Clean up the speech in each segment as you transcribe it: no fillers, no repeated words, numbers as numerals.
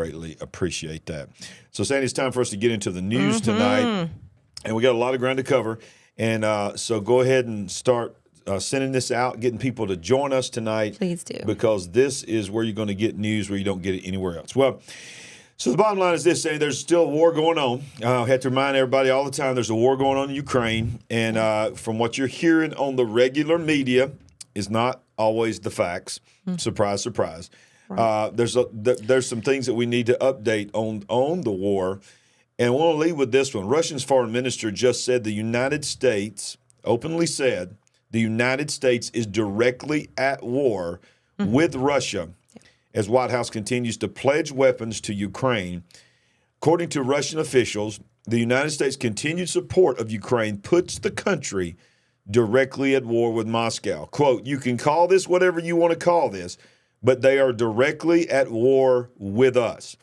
Greatly appreciate that. So, Sandy, it's time for us to get into the news tonight, and we got a lot of ground to cover. And so go ahead and start sending this out, getting people to join us tonight. Please do. Because this is where you're going to get news where you don't get it anywhere else. Well, so the bottom line is this, Sandy, there's still a war going on. I have to remind everybody all the time there's a war going on in Ukraine. And from what you're hearing on the regular media is not always the facts. Surprise, surprise. Right. There's some things that we need to update on the war. And I want to lead with this one. Russia's foreign minister just said the United States, openly said, the United States is directly at war with Russia as White House continues to pledge weapons to Ukraine. According to Russian officials, the United States' continued support of Ukraine puts the country directly at war with Moscow. Quote, you can call this whatever you want to call this, but they are directly at war with us.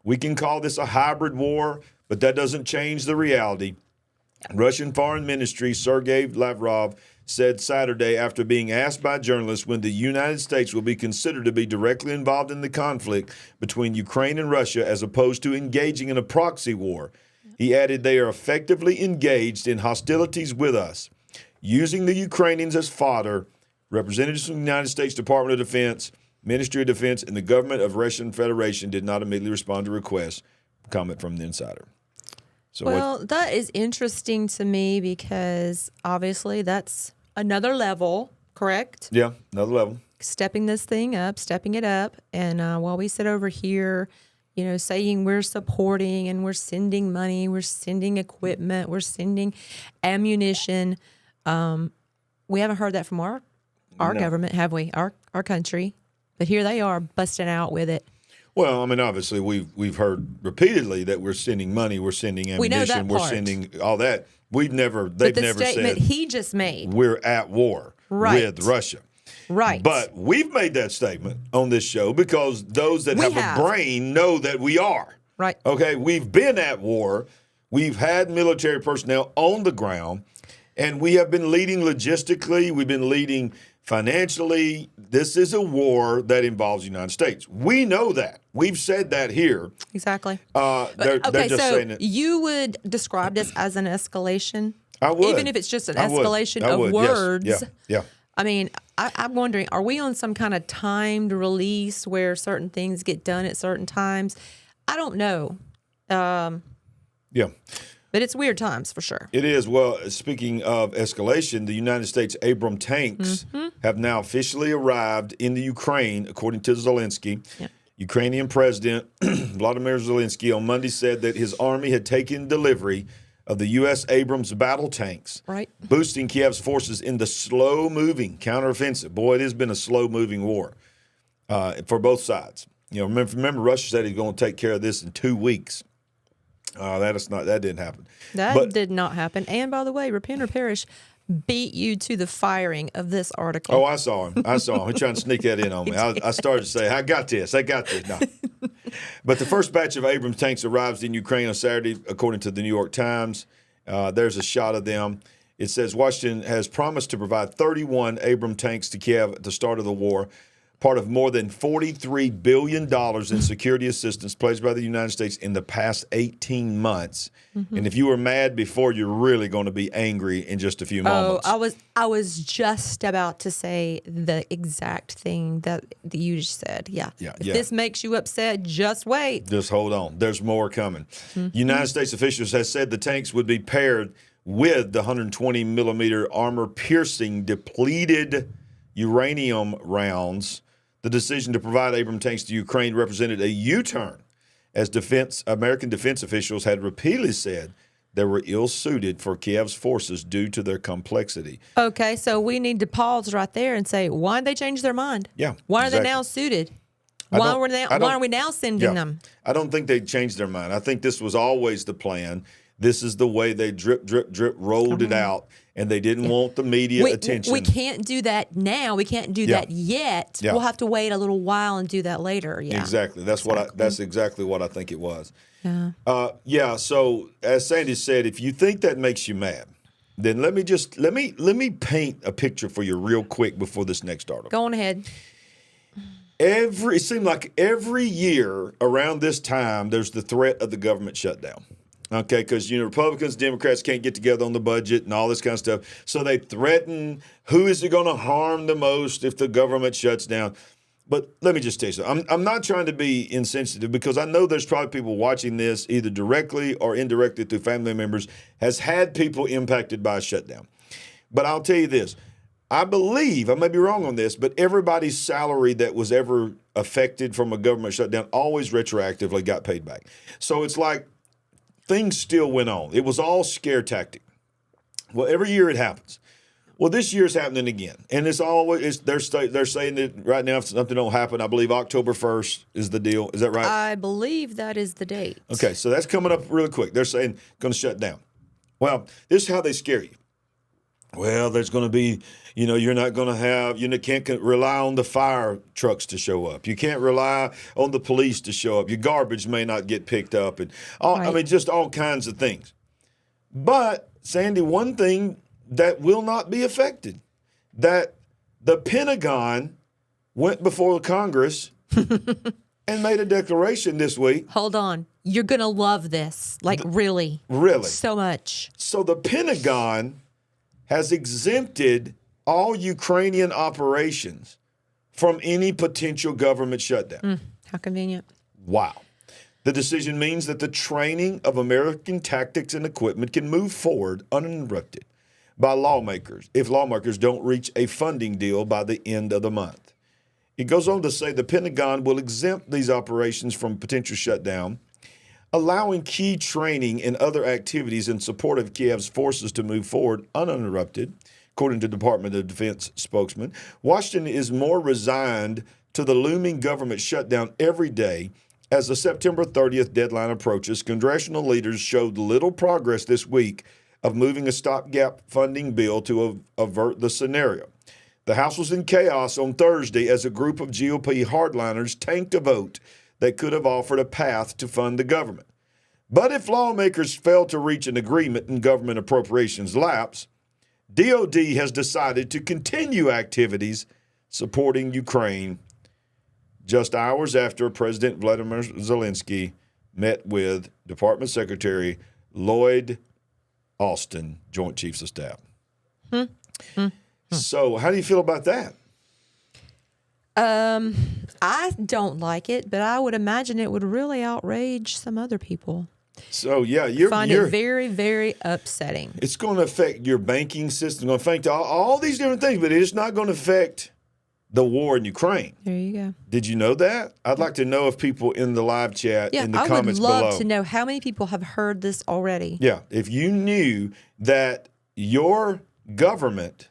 We can call this a hybrid war, but that doesn't change the reality. Russian Foreign Ministry Sergei Lavrov said Saturday after being asked by journalists when the United States will be considered to be directly involved in the conflict between Ukraine and Russia as opposed to engaging in a proxy war. He added they are effectively engaged in hostilities with us. Using the Ukrainians as fodder, representatives from the United States Department of Defense, Ministry of Defense, and the government of Russian Federation did not immediately respond to requests. Comment from the insider. So that is interesting to me because obviously that's another level, correct? Yeah, another level. Stepping this thing up, stepping it up. And while we sit over here, saying we're supporting and we're sending money, we're sending equipment, we're sending ammunition, we haven't heard that from our government, have we? Our country. But here they are busting out with it. Well, I mean, obviously, we've heard repeatedly that we're sending money, we're sending ammunition, we're sending all that. They've never statement said he just made, we're at war with Russia. Right. But we've made that statement on this show because those that have a brain know that we are. Right. Okay, we've been at war. We've had military personnel on the ground, and we have been leading logistically. We've been leading financially. This is a war that involves the United States. We know that. We've said that here. Exactly. They're just saying it. You would describe this as an escalation? I would. Even if it's just an escalation of words. Yes. Yeah. I mean, I'm wondering, are we on some kind of timed release where certain things get done at certain times? I don't know. Yeah. But it's weird times for sure. It is. Well, speaking of escalation, the United States Abrams tanks have now officially arrived in the Ukraine, according to Zelensky. Yeah. Ukrainian President Vladimir Zelensky on Monday said that his army had taken delivery of the U.S. Abrams battle tanks, boosting Kiev's forces in the slow-moving counteroffensive. Boy, it has been a slow-moving war for both sides. Remember, Russia said he's going to take care of this in 2 weeks. That didn't happen. That did not happen. And by the way, Repent or Perish beat you to the firing of this article. Oh, I saw him. He's trying to sneak that in on me. I started to say, I got this. No. But the first batch of Abrams tanks arrives in Ukraine on Saturday, according to the New York Times. There's a shot of them. It says Washington has promised to provide 31 Abrams tanks to Kiev at the start of the war, part of more than $43 billion in security assistance pledged by the United States in the past 18 months. And if you were mad before, you're really going to be angry in just a few moments. I was just about to say the exact thing that you just said. Yeah. If this makes you upset, just wait. Just hold on. There's more coming. United States officials have said the tanks would be paired with the 120-millimeter armor-piercing depleted uranium rounds. The decision to provide Abrams tanks to Ukraine represented a U-turn, as American defense officials had repeatedly said they were ill-suited for Kiev's forces due to their complexity. Okay, so we need to pause right there and say, why did they change their mind? Yeah, why are they now suited? Why are we now sending them? I don't think they changed their mind. I think this was always the plan. This is the way they drip, rolled it out, and they didn't want the media attention. We can't do that now. We can't do that yet. We'll have to wait a little while and do that later. Yeah, exactly. That's exactly what I think it was. Yeah. So as Sandy said, if you think that makes you mad, then let me paint a picture for you real quick before this next article. Go on ahead. It seemed like every year around this time, there's the threat of the government shutdown. Okay, because, Republicans, Democrats can't get together on the budget and all this kind of stuff. So they threaten who is it going to harm the most if the government shuts down. But let me just tell you something. I'm not trying to be insensitive because I know there's probably people watching this either directly or indirectly through family members has had people impacted by a shutdown. But I'll tell you this. I believe, I may be wrong on this, but everybody's salary that was ever affected from a government shutdown always retroactively got paid back. So it's like things still went on. It was all scare tactic. Well, every year it happens. Well, this year's happening again. And it's always, they're saying that right now if something don't happen, I believe October 1st is the deal. Is that right? I believe that is the date. Okay, so that's coming up really quick. They're saying going to shut down. Well, this is how they scare you. Well, there's going to be, you're not going to have, can't rely on the fire trucks to show up. You can't rely on the police to show up. Your garbage may not get picked up and just all kinds of things. But, Sandy, one thing that will not be affected, that the Pentagon went before Congress and made a declaration this week. Hold on. You're going to love this. Really. Really? So much. So the Pentagon has exempted all Ukrainian operations from any potential government shutdown. How convenient. Wow. The decision means that the training of American tactics and equipment can move forward uninterrupted by lawmakers if lawmakers don't reach a funding deal by the end of the month. It goes on to say the Pentagon will exempt these operations from potential shutdown, allowing key training and other activities in support of Kiev's forces to move forward uninterrupted, according to Department of Defense spokesman. Washington is more resigned to the looming government shutdown every day. As the September 30th deadline approaches, congressional leaders showed little progress this week of moving a stopgap funding bill to avert the scenario. The House was in chaos on Thursday as a group of GOP hardliners tanked a vote that could have offered a path to fund the government. But if lawmakers fail to reach an agreement and government appropriations lapse, DOD has decided to continue activities supporting Ukraine just hours after President Vladimir Zelensky met with Department Secretary Lloyd Austin, Joint Chiefs of Staff. So how do you feel about that? I don't like it, but I would imagine it would really outrage some other people. So, yeah, Find it very, very upsetting. It's going to affect your banking system, going to affect all these different things, but it's not going to affect the war in Ukraine. There you go. Did you know that? I'd like to know if people in the live chat, in the comments below. I would love to know how many people have heard this already. Yeah, if you knew that your government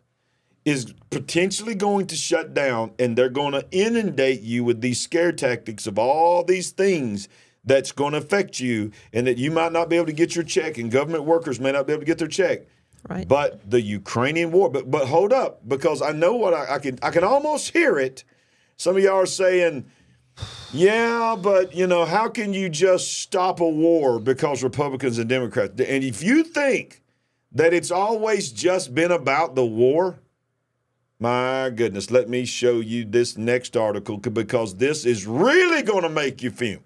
is potentially going to shut down and they're going to inundate you with these scare tactics of all these things that's going to affect you and that you might not be able to get your check and government workers may not be able to get their check. Right. But the Ukrainian war, but hold up, because I know what I can almost hear it. Some of y'all are saying, yeah, but how can you just stop a war because Republicans and Democrats? And if you think that it's always just been about the war, my goodness, let me show you this next article because this is really going to make you fume.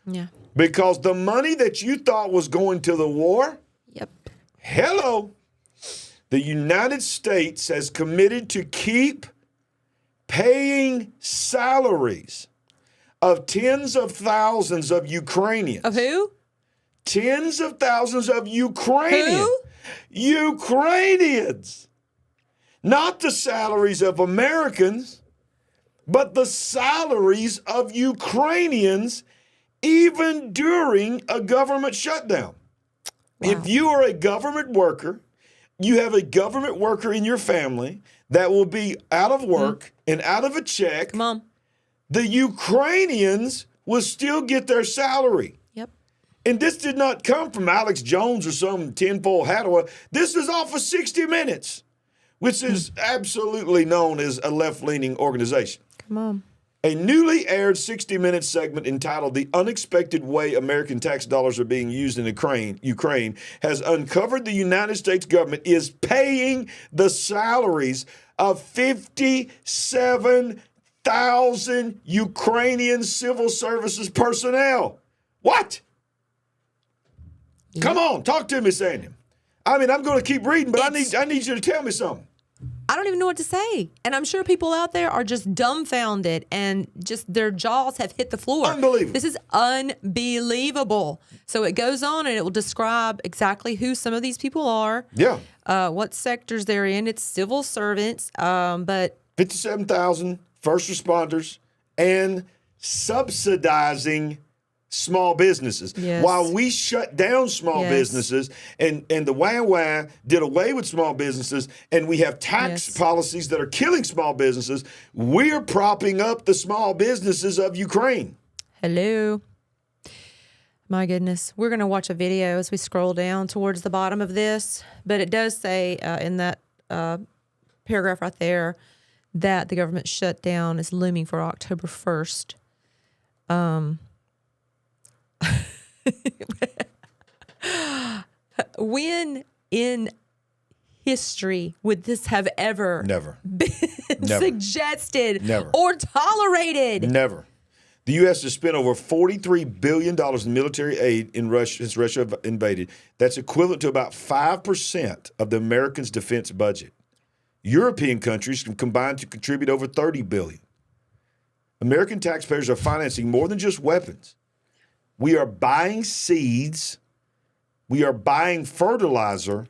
Yeah. Because the money that you thought was going to the war, hello, the United States has committed to keep paying salaries of tens of thousands of Ukrainians. Of who? Tens of thousands of Ukrainians. Who? Ukrainians. Not the salaries of Americans, but the salaries of Ukrainians even during a government shutdown. Wow. If you are a government worker, you have a government worker in your family that will be out of work and out of a check. Come on. The Ukrainians will still get their salary. Yep. And this did not come from Alex Jones or some tinfoil hat. This is off of 60 Minutes, which is absolutely known as a left-leaning organization. Come on. A newly aired 60-minute segment entitled The Unexpected Way American Tax Dollars Are Being Used in Ukraine has uncovered the United States government is paying the salaries of 57,000 57,000 Ukrainian civil services personnel. What? Come on, talk to me, Sandy. I mean, I'm going to keep reading, but I need you to tell me something. I don't even know what to say. And I'm sure people out there are just dumbfounded and just their jaws have hit the floor. Unbelievable. This is unbelievable. So it goes on and it will describe exactly who some of these people are. Yeah. What sectors they're in. It's civil servants, but 57,000 first responders and subsidizing small businesses. Yes. While we shut down small Yes. businesses and the WAH did away with small businesses and we have tax Yes. policies that are killing small businesses, we're propping up the small businesses of Ukraine. hello. My goodness. We're going to watch a video as we scroll down towards the bottom of this. But it does say in that paragraph right there that the government shutdown is looming for October 1st. When in history would this have ever Never. been Never. suggested Never. or tolerated? Never. The U.S. has spent over $43 billion in military aid in Russia since Russia invaded. That's equivalent to about 5% of the Americans' defense budget. European countries combined to contribute over $30 billion. American taxpayers are financing more than just weapons. We are buying seeds. We are buying fertilizer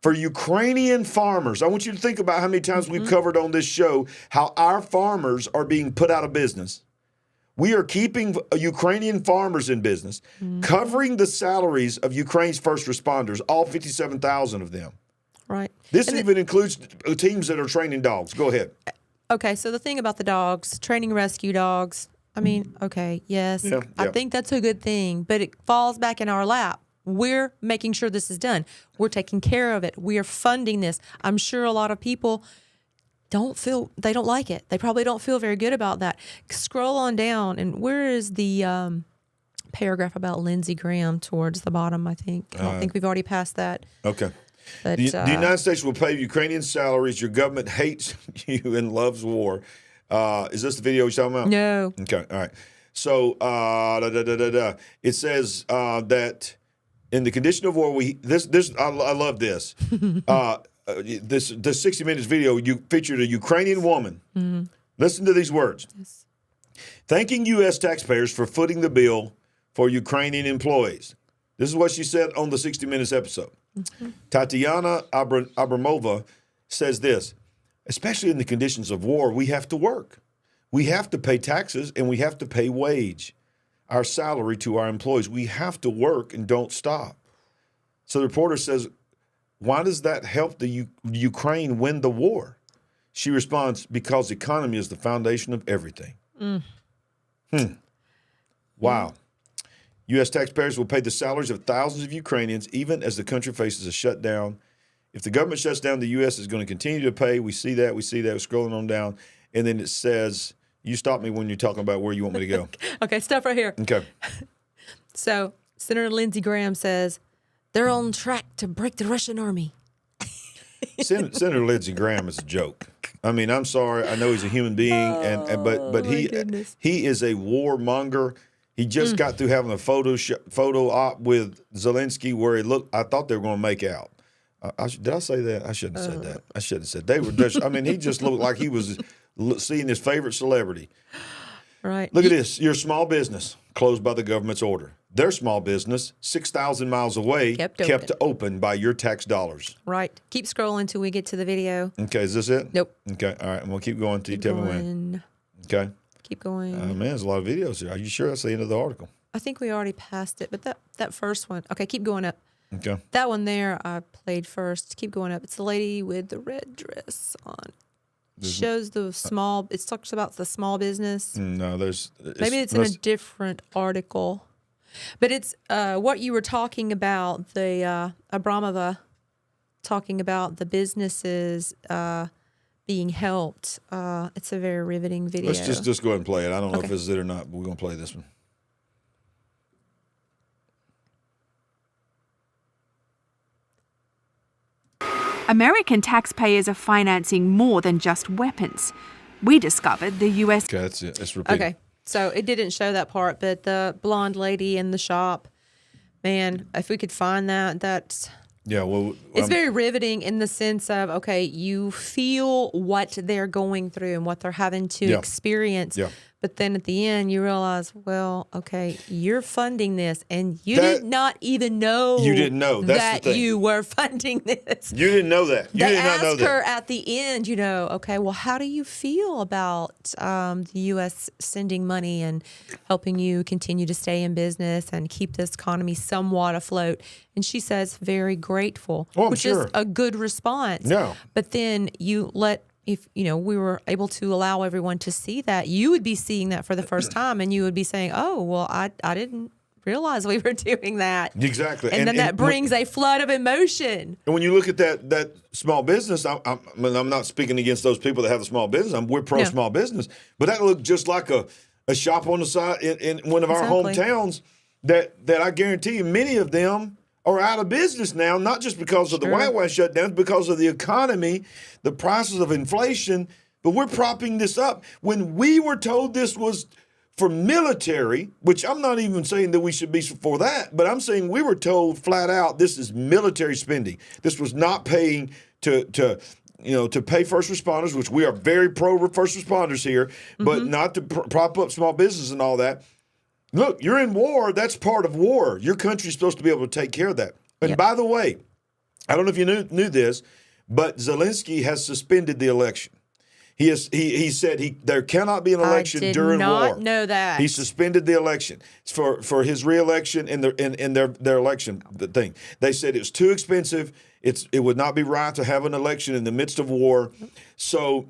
for Ukrainian farmers. I want you to think about how many times we've covered on this show how our farmers are being put out of business. We are keeping Ukrainian farmers in business, covering the salaries of Ukraine's first responders, all 57,000 of them. Right. This And even includes teams that are training dogs. Go ahead. Okay, so the thing about the dogs, training rescue dogs, I mean, okay, yes, Yeah, I yeah. think that's a good thing, but it falls back in our lap. We're making sure this is done. We're taking care of it. We are funding this. I'm sure a lot of people they don't like it. They probably don't feel very good about that. Scroll on down, and where is the paragraph about Lindsey Graham towards the bottom, I think. I don't think we've already passed that. Okay. But, The United States will pay Ukrainian salaries. Your government hates you and loves war. Is this the video you're talking about? No. Okay. All right. So it says that in the condition of war, I love this. This 60 Minutes video, you featured a Ukrainian woman. Mm-hmm. Listen to these words. Yes. Thanking U.S. taxpayers for footing the bill for Ukrainian employees. This is what she said on the 60 Minutes episode. Mm-hmm. Tatiana Abramova says this, especially in the conditions of war, we have to work. We have to pay taxes and we have to pay wage, our salary to our employees. We have to work and don't stop. So the reporter says, why does that help the Ukraine win the war? She responds, because the economy is the foundation of everything. Wow. U.S. taxpayers will pay the salaries of thousands of Ukrainians, even as the country faces a shutdown. If the government shuts down, the U.S. is going to continue to pay. We see that. We're scrolling on down. And then it says, you stop me when you're talking about where you want me to go. Okay, stop right here. Okay. So Senator Lindsey Graham says they're on track to break the Russian army. Senator Lindsey Graham is a joke. I mean, I'm sorry. I know he's a human being, but he is a warmonger. He just got through having a photo op with Zelensky where I thought they were going to make out. Did I say that? I shouldn't have said that. I shouldn't have said they were. Just, I mean, he just looked like he was seeing his favorite celebrity. Right. Look at this. Your small business closed by the government's order. Their small business, 6,000 miles away, kept open by your tax dollars. Right. Keep scrolling till we get to the video. Okay, is this it? Nope. Okay, all right. I'm going to keep going until you tell me when. Okay. Keep going. Man, there's a lot of videos here. Are you sure that's the end of the article? I think we already passed it, but that first one. Okay, keep going up. Okay. That one there I played first. Keep going up. It's the lady with the red dress on. Shows the small. It talks about the small business. No, maybe it's in a different article, but it's what you were talking about. The Abramova talking about the businesses being helped. It's a very riveting video. Let's just go ahead and play it. I don't know if this is it or not, but we're gonna play this one. American taxpayers are financing more than just weapons. we discovered the U.S. Okay, that's it. Let's repeat. Okay. So it didn't show that part, but the blonde lady in the shop, man, if we could find that, that's... Yeah, well, It's very riveting in the sense of, okay, you feel what they're going through and what they're having to experience. Yeah. But then at the end, you realize, well, okay, you're funding this, and you did not even know. You didn't know. That's that the thing. you were funding this. You didn't know that. You They did not know ask her that. at the end, okay, well, how do you feel about the U.S. sending money and helping you continue to stay in business and keep this economy somewhat afloat? And she says, very grateful, Oh, I'm which sure. is a good response. Yeah. But then if we were able to allow everyone to see that, you would be seeing that for the first time, and you would be saying, oh, well, I didn't realize we were doing that. Exactly. And then that brings a flood of emotion. And when you look at that small business, I'm not speaking against those people that have a small business. We're pro small business, but that looked just like a shop on the side in one of our hometowns that I guarantee you many of them are out of business now, not just because of the whitewash shutdowns, because of the economy, the prices of inflation. But we're propping this up. When we were told this was for military, which I'm not even saying that we should be for that, but I'm saying we were told flat out this is military spending. This was not paying to pay first responders, which we are very pro first responders here, but not to prop up small business and all that. Look, you're in war. That's part of war. Your country's supposed to be able to take care of that. And by the way, I don't know if you knew this, but Zelensky has suspended the election. He said there cannot be an election during war. I did not know that. He suspended the election for his re-election and their election thing. They said it was too expensive. It would not be right to have an election in the midst of war. So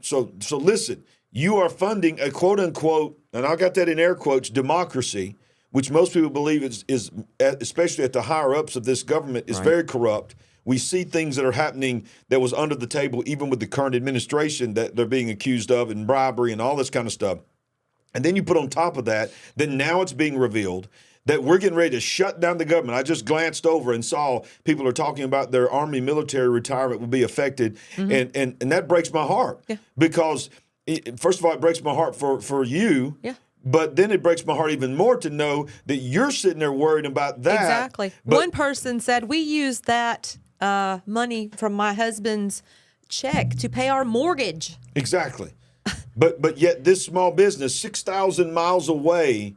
listen. You are funding a quote unquote, and I got that in air quotes, democracy, which most people believe is especially at the higher ups of this government, is very corrupt. We see things that are happening that was under the table, even with the current administration that they're being accused of, and bribery and all this kind of stuff. And then you put on top of that, then now it's being revealed that we're getting ready to shut down the government. I just glanced over and saw people are talking about their Army military retirement will be affected, and that breaks my heart because. First of all, it breaks my heart for you. Yeah. But then it breaks my heart even more to know that you're sitting there worried about that. Exactly. One person said, we used that money from my husband's check to pay our mortgage. Exactly. but yet this small business, 6,000 miles away,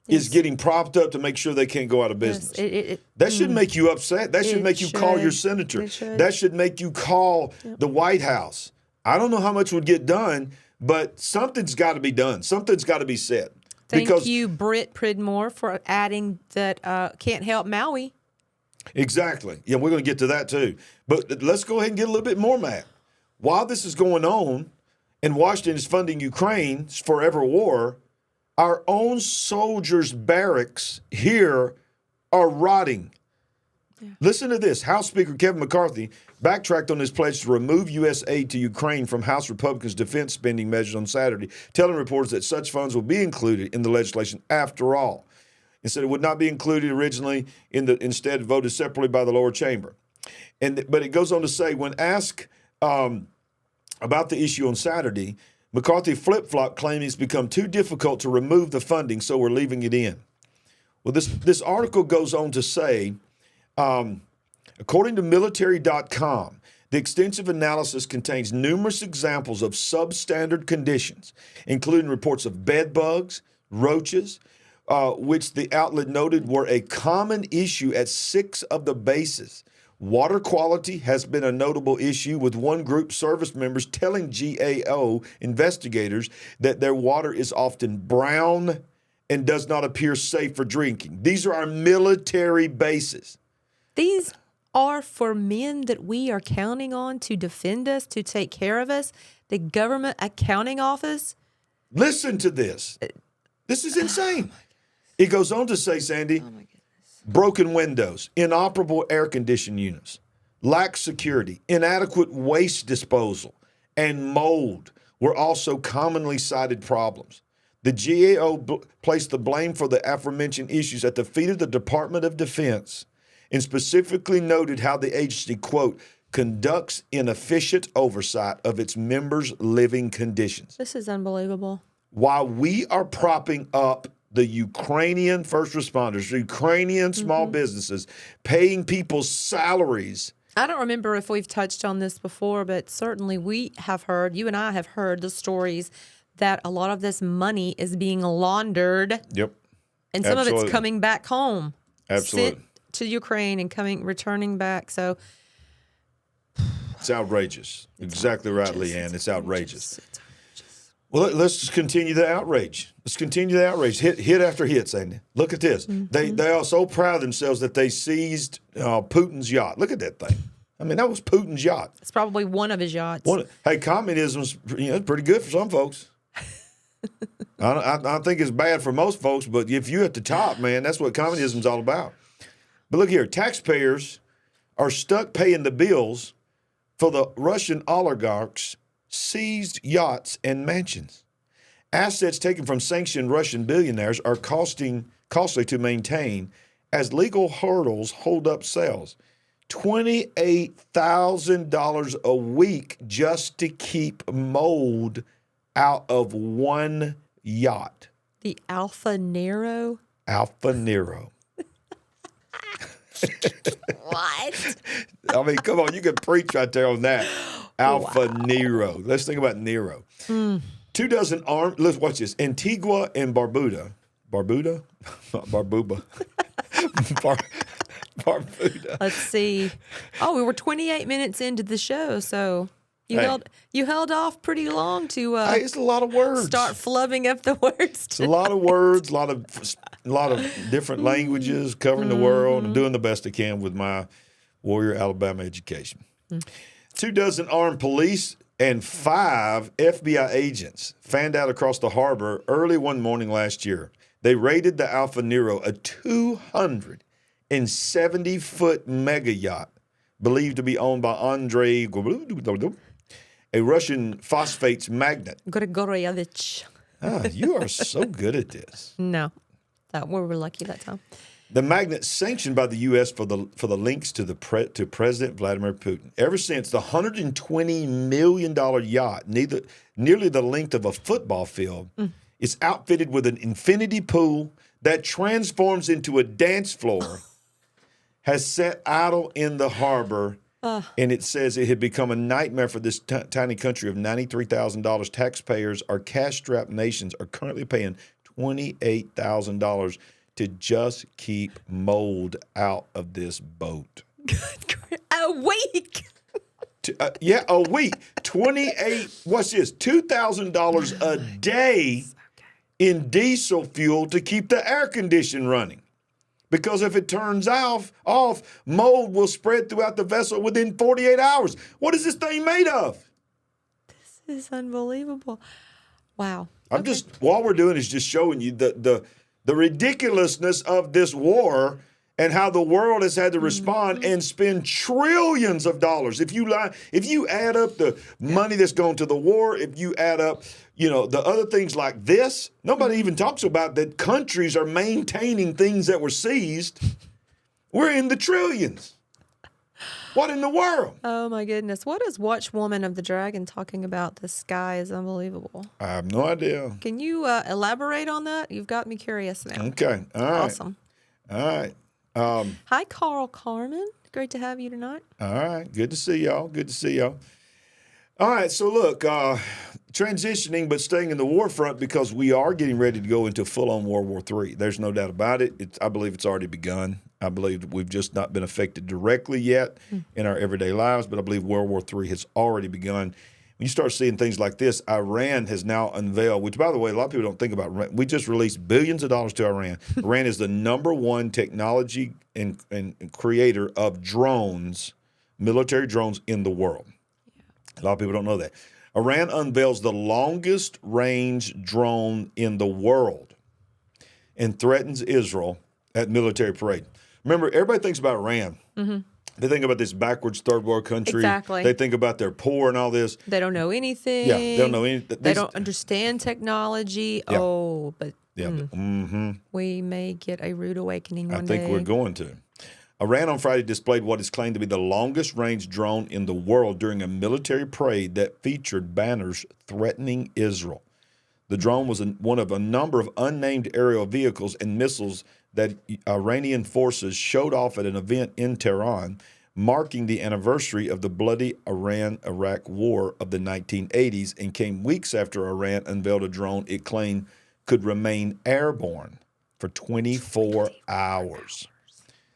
is getting propped up to make sure they can't go out of business. That should make you upset. That should make you call your senator. That should make you call the White House. I don't know how much would get done, but something's got to be done. Something's got to be said. Thank you, Britt Pridmore, for adding that can't help Maui. Exactly. Yeah, we're going to get to that too. But let's go ahead and get a little bit more mad. While this is going on and Washington is funding Ukraine's forever war, our own soldiers' barracks here are rotting. Yeah. Listen to this. House Speaker Kevin McCarthy backtracked on his pledge to remove U.S. aid to Ukraine from House Republicans' defense spending measures on Saturday, telling reporters that such funds will be included in the legislation after all. He said it would not be included originally, instead voted separately by the lower chamber. But it goes on to say, when asked about the issue on Saturday, McCarthy flip-flopped, claiming it's become too difficult to remove the funding, so we're leaving it in. Well, this article goes on to say, according to military.com, the extensive analysis contains numerous examples of substandard conditions, including reports of bed bugs, roaches, which the outlet noted were a common issue at 6 of the bases. Water quality has been a notable issue, with one group service members telling GAO investigators that their water is often brown and does not appear safe for drinking. These are our military bases. These are for men that we are counting on to defend us, to take care of us. The government accounting office. Listen to this. This is insane. It goes on to say, Sandy, broken windows, inoperable air conditioning units, lack security, inadequate waste disposal, and mold were also commonly cited problems. The GAO placed the blame for the aforementioned issues at the feet of the Department of Defense and specifically noted how the agency, quote, conducts inefficient oversight of its members' living conditions. This is unbelievable. While we are propping up the Ukrainian first responders, Ukrainian small businesses, paying people's salaries. I don't remember if we've touched on this before, but certainly we have heard, you and I have heard the stories that a lot of this money is being laundered. Yep. And some of it's coming back home. Absolutely. Sent to Ukraine and returning back. So it's outrageous. Exactly right, Leanne. It's outrageous. It's outrageous. Well, let's just continue the outrage. Let's continue the outrage. Hit after hit, Sandy. Look at this. They are so proud of themselves that they seized Putin's yacht. Look at that thing. I mean, that was Putin's yacht. It's probably one of his yachts. Hey, communism's pretty good for some folks. I think it's bad for most folks, but if you're at the top, man, that's what communism's all about. But look here, taxpayers are stuck paying the bills for the Russian oligarchs' seized yachts and mansions. Assets taken from sanctioned Russian billionaires are costly to maintain as legal hurdles hold up sales. $28,000 a week just to keep mold out of one yacht. The Alpha Nero? Alpha Nero. What? I mean, come on, you can preach right there on that. Alpha Nero. Let's think about Nero. 24 armed, let's watch this. Antigua and Barbuda. Barbuda? Not Barbuba. Barbuda. Let's see. Oh, we were 28 minutes into the show, so you held off pretty long to it's a lot of words. Start flubbing up the words. It's a lot of words, a lot of different languages, covering the world, and doing the best I can with my Warrior Alabama education. 24 armed police and 5 FBI agents fanned out across the harbor early one morning last year. They raided the Alpha Nero, a 270-foot mega yacht believed to be owned by Andrei, a Russian phosphates magnate. Grigorievich. You are so good at this. No, we were lucky that time. The magnate sanctioned by the U.S. for the links to President Vladimir Putin. Ever since the $120 million yacht, nearly the length of a football field, is outfitted with an infinity pool that transforms into a dance floor, has sat idle in the harbor. And it says it had become a nightmare for this tiny country of $93,000. Taxpayers, our cash-strapped nations, are currently paying $28,000 to just keep mold out of this boat. A week. A week. 28. What's this? $2,000 a day in diesel fuel to keep the air conditioner running. Because if it turns off, mold will spread throughout the vessel within 48 hours. What is this thing made of? This is unbelievable. Wow. All we're doing is just showing you the ridiculousness of this war and how the world has had to respond and spend trillions of dollars. If you add up the money that's gone to the war, if you add up, the other things like this, nobody even talks about that countries are maintaining things that were seized. We're in the trillions. What in the world? Oh, my goodness. What is Watchwoman of the Dragon talking about? The sky is unbelievable. I have no idea. Can you elaborate on that? You've got me curious now. Okay. All right. Awesome. All right. Hi, Carl Carmen. Great to have you tonight. All right. Good to see y'all. All right. So, look, transitioning but staying in the war front because we are getting ready to go into full-on World War III. There's no doubt about it. I believe it's already begun. I believe we've just not been affected directly yet in our everyday lives, but I believe World War III has already begun. When you start seeing things like this, Iran has now unveiled, which, by the way, a lot of people don't think about. We just released billions of dollars to Iran. Iran is the #1 technology and creator of drones, military drones in the world. A lot of people don't know that. Iran unveils the longest range drone in the world and threatens Israel at military parade. Remember, everybody thinks about Iran. They think about this backwards third world country. Exactly. They think about their poor and all this. They don't know anything. Yeah, they don't know anything. They don't understand technology. Yeah. Oh, but Yeah. we may get a rude awakening one day. I think we're going to. Iran on Friday displayed what is claimed to be the longest-range drone in the world during a military parade that featured banners threatening Israel. The drone was one of a number of unnamed aerial vehicles and missiles that Iranian forces showed off at an event in Tehran, marking the anniversary of the bloody Iran-Iraq War of the 1980s, and came weeks after Iran unveiled a drone it claimed could remain airborne for 24 hours.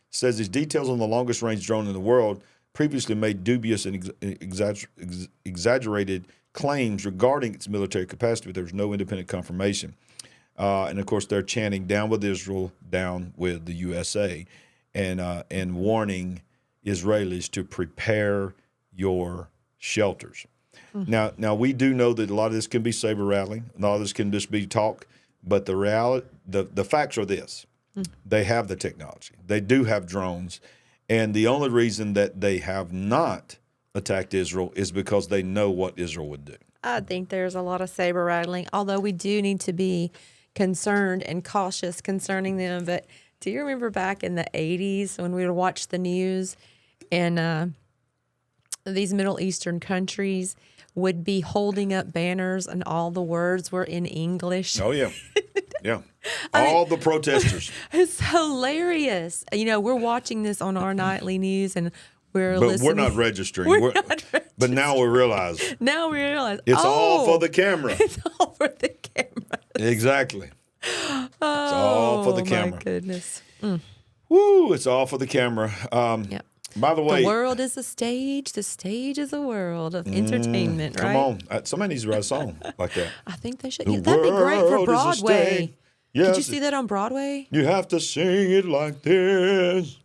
Says its details on the longest-range drone in the world previously made dubious and exaggerated claims regarding its military capacity, but there was no independent confirmation. And, of course, they're chanting, down with Israel, down with the USA, and warning Israelis to prepare your shelters. Mm-hmm. Now, we do know that a lot of this can be saber-rattling. A lot of this can just be talk. But the reality, the facts are this. They have the technology. They do have drones. And the only reason that they have not attacked Israel is because they know what Israel would do. I think there's a lot of saber rattling, although we do need to be concerned and cautious concerning them. But do you remember back in the 80s when we would watch the news and these Middle Eastern countries would be holding up banners and all the words were in English? Oh, yeah. Yeah. All the protesters. It's hilarious. You know, we're watching this on our nightly news and we're listening. We're not registering. We're not registering. But now we realize. It's all for the camera. It's all for the camera. Exactly. It's all for the camera. Oh, my goodness. Woo, it's all for the camera. Yep. By the way, the world is a stage. The stage is a world of entertainment, right? Come on. Somebody needs to write a song like that. I think they should. That'd be great for Broadway. Yes, Did you see that on Broadway? You have to sing it like this.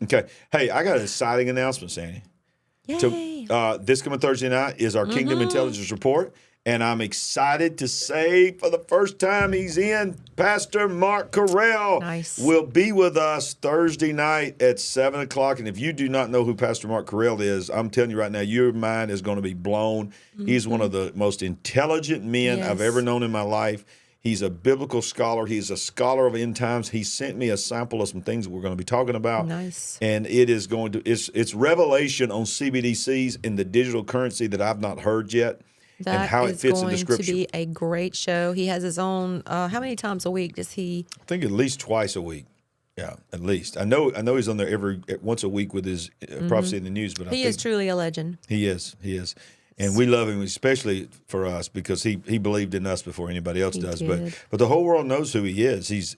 Okay. Hey, I got an exciting announcement, Sandy. Yay. This coming Thursday night is our Kingdom Intelligence Report. And I'm excited to say for the first time he's in, Pastor Mark Carrell will be with us Thursday night at 7 o'clock. And if you do not know who Pastor Mark Carrell is, I'm telling you right now, your mind is going to be blown. Mm-hmm. He's one of the most intelligent men I've ever known in my life. He's a biblical scholar. He's a scholar of end times. He sent me a sample of some things that we're going to be talking about. Nice. And it is going to, it's revelation on CBDCs and the digital currency that I've not heard yet. That and how it fits into Scripture. To be a great show. He has his own. How many times a week does he? I think at least twice a week. Yeah, at least. I know he's on there once a week with his prophecy in the news. But he is truly a legend. He is, and we love him, especially for us because he believed in us before anybody else does. Did. But the whole world knows who he is. He's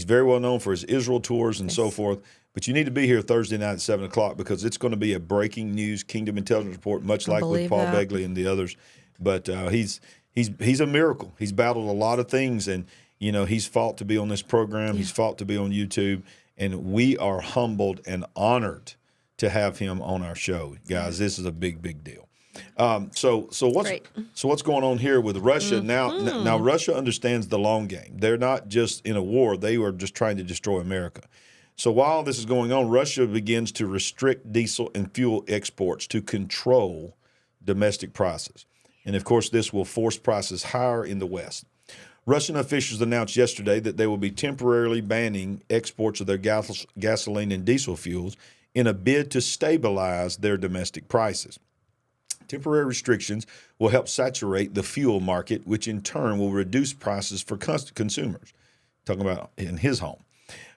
very well known for his Israel tours and so forth. But you need to be here Thursday night at 7 o'clock because it's going to be a breaking news Kingdom Intelligence Report, much like with Paul Begley and the others. But he's a miracle. He's battled a lot of things, and he's fought to be on this program. Yeah. He's fought to be on YouTube, and we are humbled and honored to have him on our show, guys. This is a big deal. So what's going on here with Russia now? Now Russia understands the long game. They're not just in a war; they are just trying to destroy America. So while this is going on, Russia begins to restrict diesel and fuel exports to control domestic prices. And, of course, this will force prices higher in the West. Russian officials announced yesterday that they will be temporarily banning exports of their gasoline and diesel fuels in a bid to stabilize their domestic prices. Temporary restrictions will help saturate the fuel market, which in turn will reduce prices for consumers. Talking about in his home.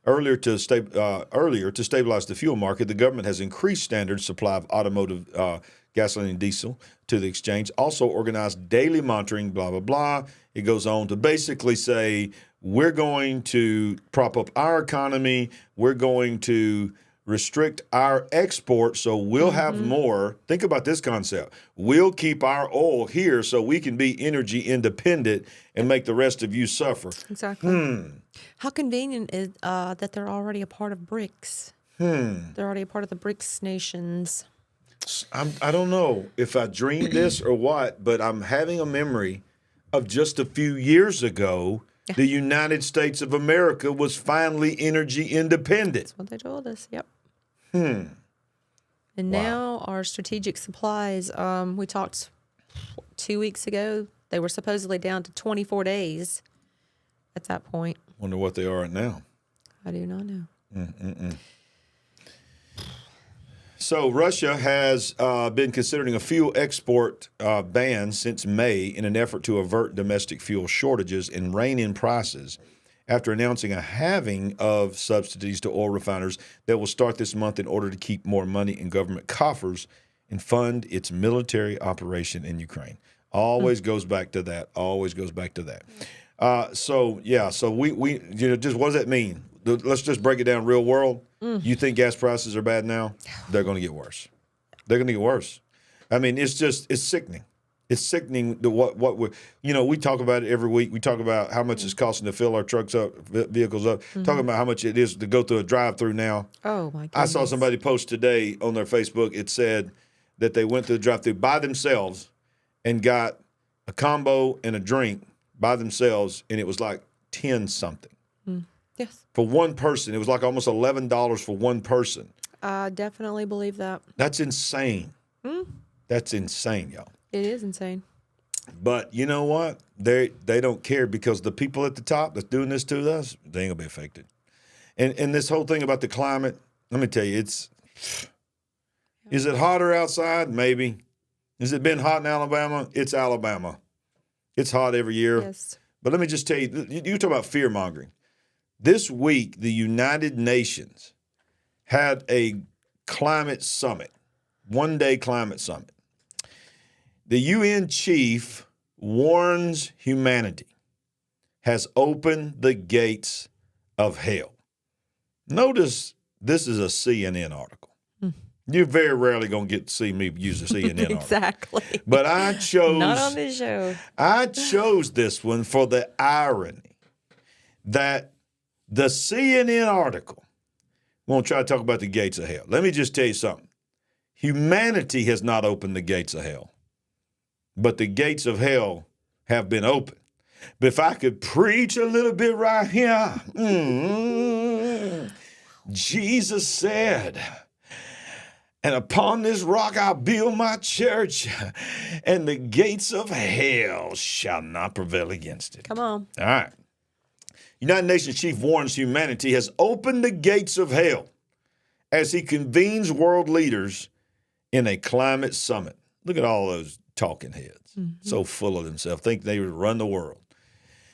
Earlier to stabilize the fuel market, the government has increased standard supply of automotive gasoline and diesel to the exchange, also organized daily monitoring, blah, blah, blah. It goes on to basically say, we're going to prop up our economy. We're going to restrict our export so we'll have more. Think about this concept. We'll keep our oil here so we can be energy independent and make the rest of you suffer. Exactly. How convenient is that they're already a part of BRICS. They're already a part of the BRICS nations. I don't know if I dreamed this or what, but I'm having a memory of just a few years ago, the United States of America was finally energy independent. That's what they told us, yep. And now our strategic supplies, we talked 2 weeks ago, they were supposedly down to 24 days at that point. Wonder what they are at now. I do not know. So Russia has been considering a fuel export ban since May in an effort to avert domestic fuel shortages and rein in prices after announcing a halving of subsidies to oil refiners that will start this month in order to keep more money in government coffers and fund its military operation in Ukraine. Always goes back to that. Always goes back to that. So we just what does that mean? Let's just break it down real world. You think gas prices are bad now? They're going to get worse. They're going to get worse. I mean, it's sickening. It's sickening what we talk about it every week. We talk about how much it's costing to fill our trucks up, vehicles up. Talking about how much it is to go through a drive-through now. Oh my goodness. I saw somebody post today on their Facebook. It said that they went to the drive-through by themselves and got a combo and a drink by themselves, and it was like 10 something. Yes. For one person. It was like almost $11 for one person. I definitely believe that. That's insane. That's insane, y'all. It is insane. But you know what? They don't care because the people at the top that's doing this to us, they ain't gonna be affected. And this whole thing about the climate, let me tell you, is it hotter outside? Maybe. Has it been hot in Alabama? It's Alabama. It's hot every year. Yes. But let me just tell you, you talk about fear mongering. This week, the United Nations had a climate summit, one-day climate summit. The UN chief warns humanity has opened the gates of hell. Notice this is a CNN article. You're very rarely going to get to see me use a CNN article. Exactly. But I chose... Not on this show. I chose this one for the irony that the CNN article won't try to talk about the gates of hell. Let me just tell you something. Humanity has not opened the gates of hell, but the gates of hell have been opened. But if I could preach a little bit right here, Jesus said, and upon this rock I'll build my church, and the gates of hell shall not prevail against it. Come on. All right. United Nations chief warns humanity has opened the gates of hell as he convenes world leaders in a climate summit. Look at all those talking heads, so full of themselves, think they would run the world.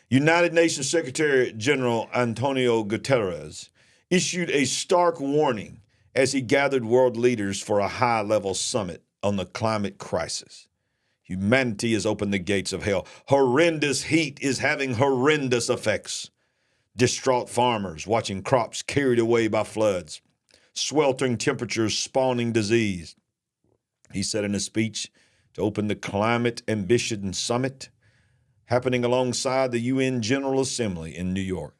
United Nations Secretary General Antonio Guterres issued a stark warning as he gathered world leaders for a high-level summit on the climate crisis. Humanity has opened the gates of hell. Horrendous heat is having horrendous effects. Distraught farmers watching crops carried away by floods. Sweltering temperatures spawning disease. He said in a speech to open the Climate Ambition Summit happening alongside the UN General Assembly in New York.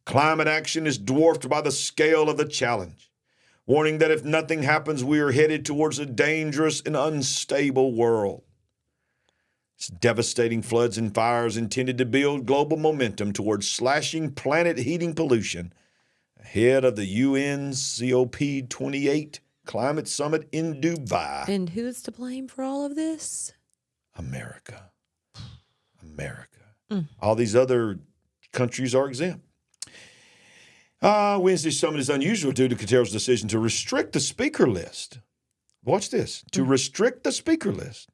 Climate action is dwarfed by the scale of the challenge, warning that if nothing happens, we are headed towards a dangerous and unstable world. It's devastating floods and fires intended to build global momentum towards slashing planet heating pollution ahead of the UN COP28 Climate Summit in Dubai. And who's to blame for all of this? America. All these other countries are exempt. Wednesday's summit is unusual due to Guterres' decision to restrict the speaker list. Watch this. To restrict the speaker list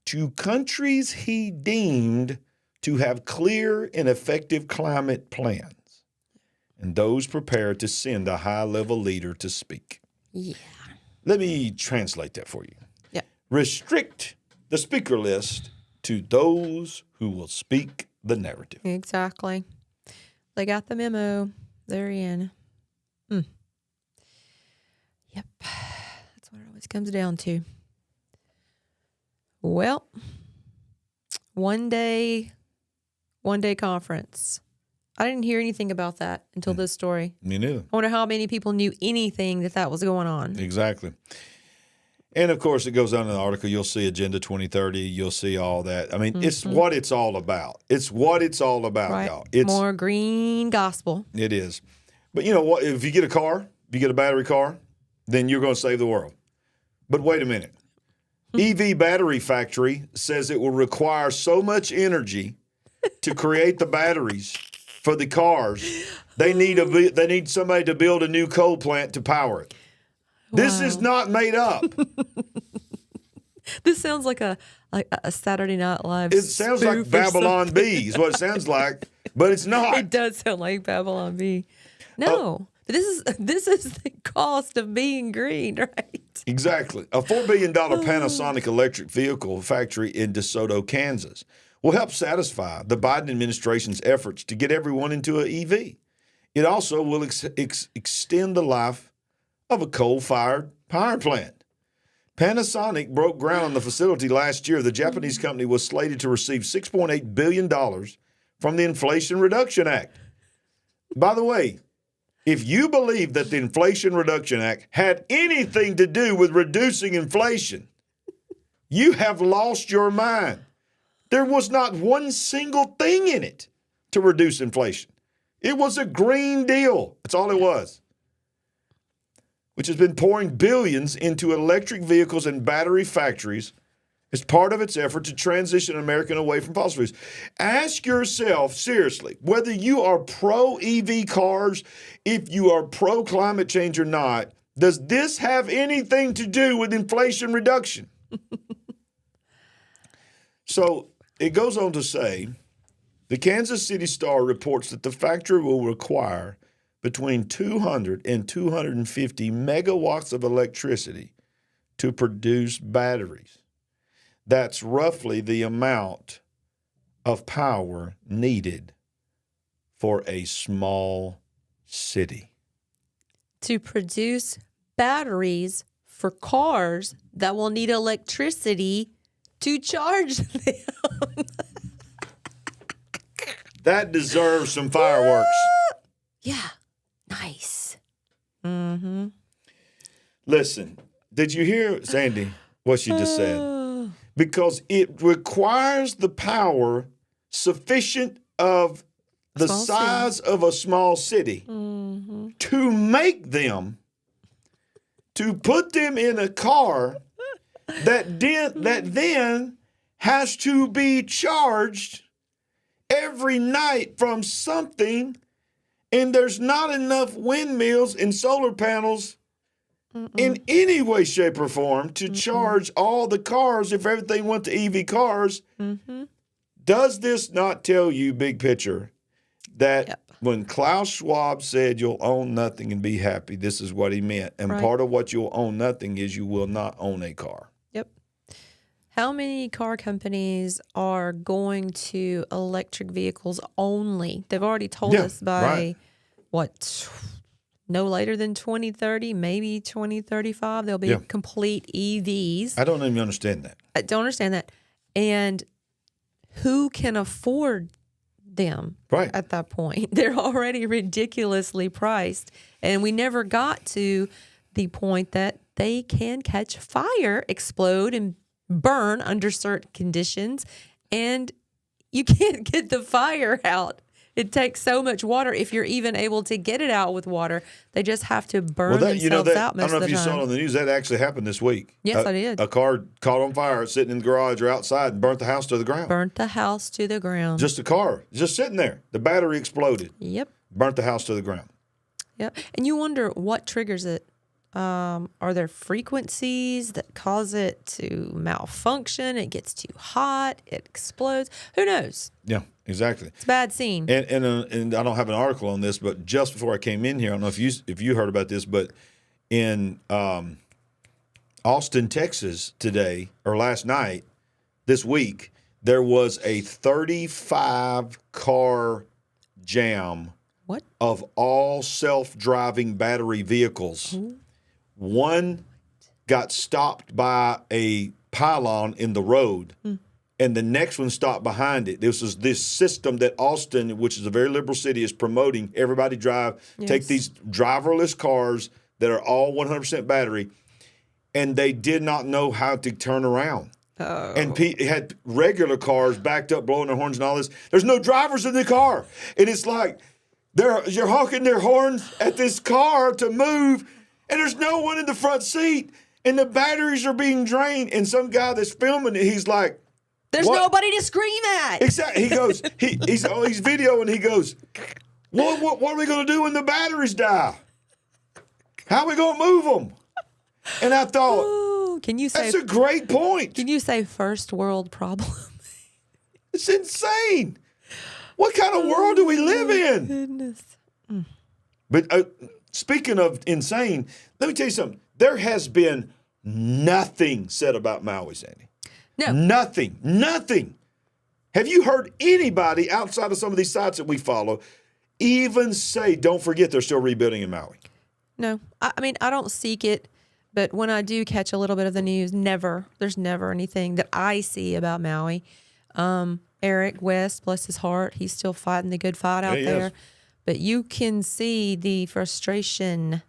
to countries he deemed to have clear and effective climate plans, and those prepared to send a high-level leader to speak. Yeah. Let me translate that for you. Yeah. Restrict the speaker list to those who will speak the narrative. Exactly. They got the memo. They're in. Yep. That's what it always comes down to. Well, one day conference. I didn't hear anything about that until this story. Me neither. I wonder how many people knew anything that was going on. Exactly. And, of course, it goes on in the article. You'll see Agenda 2030. You'll see all that. I mean, it's what it's all about. It's what it's all about, Right. y'all. It's More green gospel. It is. But you know what? If you get a car, if you get a battery car, then you're going to save the world. But wait a minute. EV Battery Factory says it will require so much energy to create the batteries for the cars. They need somebody to build a new coal plant to power it. This is not made up. This sounds like a Saturday Night Live. It sounds spoof like or Babylon something. Bee is what it sounds like, but it's not. It does sound like Babylon Bee. No, this is the cost of being green, right? Exactly. A $4 billion Panasonic electric vehicle factory in DeSoto, Kansas, will help satisfy the Biden administration's efforts to get everyone into an EV. It also will extend the life of a coal-fired power plant. Panasonic broke ground on the facility last year. The Japanese company was slated to receive $6.8 billion from the Inflation Reduction Act. By the way, if you believe that the Inflation Reduction Act had anything to do with reducing inflation, you have lost your mind. There was not one single thing in it to reduce inflation. It was a Green Deal. That's all it was, which has been pouring billions into electric vehicles and battery factories as part of its effort to transition America away from fossil fuels. Ask yourself, seriously, whether you are pro-EV cars, if you are pro-climate change or not, does this have anything to do with inflation reduction? So it goes on to say, the Kansas City Star reports that the factory will require between 200 and 250 megawatts of electricity to produce batteries. That's roughly the amount of power needed for a small city. To produce batteries for cars that will need electricity to charge them. That deserves some fireworks. Yeah. Nice. Mm-hmm. Listen, did you hear, Sandy, what she just said? Because it requires the power sufficient of the size of a small city to make them, to put them in a car that then has to be charged every night from something, and there's not enough windmills and solar panels in any way, shape, or form to charge all the cars if everything went to EV cars. Does this not tell you, big picture, that when Klaus Schwab said you'll own nothing and be happy, this is what he meant. And part of what you'll own nothing is you will not own a car. Yep. How many car companies are going to electric vehicles only? They've already told us by, no later than 2030, maybe 2035, they'll be complete EVs. I don't even understand that. I don't understand that. And who can afford them at that point? They're already ridiculously priced. And we never got to the point that they can catch fire, explode, and burn under certain conditions. And you can't get the fire out. It takes so much water if you're even able to get it out with water. They just have to burn themselves out most of the time. I don't know if you saw it on the news. That actually happened this week. Yes, I did. A car caught on fire sitting in the garage or outside and burnt the house to the ground. Burnt the house to the ground. Just a car. Just sitting there. The battery exploded. Yep. Burnt the house to the ground. Yep. And you wonder what triggers it. Are there frequencies that cause it to malfunction? It gets too hot. It explodes. Who knows? Yeah, exactly. It's a bad scene. And I don't have an article on this, but just before I came in here, I don't know if you heard about this, but in Austin, Texas today, or last night, this week, there was a 35-car jam of all self-driving battery vehicles. Ooh. One got stopped by a pylon in the road, and the next one stopped behind it. This is this system that Austin, which is a very liberal city, is promoting. Everybody take these driverless cars that are all 100% battery, and they did not know how to turn around. Oh. And it had regular cars backed up, blowing their horns and all this. There's no drivers in the car. And it's like you're honking their horns at this car to move, and there's no one in the front seat, and the batteries are being drained. And some guy that's filming it, he's like, "There's nobody to scream at." Exactly. He goes, he's videoing. He goes, what are we going to do when the batteries die? How are we going to move them? And I thought, Oh, can you say that's a great point. Can you say first world problem? It's insane. What kind of world do we live in? Goodness. But speaking of insane, let me tell you something. There has been nothing said about Maui, Sandy. No. Nothing. Have you heard anybody outside of some of these sites that we follow even say, don't forget they're still rebuilding in Maui? No. I mean, I don't seek it, but when I do catch a little bit of the news, there's never anything that I see about Maui. Eric West, bless his heart, he's still fighting the good fight out there. But you can see the frustration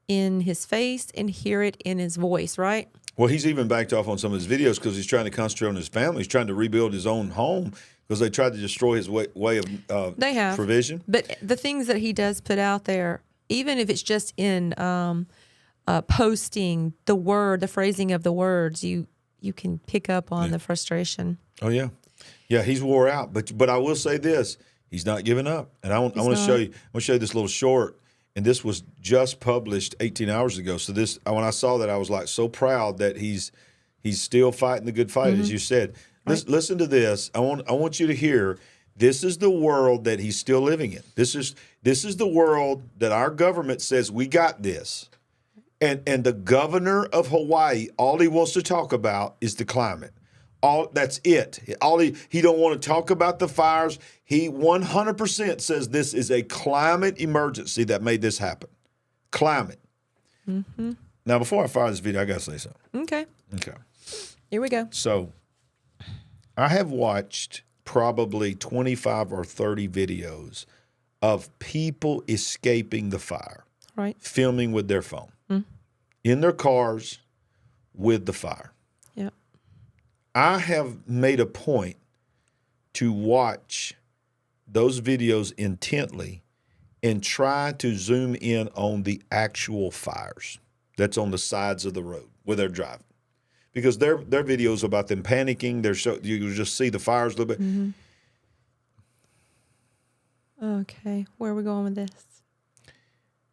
in his face and hear it in his voice, right? Well, he's even backed off on some of his videos because he's trying to concentrate on his family. He's trying to rebuild his own home because they tried to destroy his way of they have provision. But the things that he does put out there, even if it's just in posting the phrasing of the words, you can pick up on the frustration. Oh, yeah. Yeah, he's wore out. But I will say this. He's not giving up. And I want to show you. I want to show you this little short. And this was just published 18 hours ago. So when I saw that, I was like so proud that he's still fighting the good fight, as you said. Listen to this. I want you to hear. This is the world that he's still living in. This is the world that our government says we got this. And the governor of Hawaii, all he wants to talk about is the climate. That's it. He don't want to talk about the fires. He 100% says this is a climate emergency that made this happen. Climate. Mm-hmm. Now, before I fire this video, I got to say something. Okay. Here we go. So, I have watched probably 25 or 30 videos of people escaping the fire. Right. Filming with their phone. In their cars with the fire. Yeah. I have made a point to watch those videos intently and try to zoom in on the actual fires that's on the sides of the road where they're driving. Because their videos about them panicking, you just see the fires a little bit. Mm-hmm. Okay, where are we going with this?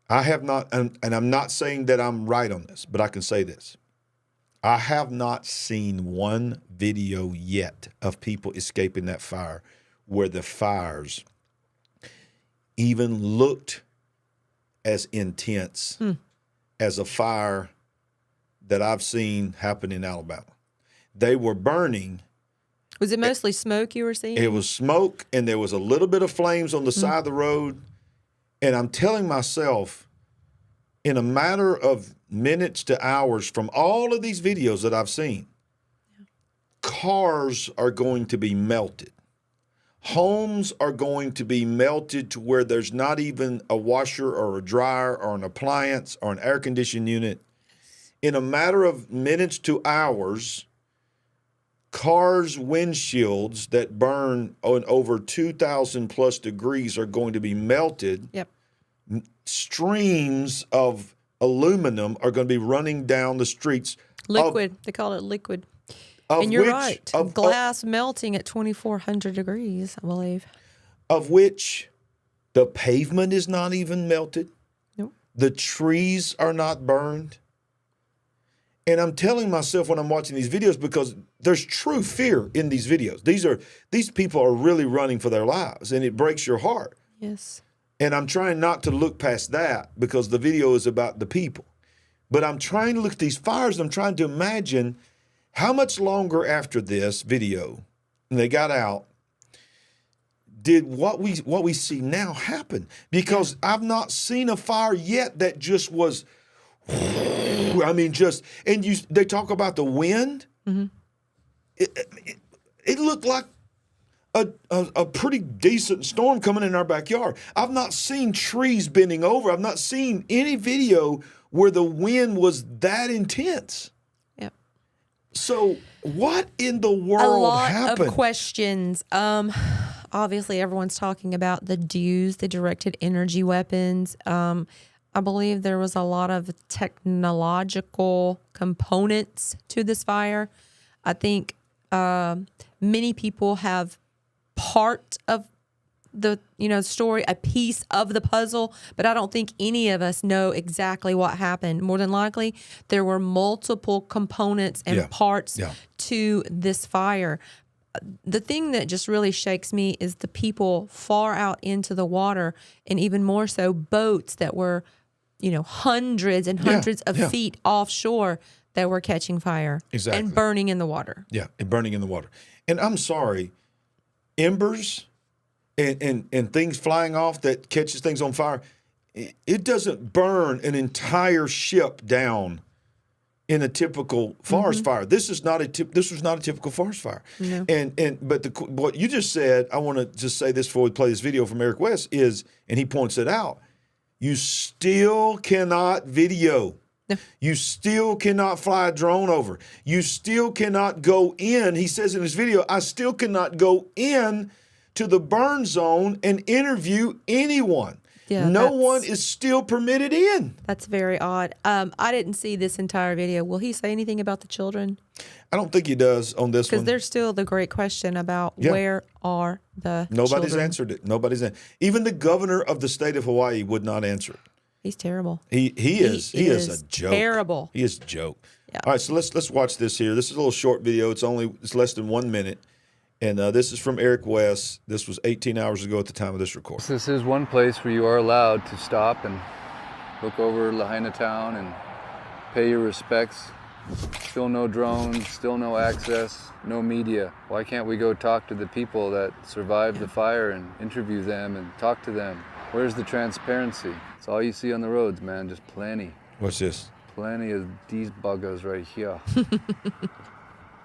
I have not, and I'm not saying that I'm right on this, but I can say this. I have not seen one video yet of people escaping that fire where the fires even looked as intense as a fire that I've seen happen in Alabama. They were burning. Was it mostly smoke you were seeing? It was smoke, and there was a little bit of flames on the side of the road. And I'm telling myself, in a matter of minutes to hours from all of these videos that I've seen, cars are going to be melted. Homes are going to be melted to where there's not even a washer or a dryer or an appliance or an air conditioning unit. In a matter of minutes to hours, cars' windshields that burn on over 2,000 plus degrees are going to be melted. Yep. Streams of aluminum are going to be running down the streets. Liquid. They call it liquid. And you're right. Glass melting at 2,400 degrees, I believe. Of which the pavement is not even melted. Nope. The trees are not burned. And I'm telling myself when I'm watching these videos, because there's true fear in these videos. These people are really running for their lives, and it breaks your heart. Yes. And I'm trying not to look past that because the video is about the people. But I'm trying to look at these fires, and I'm trying to imagine how much longer after this video, and they got out, did what we see now happen? Because I've not seen a fire yet that just was, I mean, they talk about the wind. Mm-hmm. It looked like a pretty decent storm coming in our backyard. I've not seen trees bending over. I've not seen any video where the wind was that intense. Yep. So what in the world happened? A lot of questions. Obviously, everyone's talking about the DEWs, the directed energy weapons. I believe there was a lot of technological components to this fire. I think many people have part of the story, a piece of the puzzle, but I don't think any of us know exactly what happened. More than likely, there were multiple components and parts to this fire. The thing that just really shakes me is the people far out into the water, and even more so boats that were, hundreds and hundreds of feet offshore that were catching fire and burning in the water. Yeah, and burning in the water. And I'm sorry, embers and things flying off that catches things on fire, it doesn't burn an entire ship down in a typical forest fire. This was not a typical forest fire. No. But what you just said, I want to just say this before we play this video from Eric West is, and he points it out, you still cannot video. No. You still cannot fly a drone over. You still cannot go in. He says in his video, I still cannot go in to the burn zone and interview anyone. Yeah, no one is still permitted in. That's very odd. I didn't see this entire video. Will he say anything about the children? I don't think he does on this one. Because there's still the great question about where are the Nobody's children? answered it. Even the governor of the state of Hawaii would not answer it. He's terrible. He is a joke. Terrible. He is a joke. Yeah. All right, so let's watch this here. This is a little short video. It's less than 1 minute. And this is from Eric West. This was 18 hours ago at the time of this recording. This is one place where you are allowed to stop and look over Lahaina town and pay your respects. Still no drones, still no access, no media. Why can't we go talk to the people that survived the fire and interview them and talk to them? Where's the transparency? It's all you see on the roads, man, just plenty. What's this? Plenty of these buggers right here.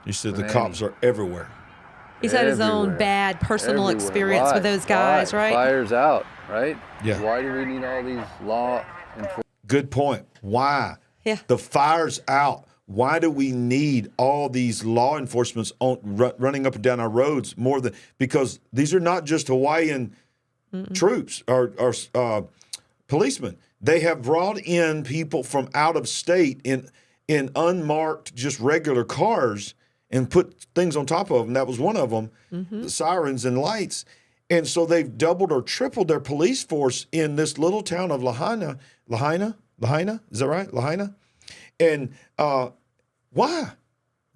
You said the cops are everywhere. He's had his own bad personal experience with those guys, right? Fire's out, right? Yeah. Why do we need all these law enforcement? Good point. Why? Yeah. The fire's out. Why do we need all these law enforcement running up and down our roads more than because these are not just Hawaiian troops or policemen. They have brought in people from out of state in unmarked, just regular cars and put things on top of them. That was one of them, the sirens and lights. And so they've doubled or tripled their police force in this little town of Lahaina. Is that right? Lahaina? And why?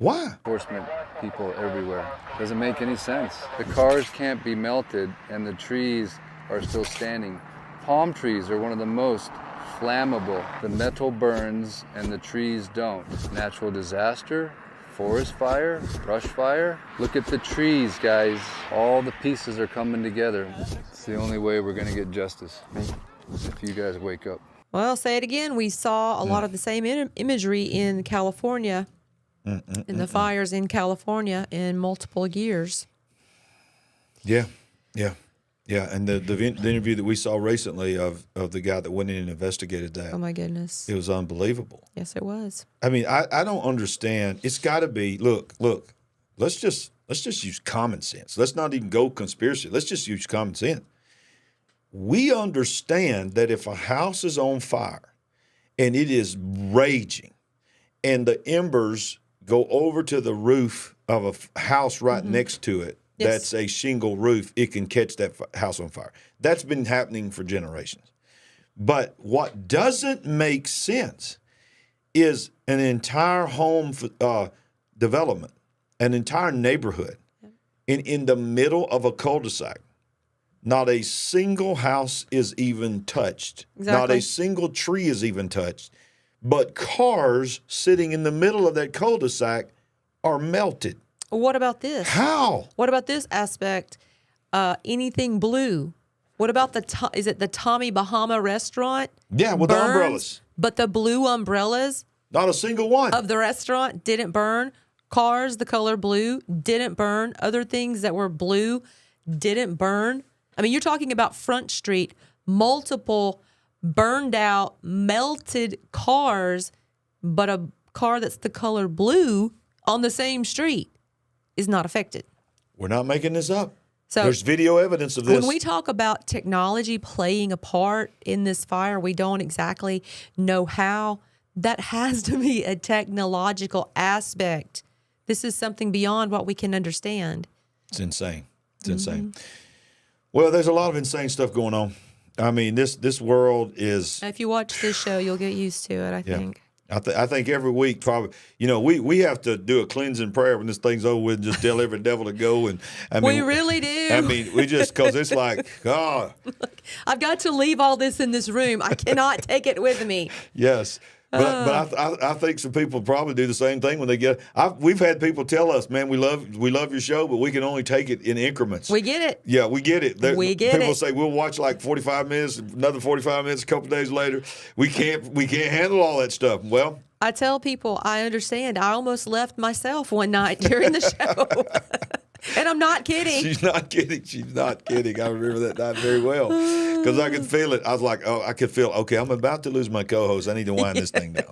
Enforcement people everywhere. Doesn't make any sense. The cars can't be melted and the trees are still standing. Palm trees are one of the most flammable. The metal burns and the trees don't. Natural disaster, forest fire, brush fire. Look at the trees, guys. All the pieces are coming together. It's the only way we're gonna get justice, if you guys wake up. Well, say it again. We saw a lot of the same imagery in California, in the fires in California in multiple years. Yeah. And the interview that we saw recently of the guy that went in and investigated that. Oh my goodness. It was unbelievable. Yes, it was. I mean, I don't understand. It's got to be. Look. Let's just use common sense. Let's not even go conspiracy. Let's just use common sense. We understand that if a house is on fire and it is raging and the embers go over to the roof of a house right next to it, that's a shingle roof, it can catch that house on fire. That's been happening for generations. But what doesn't make sense is an entire home development, an entire neighborhood in the middle of a cul-de-sac. Not a single house is even touched. Exactly. Not a single tree is even touched. But cars sitting in the middle of that cul-de-sac are melted. What about this? How? What about this aspect? Anything blue? What about is it the Tommy Bahama restaurant? Yeah, with the umbrellas. But the blue umbrellas Not a single one. of the restaurant didn't burn. Cars, the color blue, didn't burn. Other things that were blue didn't burn. I mean, you're talking about Front Street, multiple burned out, melted cars, but a car that's the color blue on the same street is not affected. We're not making this up. So there's video evidence of this. when we talk about technology playing a part in this fire, we don't exactly know how. That has to be a technological aspect. This is something beyond what we can understand. It's insane. It's insane. Well, there's a lot of insane stuff going on. I mean, this world is. If you watch this show, you'll get used to it, I think. I think every week probably, we have to do a cleansing prayer when this thing's over with and just tell every devil to go. And I mean, we really do. I mean, we just, because it's like, God. Look, I've got to leave all this in this room. I cannot take it with me. Yes. But I think some people probably do the same thing when they get. We've had people tell us, man, we love your show, but we can only take it in increments. We get it. Yeah, we get it. People it. say we'll watch like 45 minutes, another 45 minutes, a couple days later. We can't handle all that stuff. Well, I tell people I understand. I almost left myself one night during the show. And I'm not kidding. She's not kidding. She's not kidding. I remember that night very well because I could feel it. I was like, I could feel, okay, I'm about to lose my co-host. I need to wind this thing down.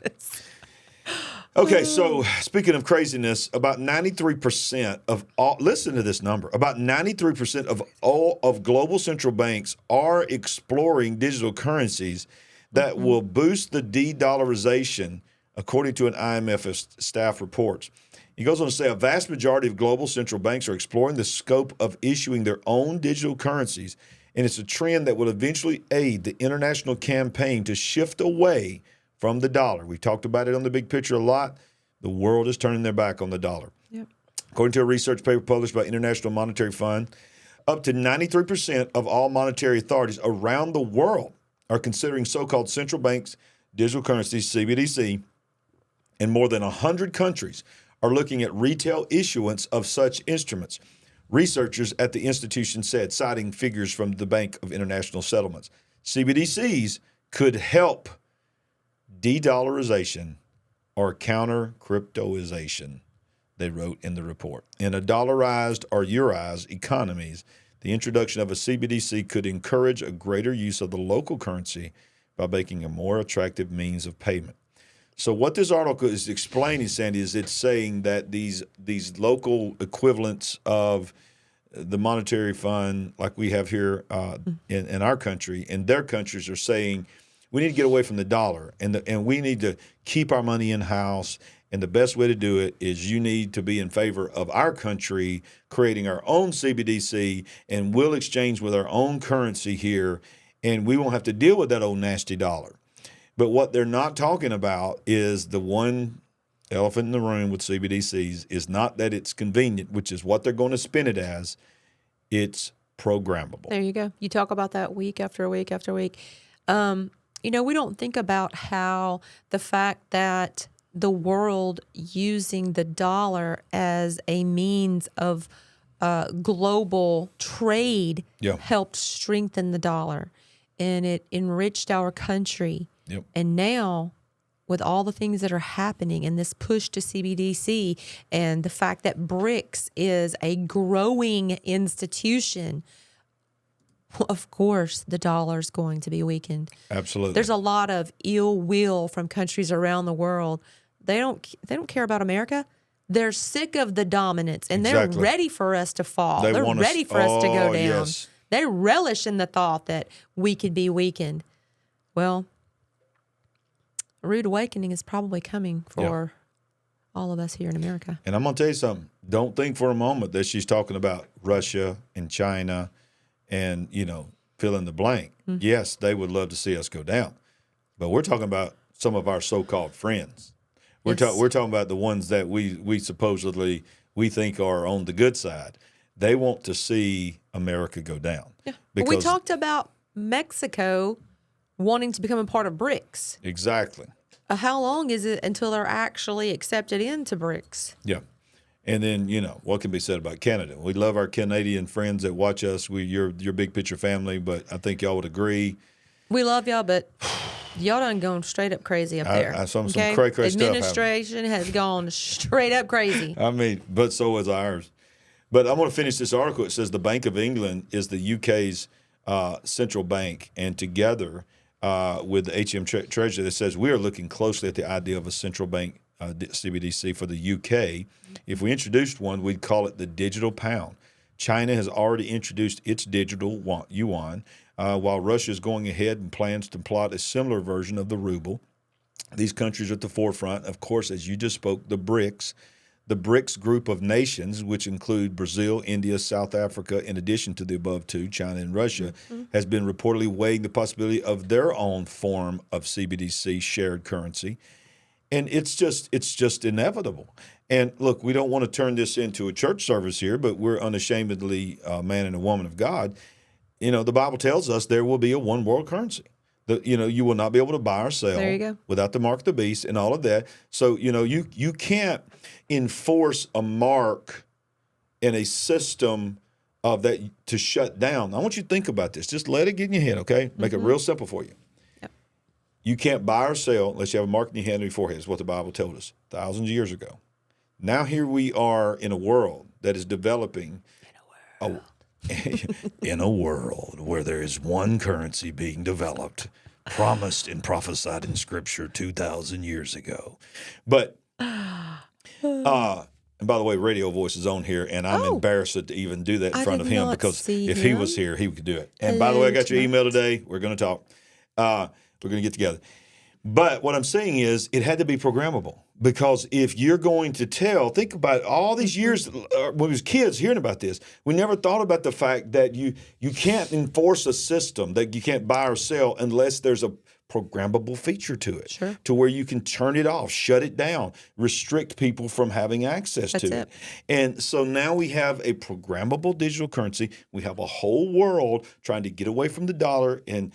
Okay, so speaking of craziness, about 93% of all, listen to this number, about 93% of all of global central banks are exploring digital currencies that will boost the de-dollarization, according to an IMF staff reports. He goes on to say a vast majority of global central banks are exploring the scope of issuing their own digital currencies, and it's a trend that will eventually aid the international campaign to shift away from the dollar. We talked about it on the big picture a lot. The world is turning their back on the dollar. Yep. According to a research paper published by International Monetary Fund, up to 93% of all monetary authorities around the world are considering so-called central banks digital currencies, CBDC, and more than 100 countries are looking at retail issuance of such instruments. Researchers at the institution said, citing figures from the Bank of International Settlements, CBDCs could help de-dollarization or counter cryptoization, they wrote in the report. In a dollarized or eurized economies, the introduction of a CBDC could encourage a greater use of the local currency by making a more attractive means of payment. So what this article is explaining, Sandy, is it's saying that these local equivalents of the monetary fund, like we have here in our country, and their countries are saying we need to get away from the dollar, and we need to keep our money in house. And the best way to do it is you need to be in favor of our country creating our own CBDC, and we'll exchange with our own currency here, and we won't have to deal with that old nasty dollar. But what they're not talking about is the one elephant in the room with CBDCs is not that it's convenient, which is what they're going to spin it as. It's programmable. There you go. You talk about that week after week after week. We don't think about how the fact that the world using the dollar as a means of global trade helped strengthen the dollar, and it enriched our country. Yep. And now, with all the things that are happening and this push to CBDC and the fact that BRICS is a growing institution, of course, the dollar is going to be weakened. Absolutely. There's a lot of ill will from countries around the world. They don't care about America. They're sick of the dominance, and they're ready for us to fall. They're ready for us to go down. Yes. They relish in the thought that we could be weakened. Well, a rude awakening is probably coming for all of us here in America. And I'm going to tell you something. Don't think for a moment that she's talking about Russia and China and, fill in the blank. Mm-hmm. Yes, they would love to see us go down. But we're talking about some of our so-called friends. We're talking about the ones that we supposedly we think are on the good side. They want to see America go down. Yeah. We talked about Mexico wanting to become a part of BRICS. Exactly. How long is it until they're actually accepted into BRICS? Yeah. And then, what can be said about Canada? We love our Canadian friends that watch us. You're big picture family, but I think y'all would agree. We love y'all, but y'all done gone straight up crazy up there. Some cray stuff. Administration has gone straight up crazy. I mean, but so is ours. But I'm going to finish this article. It says the Bank of England is the UK's central bank, and together with the HM Treasury, that says we are looking closely at the idea of a central bank CBDC for the UK. If we introduced one, we'd call it the digital pound. China has already introduced its digital yuan, while Russia is going ahead and plans to plot a similar version of the ruble. These countries are at the forefront. Of course, as you just spoke, the BRICS, The BRICS group of nations, which include Brazil, India, South Africa, in addition to the above two, China and Russia, has been reportedly weighing the possibility of their own form of CBDC shared currency. And it's just inevitable. And look, we don't want to turn this into a church service here, but we're unashamedly a man and a woman of God. The Bible tells us there will be a one world currency. You will not be able to buy or sell There you go. without the mark of the beast and all of that. So, you can't enforce a mark in a system of that to shut down. I want you to think about this. Just let it get in your head, okay? Make it real simple for you. Yep. You can't buy or sell unless you have a mark in your hand or your forehead, is what the Bible told us thousands of years ago. Now here we are in a world that is developing in a world where there is one currency being developed, promised and prophesied in Scripture 2,000 years ago. But, and by the way, Radio Voice is on here, and I'm embarrassed to even do that in front of him because if he was here, he could do it. And by the way, I got your email today. We're going to talk. We're going to get together. But what I'm saying is it had to be programmable. Because if you're going to think about all these years when we was kids hearing about this, we never thought about the fact that you can't enforce a system that you can't buy or sell unless there's a programmable feature to it. Sure. To where you can turn it off, shut it down, restrict people from having access to it. And so now we have a programmable digital currency. We have a whole world trying to get away from the dollar and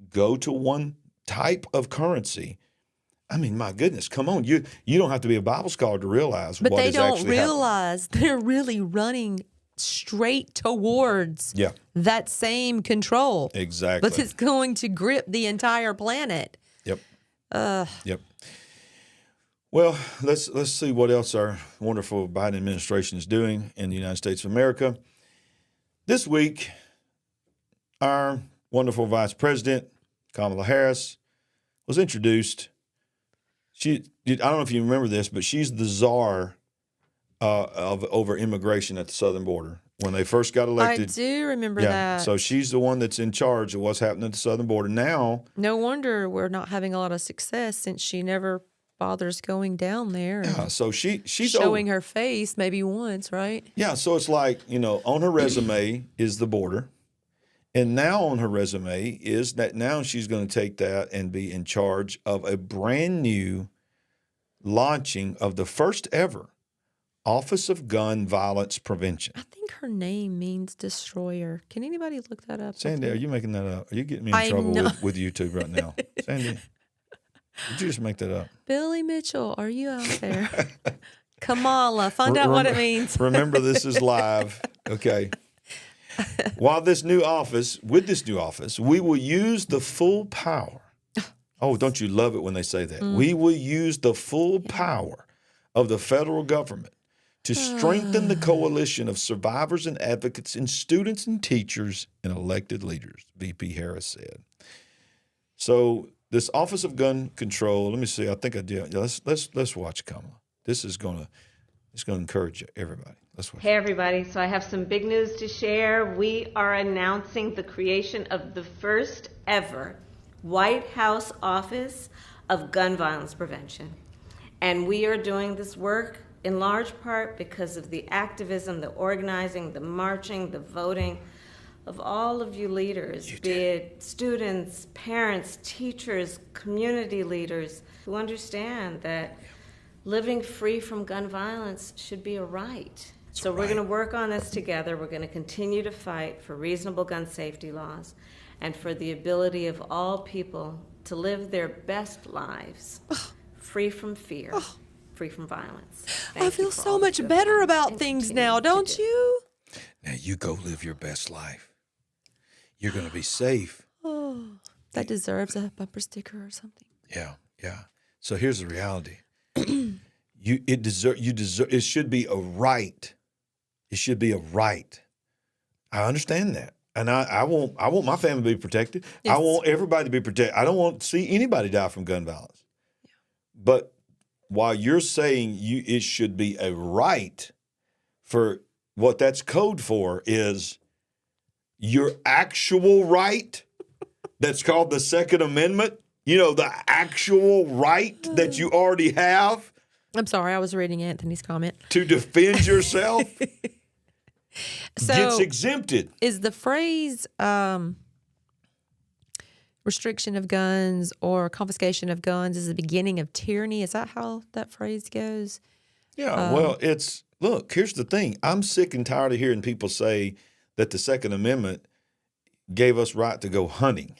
go to one type of currency. I mean, my goodness, come on. You don't have to be a Bible scholar to realize But what they is don't actually realize they're really running straight towards that same control. Exactly. But it's going to grip the entire planet. Yep. Yep. Well, let's see what else our wonderful Biden administration is doing in the United States of America. This week, our wonderful Vice President, Kamala Harris, was introduced. I don't know if you remember this, but she's the czar over immigration at the southern border. When they first got elected. I do remember that. So she's the one that's in charge of what's happening at the southern border. Now. No wonder we're not having a lot of success since she never bothers going down there. Yeah, so she's showing her face maybe once, right? Yeah, so it's like, on her resume is the border. And now on her resume is that now she's going to take that and be in charge of a brand new launching of the first ever Office of Gun Violence Prevention. I think her name means destroyer. Can anybody look that up? Sandy, are you making that up? Are you getting me in trouble with YouTube right now? Sandy, did you just make that up? Billy Mitchell, are you out there? Kamala, find out what it means. Remember, this is live. Okay. With this new office, we will use the full power. Oh, don't you love it when they say that? We will use the full power of the federal government to strengthen the coalition of survivors and advocates and students and teachers and elected leaders, VP Harris said. So this Office of Gun Control, let me see, I think I did. Let's watch Kamala. This is going to encourage everybody. Hey everybody, so I have some big news to share. We are announcing the creation of the first ever White House Office of Gun Violence Prevention. And we are doing this work in large part because of the activism, the organizing, the marching, the voting of all of you leaders, be it students, parents, teachers, community leaders, who understand that living free from gun violence should be a right. So we're going to work on this together. We're going to continue to fight for reasonable gun safety laws and for the ability of all people to live their best lives free from fear, free from violence. I feel so much better about things now, don't you? Now you go live your best life. You're going to be safe. Oh, that deserves a bumper sticker or something. Yeah. So here's the reality. It should be a right. It should be a right. I understand that. And I want my family to be protected. Yes. I want everybody to be protected. I don't want to see anybody die from gun violence. Yeah. But while you're saying it should be a right, for what that's code for is your actual right that's called the Second Amendment, the actual right that you already have I'm sorry, I was reading Anthony's comment. to defend yourself So gets exempted. is the phrase restriction of guns or confiscation of guns is the beginning of tyranny? Is that how that phrase goes? Yeah, well, look, here's the thing. I'm sick and tired of hearing people say that the Second Amendment gave us right to go hunting.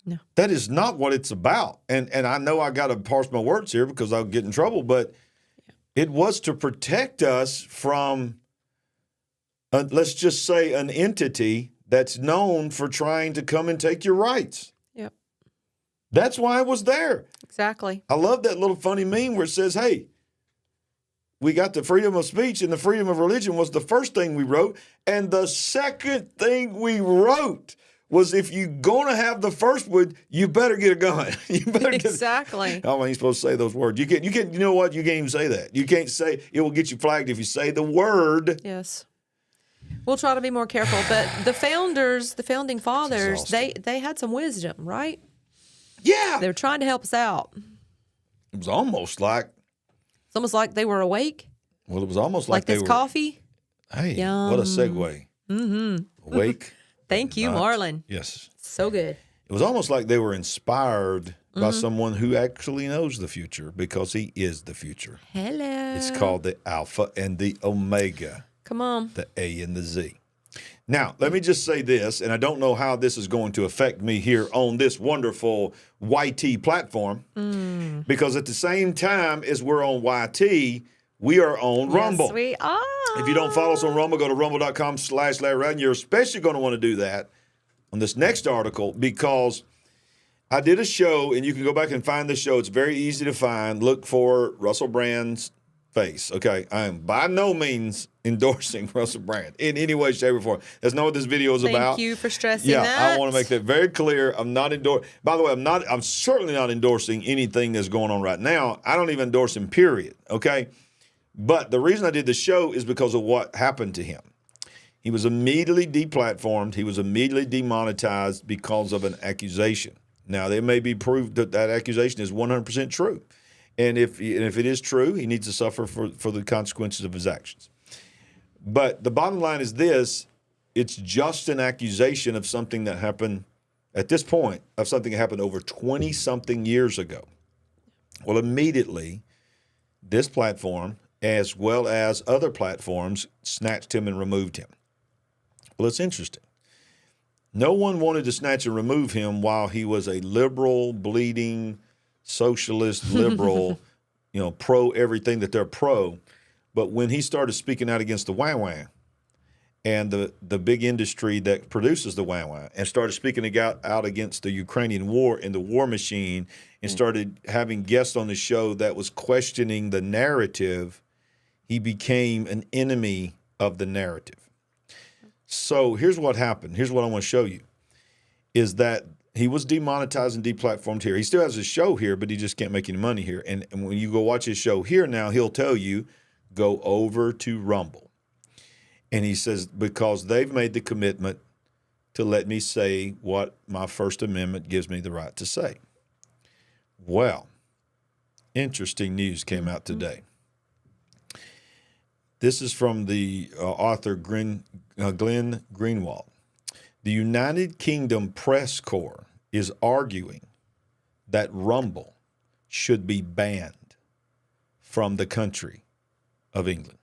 No. That is not what it's about. And I know I got to parse my words here because I'll get in trouble, but it was to protect us from, let's just say, an entity that's known for trying to come and take your rights. Yep. That's why it was there. Exactly. I love that little funny meme where it says, hey, we got the freedom of speech and the freedom of religion was the first thing we wrote. And the second thing we wrote was if you're going to have the first one, you better get a gun. You better Exactly. How am I supposed to say those words? You know what? You can't even say that. You can't say, it will get you flagged if you say the word. Yes. We'll try to be more careful. But the founding fathers, they had some wisdom, right? Yeah. They were trying to help us out. It was almost like, It's almost like they were awake. well, it was almost like they this were. coffee. Hey, Yum. what a segue. Mm-hmm. Awake. Thank you, Not- Marlon. Yes. So good. It was almost like they were inspired by someone who actually knows the future because he is the future. Hello. It's called the Alpha and the Omega, Come on. the A and the Z. Now, let me just say this, and I don't know how this is going to affect me here on this wonderful YT platform, because at the same time as we're on YT, we are on Rumble. Yes, we are. If you don't follow us on Rumble, go to rumble.com/Larry Ragland. You're especially going to want to do that on this next article because I did a show, and you can go back and find this show. It's very easy to find. Look for Russell Brand's face. Okay, I am by no means endorsing Russell Brand in any way, shape, or form. That's not what this video is about. Thank you for stressing Yeah, that. I want to make that very clear. I'm not endorsing. By the way, I'm certainly not endorsing anything that's going on right now. I don't even endorse him, period. Okay? But the reason I did the show is because of what happened to him. He was immediately deplatformed. He was immediately demonetized because of an accusation. Now, there may be proof that that accusation is 100% true. And if it is true, he needs to suffer for the consequences of his actions. But the bottom line is this. It's just an accusation of something that happened at this point, of something that happened over 20-something years ago. Well, immediately, this platform, as well as other platforms, snatched him and removed him. Well, it's interesting. No one wanted to snatch and remove him while he was a liberal, bleeding, socialist, liberal, pro everything that they're pro. But when he started speaking out against the wah-wah and the big industry that produces the wah-wah and started speaking out against the Ukrainian war and the war machine and started having guests on the show that was questioning the narrative, he became an enemy of the narrative. So here's what happened. Here's what I want to show you, is that he was demonetized and deplatformed here. He still has his show here, but he just can't make any money here. And when you go watch his show here now, he'll tell you, go over to Rumble. And he says, because they've made the commitment to let me say what my First Amendment gives me the right to say. Well, interesting news came out today. This is from the author Glenn Greenwald. The United Kingdom Press Corps is arguing that Rumble should be banned from the country of England.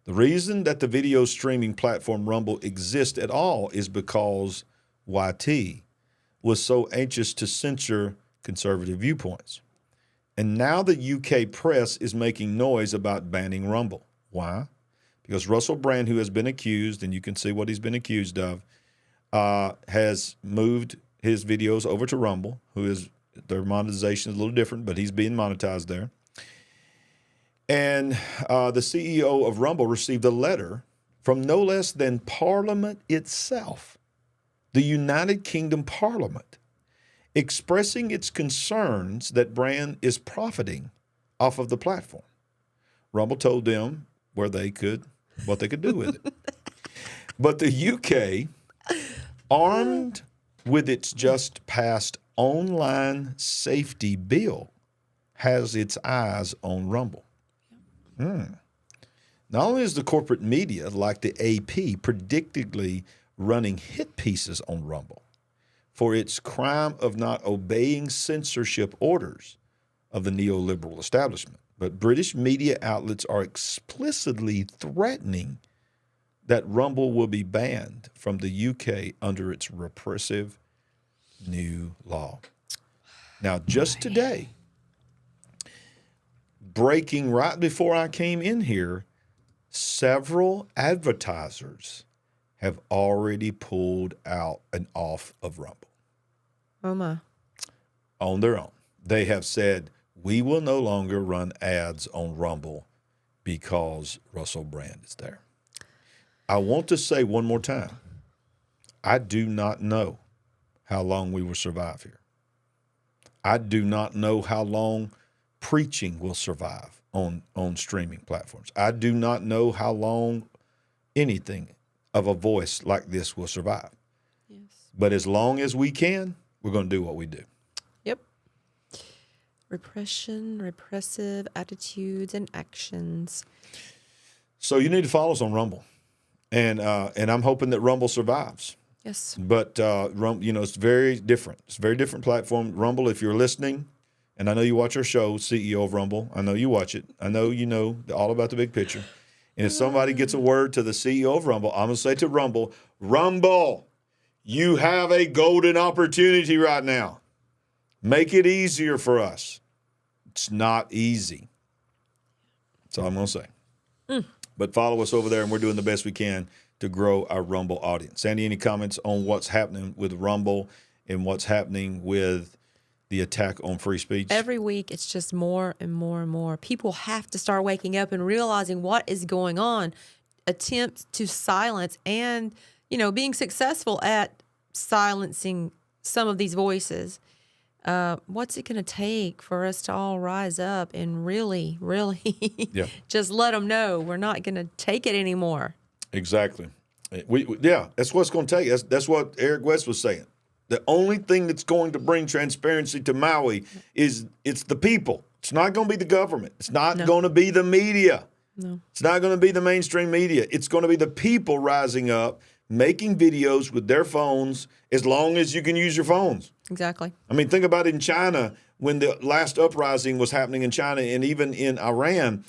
The reason that the video streaming platform Rumble exists at all is because YT was so anxious to censor conservative viewpoints. And now the UK press is making noise about banning Rumble. Why? Because Russell Brand, who has been accused, and you can see what he's been accused of, has moved his videos over to Rumble, their monetization is a little different, but he's being monetized there. And the CEO of Rumble received a letter from no less than Parliament itself, the United Kingdom Parliament, expressing its concerns that Brand is profiting off of the platform. Rumble told them what they could do with it. But the UK, armed with its just passed online safety bill, has its eyes on Rumble. Not only is the corporate media, like the AP, predictably running hit pieces on Rumble for its crime of not obeying censorship orders of the neoliberal establishment, but British media outlets are explicitly threatening that Rumble will be banned from the UK under its repressive new law. Now, just today, breaking right before I came in here, several advertisers have already pulled out and off of Rumble. Oh my. On their own. They have said, we will no longer run ads on Rumble because Russell Brand is there. I want to say one more time, I do not know how long we will survive here. I do not know how long preaching will survive on streaming platforms. I do not know how long anything of a voice like this will survive. Yes. But as long as we can, we're going to do what we do. Yep. Repression, repressive attitudes and actions. So you need to follow us on Rumble. And I'm hoping that Rumble survives. Yes. But, it's very different. It's a very different platform. Rumble, if you're listening, and I know you watch our show, CEO of Rumble. I know you watch it. I know you know all about the big picture. And if somebody gets a word to the CEO of Rumble, I'm going to say to Rumble, Rumble, you have a golden opportunity right now. Make it easier for us. It's not easy. That's all I'm going to say. But follow us over there, and we're doing the best we can to grow our Rumble audience. Sandy, any comments on what's happening with Rumble and what's happening with the attack on free speech? Every week, it's just more and more and more. People have to start waking up and realizing what is going on. Attempts to silence and, being successful at silencing some of these voices. What's it going to take for us to all rise up and really, really just let them know we're not going to take it anymore? Exactly. That's what it's going to take. That's what Eric West was saying. The only thing that's going to bring transparency to Maui is it's the people. It's not going to be the government. It's not going to be the media. No. It's not going to be the mainstream media. It's going to be the people rising up, making videos with their phones as long as you can use your phones. Exactly. I mean, think about it in China when the last uprising was happening in China and even in Iran,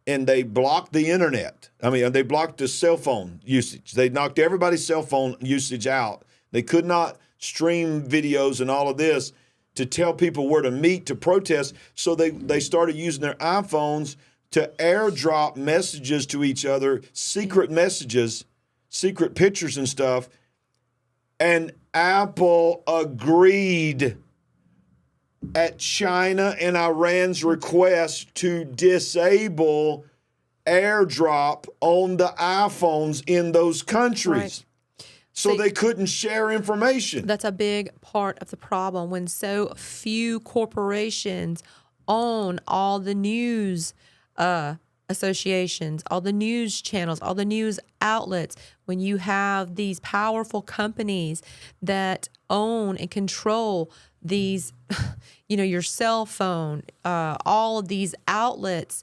and they blocked the internet. I mean, they blocked the cell phone usage. They knocked everybody's cell phone usage out. They could not stream videos and all of this to tell people where to meet to protest. So they started using their iPhones to airdrop messages to each other, secret messages, secret pictures and stuff. And Apple agreed at China and Iran's request to disable airdrop on the iPhones in those countries. Right. So they couldn't share information. That's a big part of the problem when so few corporations own all the news associations, all the news channels, all the news outlets. When you have these powerful companies that own and control these, your cell phone, all of these outlets,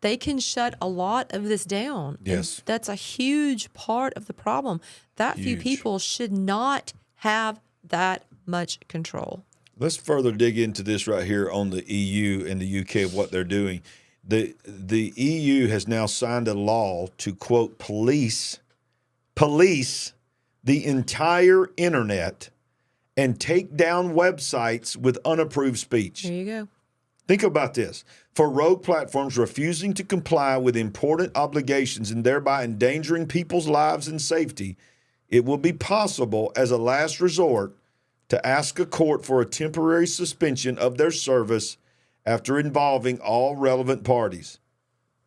they can shut a lot of this down. Yes. And that's a huge part of the problem. That few people should not have that much control. Let's further dig into this right here on the EU and the UK of what they're doing. The EU has now signed a law to, quote, police the entire internet and take down websites with unapproved speech. There you go. Think about this. For rogue platforms refusing to comply with important obligations and thereby endangering people's lives and safety, it will be possible as a last resort to ask a court for a temporary suspension of their service after involving all relevant parties.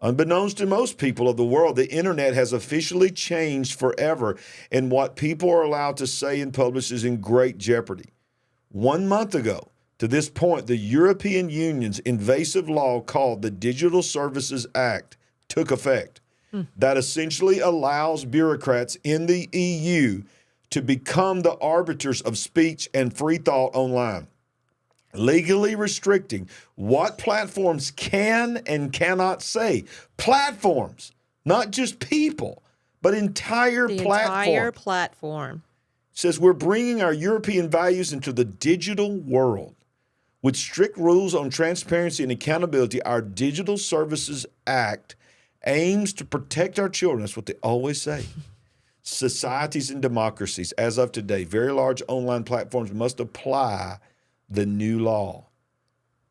Unbeknownst to most people of the world, the internet has officially changed forever, and what people are allowed to say and publish is in great jeopardy. 1 month ago, to this point, the European Union's invasive law called the Digital Services Act took effect. That essentially allows bureaucrats in the EU to become the arbiters of speech and free thought online. legally restricting what platforms can and cannot say. Platforms, not just people, but entire The platform. entire platform. Says we're bringing our European values into the digital world. With strict rules on transparency and accountability, our Digital Services Act aims to protect our children. That's what they always say. Societies and democracies. As of today, very large online platforms must apply the new law.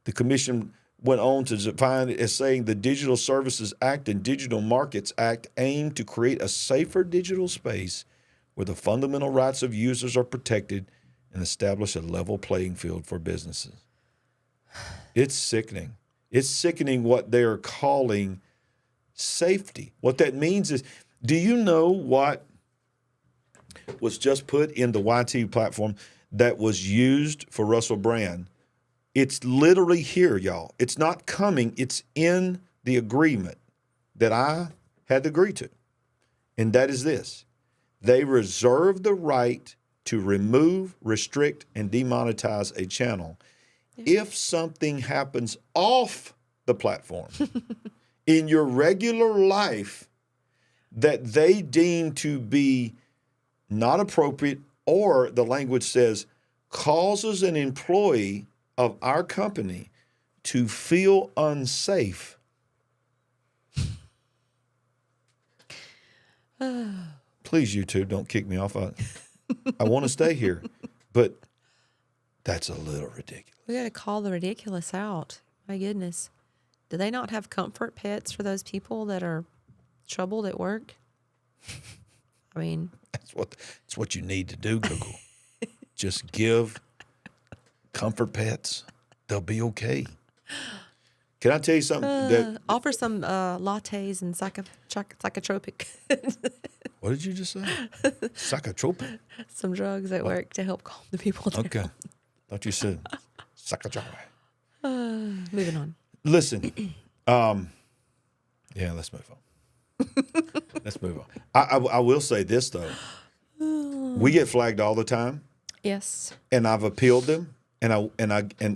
The commission went on to define it as saying the Digital Services Act and Digital Markets Act aim to create a safer digital space where the fundamental rights of users are protected and establish a level playing field for businesses. It's sickening. It's sickening what they're calling safety. What that means is, do you know what was just put in the YT platform that was used for Russell Brand? It's literally here, y'all. It's not coming. It's in the agreement that I had to agree to. And that is this. They reserve the right to remove, restrict, and demonetize a channel if something happens off the platform in your regular life that they deem to be not appropriate, or the language says causes an employee of our company to feel unsafe. Please, YouTube, don't kick me off. I want to stay here, but that's a little ridiculous. We got to call the ridiculous out. My goodness. Do they not have comfort pets for those people that are troubled at work? I mean, That's what you need to do, Google. Just give comfort pets. They'll be okay. Can I tell you something? That offer some lattes and psychotropic, what did you just say? Psychotropic. some drugs at work to help calm the people down. Okay. Thought you said psychotropic. Moving on. Listen, yeah, let's move on. Let's move on. I will say this though. We get flagged all the time, Yes. and I've appealed them, and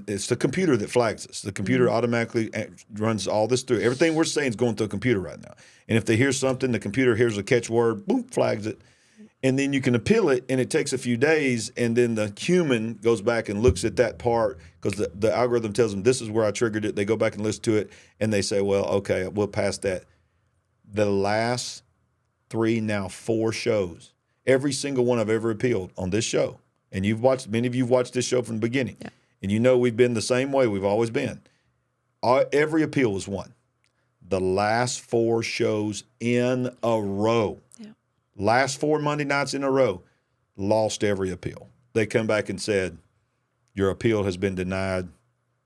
it's the computer that flags us. The computer automatically runs all this through. Everything we're saying is going through a computer right now. And if they hear something, the computer hears a catchword, boom, flags it. And then you can appeal it, and it takes a few days, and then the human goes back and looks at that part because the algorithm tells them this is where I triggered it. They go back and listen to it, and they say, well, okay, we'll pass that. The last 3, now 4 shows, every single one I've ever appealed on this show, and many of you have watched this show from the beginning, and you know we've been the same way we've always been. Every appeal was won. The last 4 shows in a row. Last 4 Monday nights in a row, lost every appeal. They come back and said, your appeal has been denied,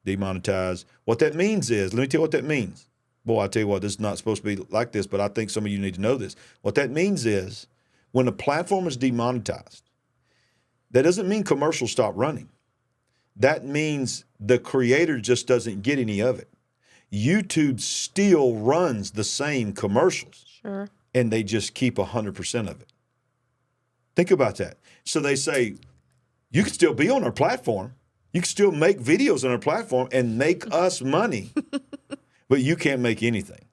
demonetized. What that means is, let me tell you what that means. Boy, I tell you what, this is not supposed to be like this, but I think some of you need to know this. What that means is, when a platform is demonetized, that doesn't mean commercials stop running. That means the creator just doesn't get any of it. YouTube still runs the same commercials. Sure. And they just keep 100% of it. Think about that. So they say, you can still be on our platform. You can still make videos on our platform and make us money, but you can't make anything.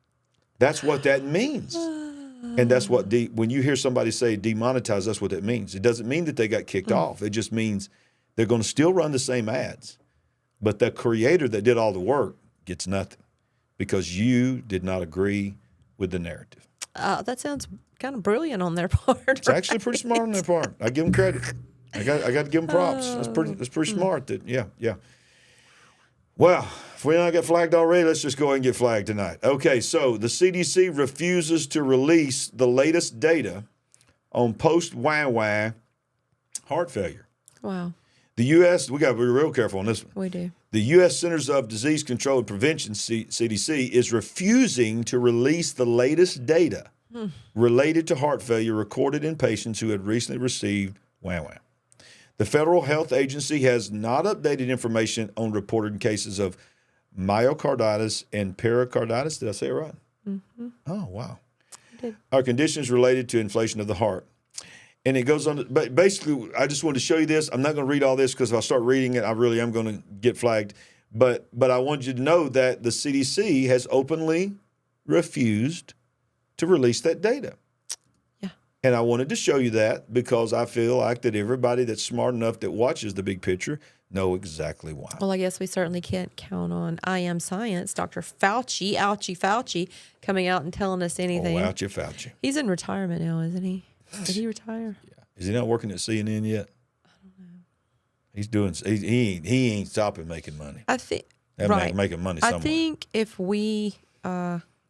That's what that means. And that's what, when you hear somebody say demonetize, that's what that means. It doesn't mean that they got kicked off. It just means they're going to still run the same ads, but the creator that did all the work gets nothing because you did not agree with the narrative. That sounds kind of brilliant on their part. It's actually pretty smart on their part. I give them credit. I got to give them props. That's pretty smart. Yeah. Well, if we not get flagged already, let's just go ahead and get flagged tonight. Okay, so the CDC refuses to release the latest data on post-WAH heart failure. Wow. The U.S., we got to be real careful on this one. We do. The U.S. Centers of Disease Control and Prevention, CDC, is refusing to release the latest data related to heart failure recorded in patients who had recently received WAH. The Federal Health Agency has not updated information on reported cases of myocarditis and pericarditis. Did I say it right? Mm-hmm. Oh, wow. You did. Are conditions related to inflation of the heart. And it goes on. But basically, I just wanted to show you this. I'm not going to read all this because if I start reading it, I really am going to get flagged. But I want you to know that the CDC has openly refused to release that data. Yeah. And I wanted to show you that because I feel like that everybody that's smart enough that watches the big picture know exactly why. Well, I guess we certainly can't count on I Am Science, Dr. Fauci, coming out and telling us anything. Oh, ouchie, Fauci. He's in retirement now, isn't he? Did he retire? Yeah. Is he not working at CNN yet? I don't know. He's doing. He ain't stopping making money. I think making money somewhere. I think if we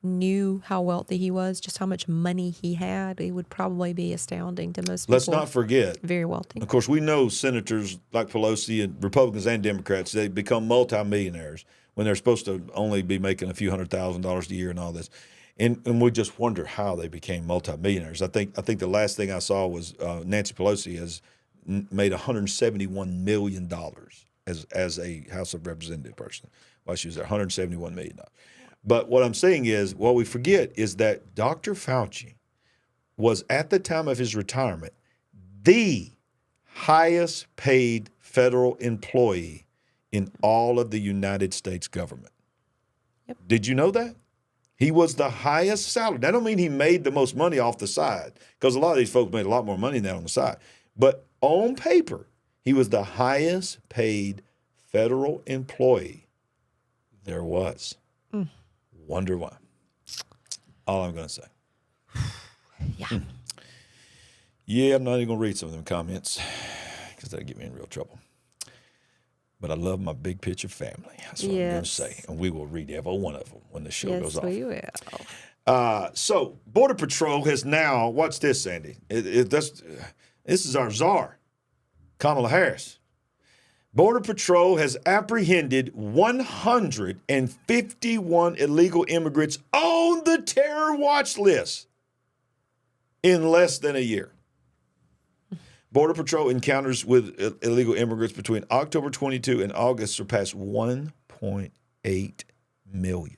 knew how wealthy he was, just how much money he had, it would probably be astounding to most people. Let's not forget. Very wealthy. Of course, we know senators like Pelosi and Republicans and Democrats, they become multimillionaires when they're supposed to only be making a few $100,000 a year and all this. And we just wonder how they became multimillionaires. I think the last thing I saw was Nancy Pelosi has made $171 million as a House of Representative person while she was there, $171 million. But what I'm saying is, what we forget is that Dr. Fauci was, at the time of his retirement, the highest paid federal employee in all of the United States government. Yep. Did you know that? He was the highest salary. That don't mean he made the most money off the side, because a lot of these folks made a lot more money than that on the side. But on paper, he was the highest paid federal employee there was. Wonder why. All I'm going to say. Yeah. Yeah, I'm not even going to read some of them comments because that'll get me in real trouble. But I love my big picture family. That's what I'm going to say. And we will read every one of them when the show goes off. Yes, we will. So Border Patrol has now, watch this, Sandy. This is our czar, Kamala Harris. Border Patrol has apprehended 151 illegal immigrants on the terror watch list in less than a year. Border Patrol encounters with illegal immigrants between October 22 and August surpassed 1.8 million.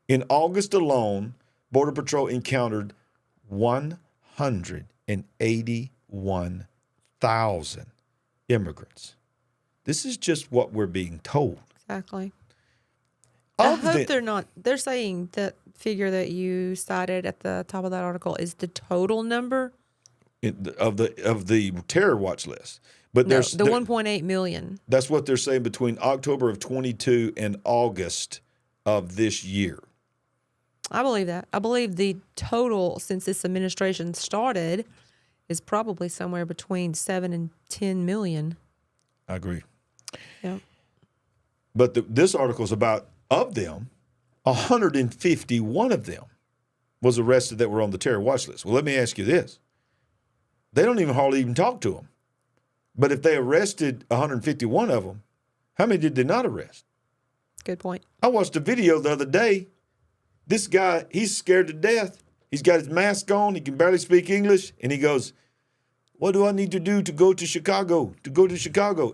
In August alone, Border Patrol encountered 181,000 immigrants. This is just what we're being told. Exactly. I hope they're saying that figure that you cited at the top of that article is the total number of the terror watch list. But no, the 1.8 million. That's what they're saying between October of 22 and August of this year. I believe that. I believe the total since this administration started is probably somewhere between 7 and 10 million. I agree. Yeah. But this article is about, of them, 151 of them was arrested that were on the terror watch list. Well, let me ask you this. They don't hardly even talk to them. But if they arrested 151 of them, how many did they not arrest? Good point. I watched a video the other day. This guy, he's scared to death. He's got his mask on. He can barely speak English. And he goes, what do I need to do to go to Chicago?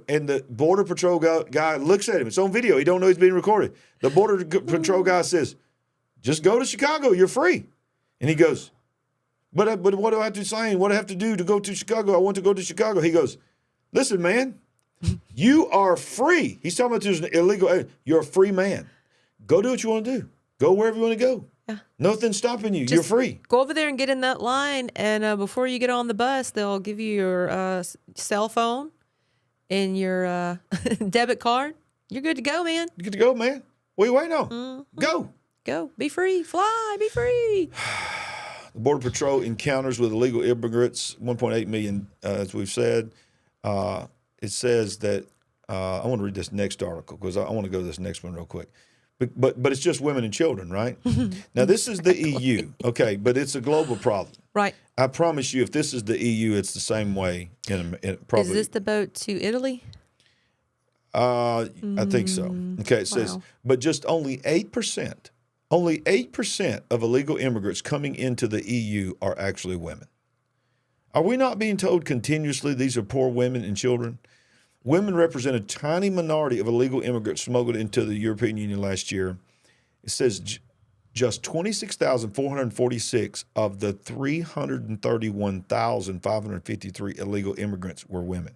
And the Border Patrol guy looks at him. It's on video. He don't know he's being recorded. The Border Patrol guy says, just go to Chicago. You're free. And he goes, but what do I have to sign? What do I have to do to go to Chicago? I want to go to Chicago. He goes, listen, man, you are free. He's talking about there's an illegal. You're a free man. Go do what you want to do. Go wherever you want to go. Yeah. Nothing's stopping you. Just you're free. Go over there and get in that line, and before you get on the bus, they'll give you your cell phone and your debit card. You're good to go, man. You're good to go, man. What are you waiting on? Mm-hmm. Go. Go. Be free. Fly. Be free. The Border Patrol encounters with illegal immigrants, 1.8 million, as we've said. It says that, I want to read this next article because I want to go to this next one real quick. But it's just women and children, right? Now, this is the EU, okay, but it's a global problem. Right. I promise you, if this is the EU, it's the same way. Probably. Is this the boat to Italy? I think so. Okay, it says, but just only 8% of illegal immigrants coming into the EU are actually women. Are we not being told continuously these are poor women and children? Women represent a tiny minority of illegal immigrants smuggled into the European Union last year. It says just 26,446 of the 331,553 illegal immigrants were women,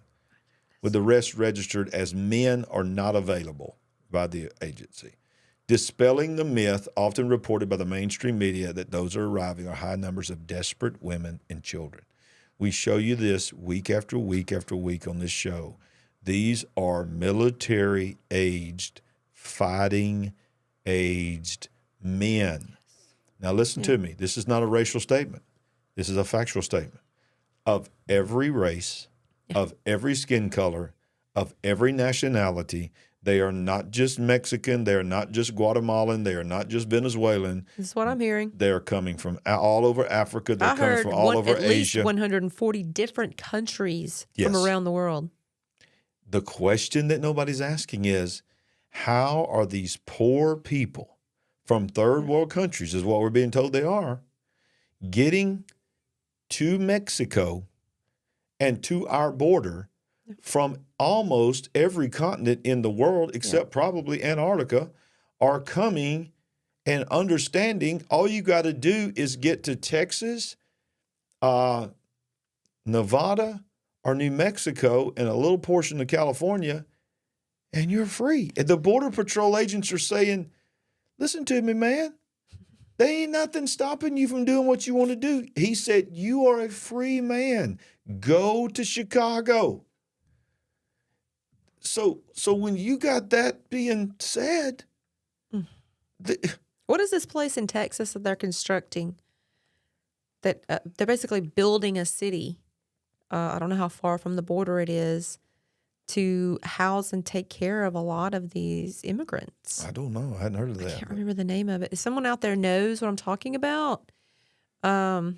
with the rest registered as men or not available by the agency, dispelling the myth often reported by the mainstream media that those are arriving are high numbers of desperate women and children. We show you this week after week after week on this show. These are military-aged, fighting-aged men. Now listen to me. This is not a racial statement. This is a factual statement. Of every race, of every skin color, of every nationality, they are not just Mexican, they are not just Guatemalan, they are not just Venezuelan. This is what I'm hearing. They are coming from all over Africa. They're I coming heard from all over at least Asia. 140 different countries Yes. from around the world. The question that nobody's asking is, how are these poor people from third world countries, is what we're being told they are, getting to Mexico and to our border from almost every continent in the world, except probably Antarctica, are coming and understanding all you got to do is get to Texas, Nevada, or New Mexico, and a little portion of California, and you're free. And the Border Patrol agents are saying, listen to me, man. There ain't nothing stopping you from doing what you want to do. He said, you are a free man. Go to Chicago. So when you got that being said, What is this place in Texas that they're constructing? That they're basically building a city. I don't know how far from the border it is, to house and take care of a lot of these immigrants. I don't know. I hadn't heard of that. I can't remember the name of it. If someone out there knows what I'm talking about, yeah.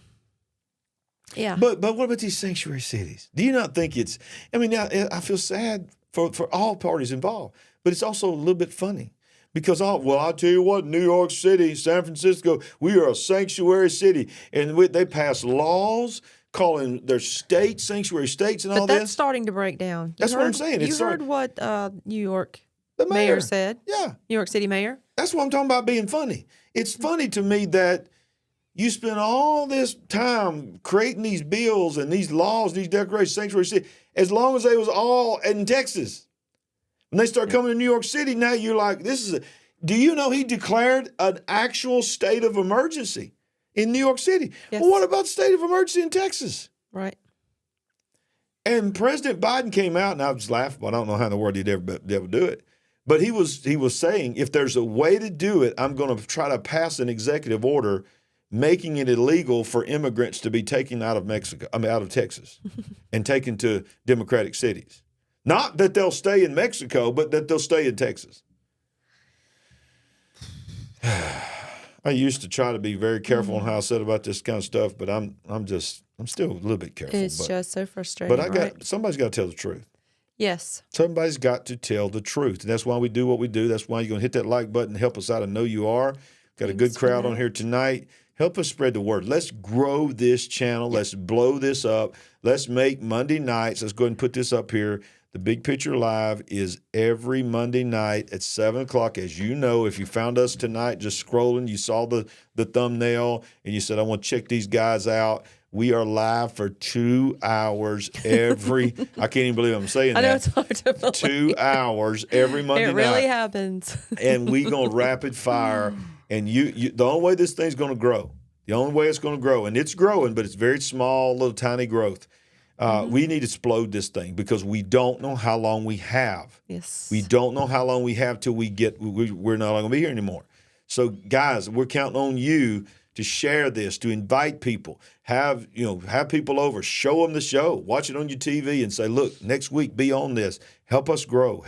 But what about these sanctuary cities? Do you not think it's? I mean, I feel sad for all parties involved, but it's also a little bit funny because I'll tell you what, New York City, San Francisco, we are a sanctuary city, and they pass laws calling their states sanctuary states and all But that's this. starting to break down. That's what I'm saying. You heard what New York The mayor said? Yeah. New York City mayor? That's what I'm talking about being funny. It's funny to me that you spend all this time creating these bills and these laws, these declarations, sanctuary city, as long as they was all in Texas. When they start coming to New York City, now you're like, do you know he declared an actual state of emergency in New York City? Yes. Well, what about the state of emergency in Texas? Right. And President Biden came out, and I was laughing, but I don't know how in the world he'd ever do it. But he was saying, if there's a way to do it, I'm going to try to pass an executive order making it illegal for immigrants to be taken out of Texas and taken to Democratic cities. Not that they'll stay in Mexico, but that they'll stay in Texas. I used to try to be very careful on how I said about this kind of stuff, but I'm still a little bit careful. It's just so frustrating. But somebody's got to tell the truth. Yes. Somebody's got to tell the truth. And that's why we do what we do. That's why you're going to hit that like button and help us out. I know you are. Got a good crowd on here tonight. Help us spread the word. Let's grow this channel. Let's blow this up. Let's make Monday nights. Let's go ahead and put this up here. The Big Picture Live is every Monday night at 7 o'clock. As you know, if you found us tonight just scrolling, you saw the thumbnail, and you said, I want to check these guys out. We are live for 2 hours every – I can't even believe I'm saying that. I know it's hard to believe. 2 hours every Monday night. It really happens. And we going to rapid fire. And you the only way this thing's going to grow, the only way it's going to grow, and it's growing, but it's very small, little tiny growth. We need to explode this thing because we don't know how long we have. Yes. We don't know how long we have till we're not going to be here anymore. So, guys, we're counting on you to share this, to invite people, have people over, show them the show, watch it on your TV, and say, look, next week be on this. Help us grow,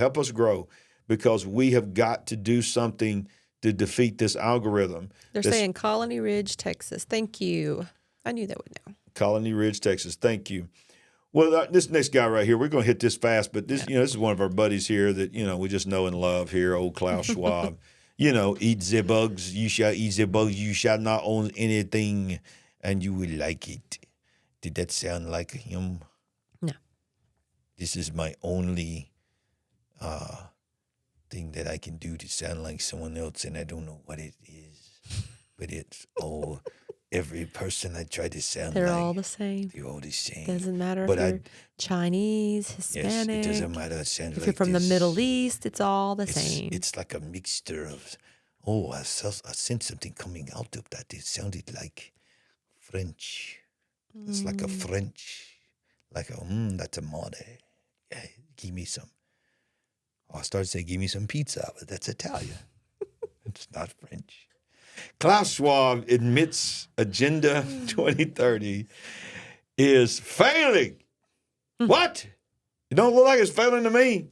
because we have got to do something to defeat this algorithm. They're saying Colony Ridge, Texas. Thank you. I knew that would know. Colony Ridge, Texas. Thank you. Well, this next guy right here, we're going to hit this fast, but this is one of our buddies here that, we just know and love here, old Klaus Schwab. Eat the bugs, you shall eat the bugs, you shall not own anything, and you will like it. Did that sound like him? No. This is my only thing that I can do to sound like someone else, and I don't know what it is. but it's all every person I try to sound They're like. all the same. They're all the same. Doesn't matter But if you're Chinese, Hispanic. Yes, it doesn't matter. It sounds If like you're from the this. Middle East, it's all the same. It's like a mixture of. Oh, I sensed something coming out of that. It sounded like French. It's like a French, like a that's a mode. Yeah, give me some. I started saying, give me some pizza, but that's Italian. It's not French. Klaus Schwab admits Agenda 2030 is failing. What? It don't look like it's failing to me.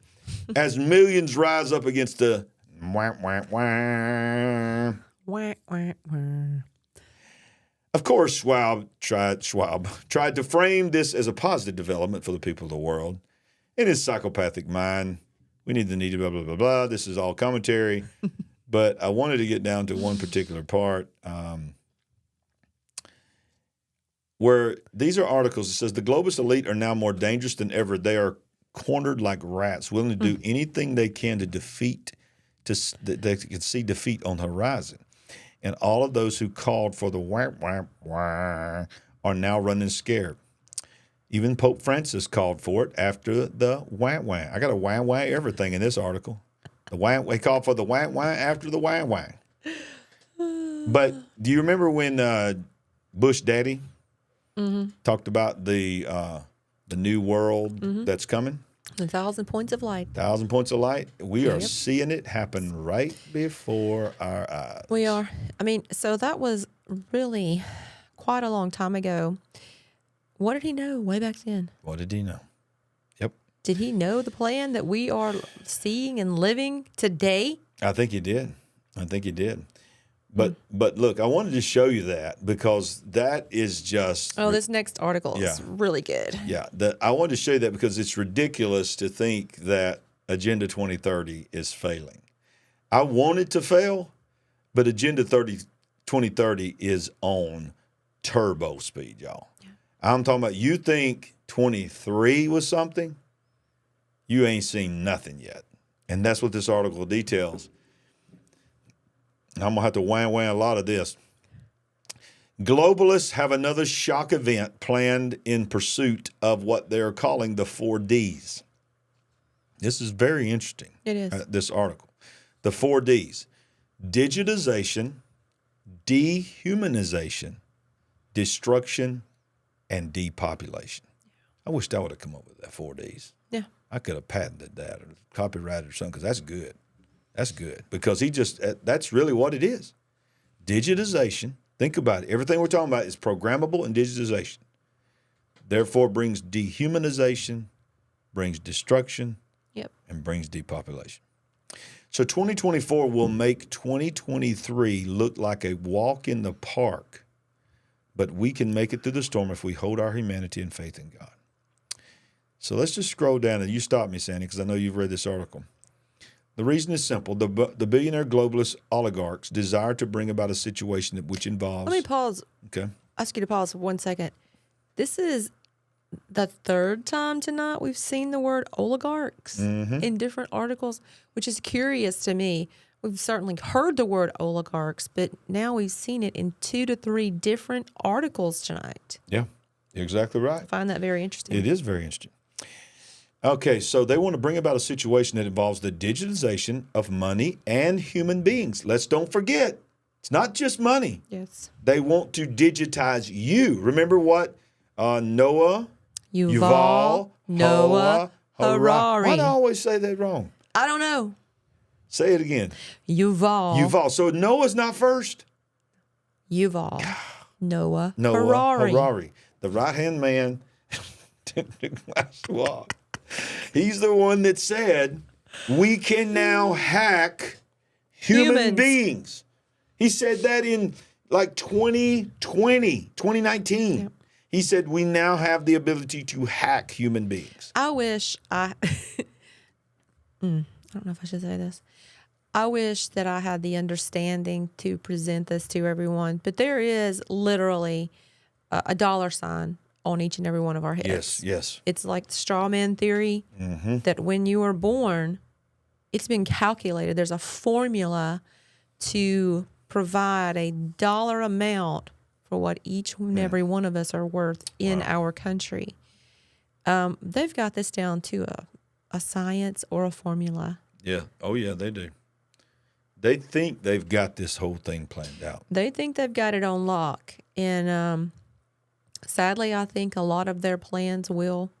As millions rise up against the wah, wah, wah. Wah, wah, wah. Of course, Schwab tried to frame this as a positive development for the people of the world. In his psychopathic mind, we need blah, blah, blah, blah. This is all commentary. But I wanted to get down to one particular part where these are articles. It says the globalist elite are now more dangerous than ever. They are cornered like rats, willing to do anything they can to defeat, they can see defeat on the horizon. And all of those who called for the wah, wah, wah are now running scared. Even Pope Francis called for it after the wah, wah. I got a wah, wah everything in this article. The wah, he called for the wah, wah after the wah, wah. But do you remember when Bush Daddy talked about the new world that's coming? 1,000 points of light. 1,000 points of light. We are seeing it happen right before our eyes. We are. I mean, so that was really quite a long time ago. What did he know way back then? What did he know? Yep. Did he know the plan that we are seeing and living today? I think he did. But look, I wanted to show you that because that is just. Oh, this next article is really good. Yeah, I wanted to show you that because it's ridiculous to think that Agenda 2030 is failing. I want it to fail, but Agenda 2030 is on turbo speed, y'all. Yeah. I'm talking about you think 23 was something, you ain't seen nothing yet. And that's what this article details. I'm going to have to wham a lot of this. Globalists have another shock event planned in pursuit of what they're calling the 4Ds. This is very interesting. It is. This article. The 4Ds. Digitization, dehumanization, destruction, and depopulation. I wish I would have come up with that 4Ds. Yeah. I could have patented that or copyrighted or something because that's good. That's good because that's really what it is. Digitization, think about it. Everything we're talking about is programmable and digitization. Therefore brings dehumanization, brings destruction, and brings depopulation. So 2024 will make 2023 look like a walk in the park, but we can make it through the storm if we hold our humanity and faith in God. So let's just scroll down, and you stop me, Sandy, because I know you've read this article. The reason is simple. The billionaire globalist oligarchs desire to bring about a situation which involves... Let me pause. Okay. Ask you to pause for 1 second. This is the third time tonight we've seen the word oligarchs in different articles, which is curious to me. We've certainly heard the word oligarchs, but now we've seen it in 2 to 3 different articles tonight. Yeah, you're exactly right. I find that very interesting. It is very interesting. Okay, so they want to bring about a situation that involves the digitization of money and human beings. Don't forget, it's not just money. Yes. They want to digitize you. Remember what Yuval Noah Harari. Why do I always say that wrong? I don't know. Say it again. Yuval. So Noah's not first? Yuval. Noah Harari. Harari. The right-hand man. He's the one that said we can now hack human beings. He said that in like 2019. Yep. He said we now have the ability to hack human beings. I wish I don't know if I should say this. I wish that I had the understanding to present this to everyone, but there is literally a dollar sign on each and every one of our heads. Yes. It's like the straw man theory that when you are born, it's been calculated. There's a formula to provide a dollar amount for what each and every one of us are worth in our country. They've got this down to a science or a formula. Yeah. Oh, yeah, they do. They think they've got this whole thing planned out. They think they've got it on lock. And sadly, I think a lot of their plans will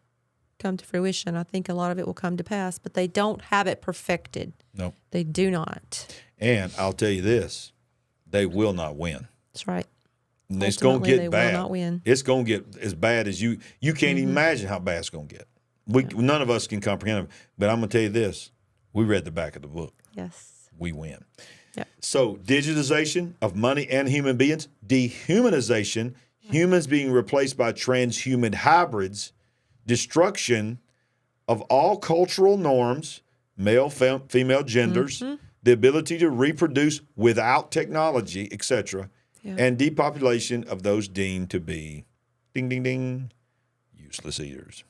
come to fruition. I think a lot of it will come to pass, but they don't have it perfected. No. They do not. And I'll tell you this, they will not win. That's right. And it's going to Ultimately, get they bad. will not win. It's going to get as bad as you can't even imagine how bad it's going to get. None of us can comprehend it. But I'm going to tell you this, we read the back of the book. Yes. We win. Yep. So digitization of money and human beings, dehumanization, humans being replaced by transhuman hybrids, destruction of all cultural norms, male, female genders, the ability to reproduce without technology, etc., and depopulation of those deemed to be, ding, ding, ding, useless eaters.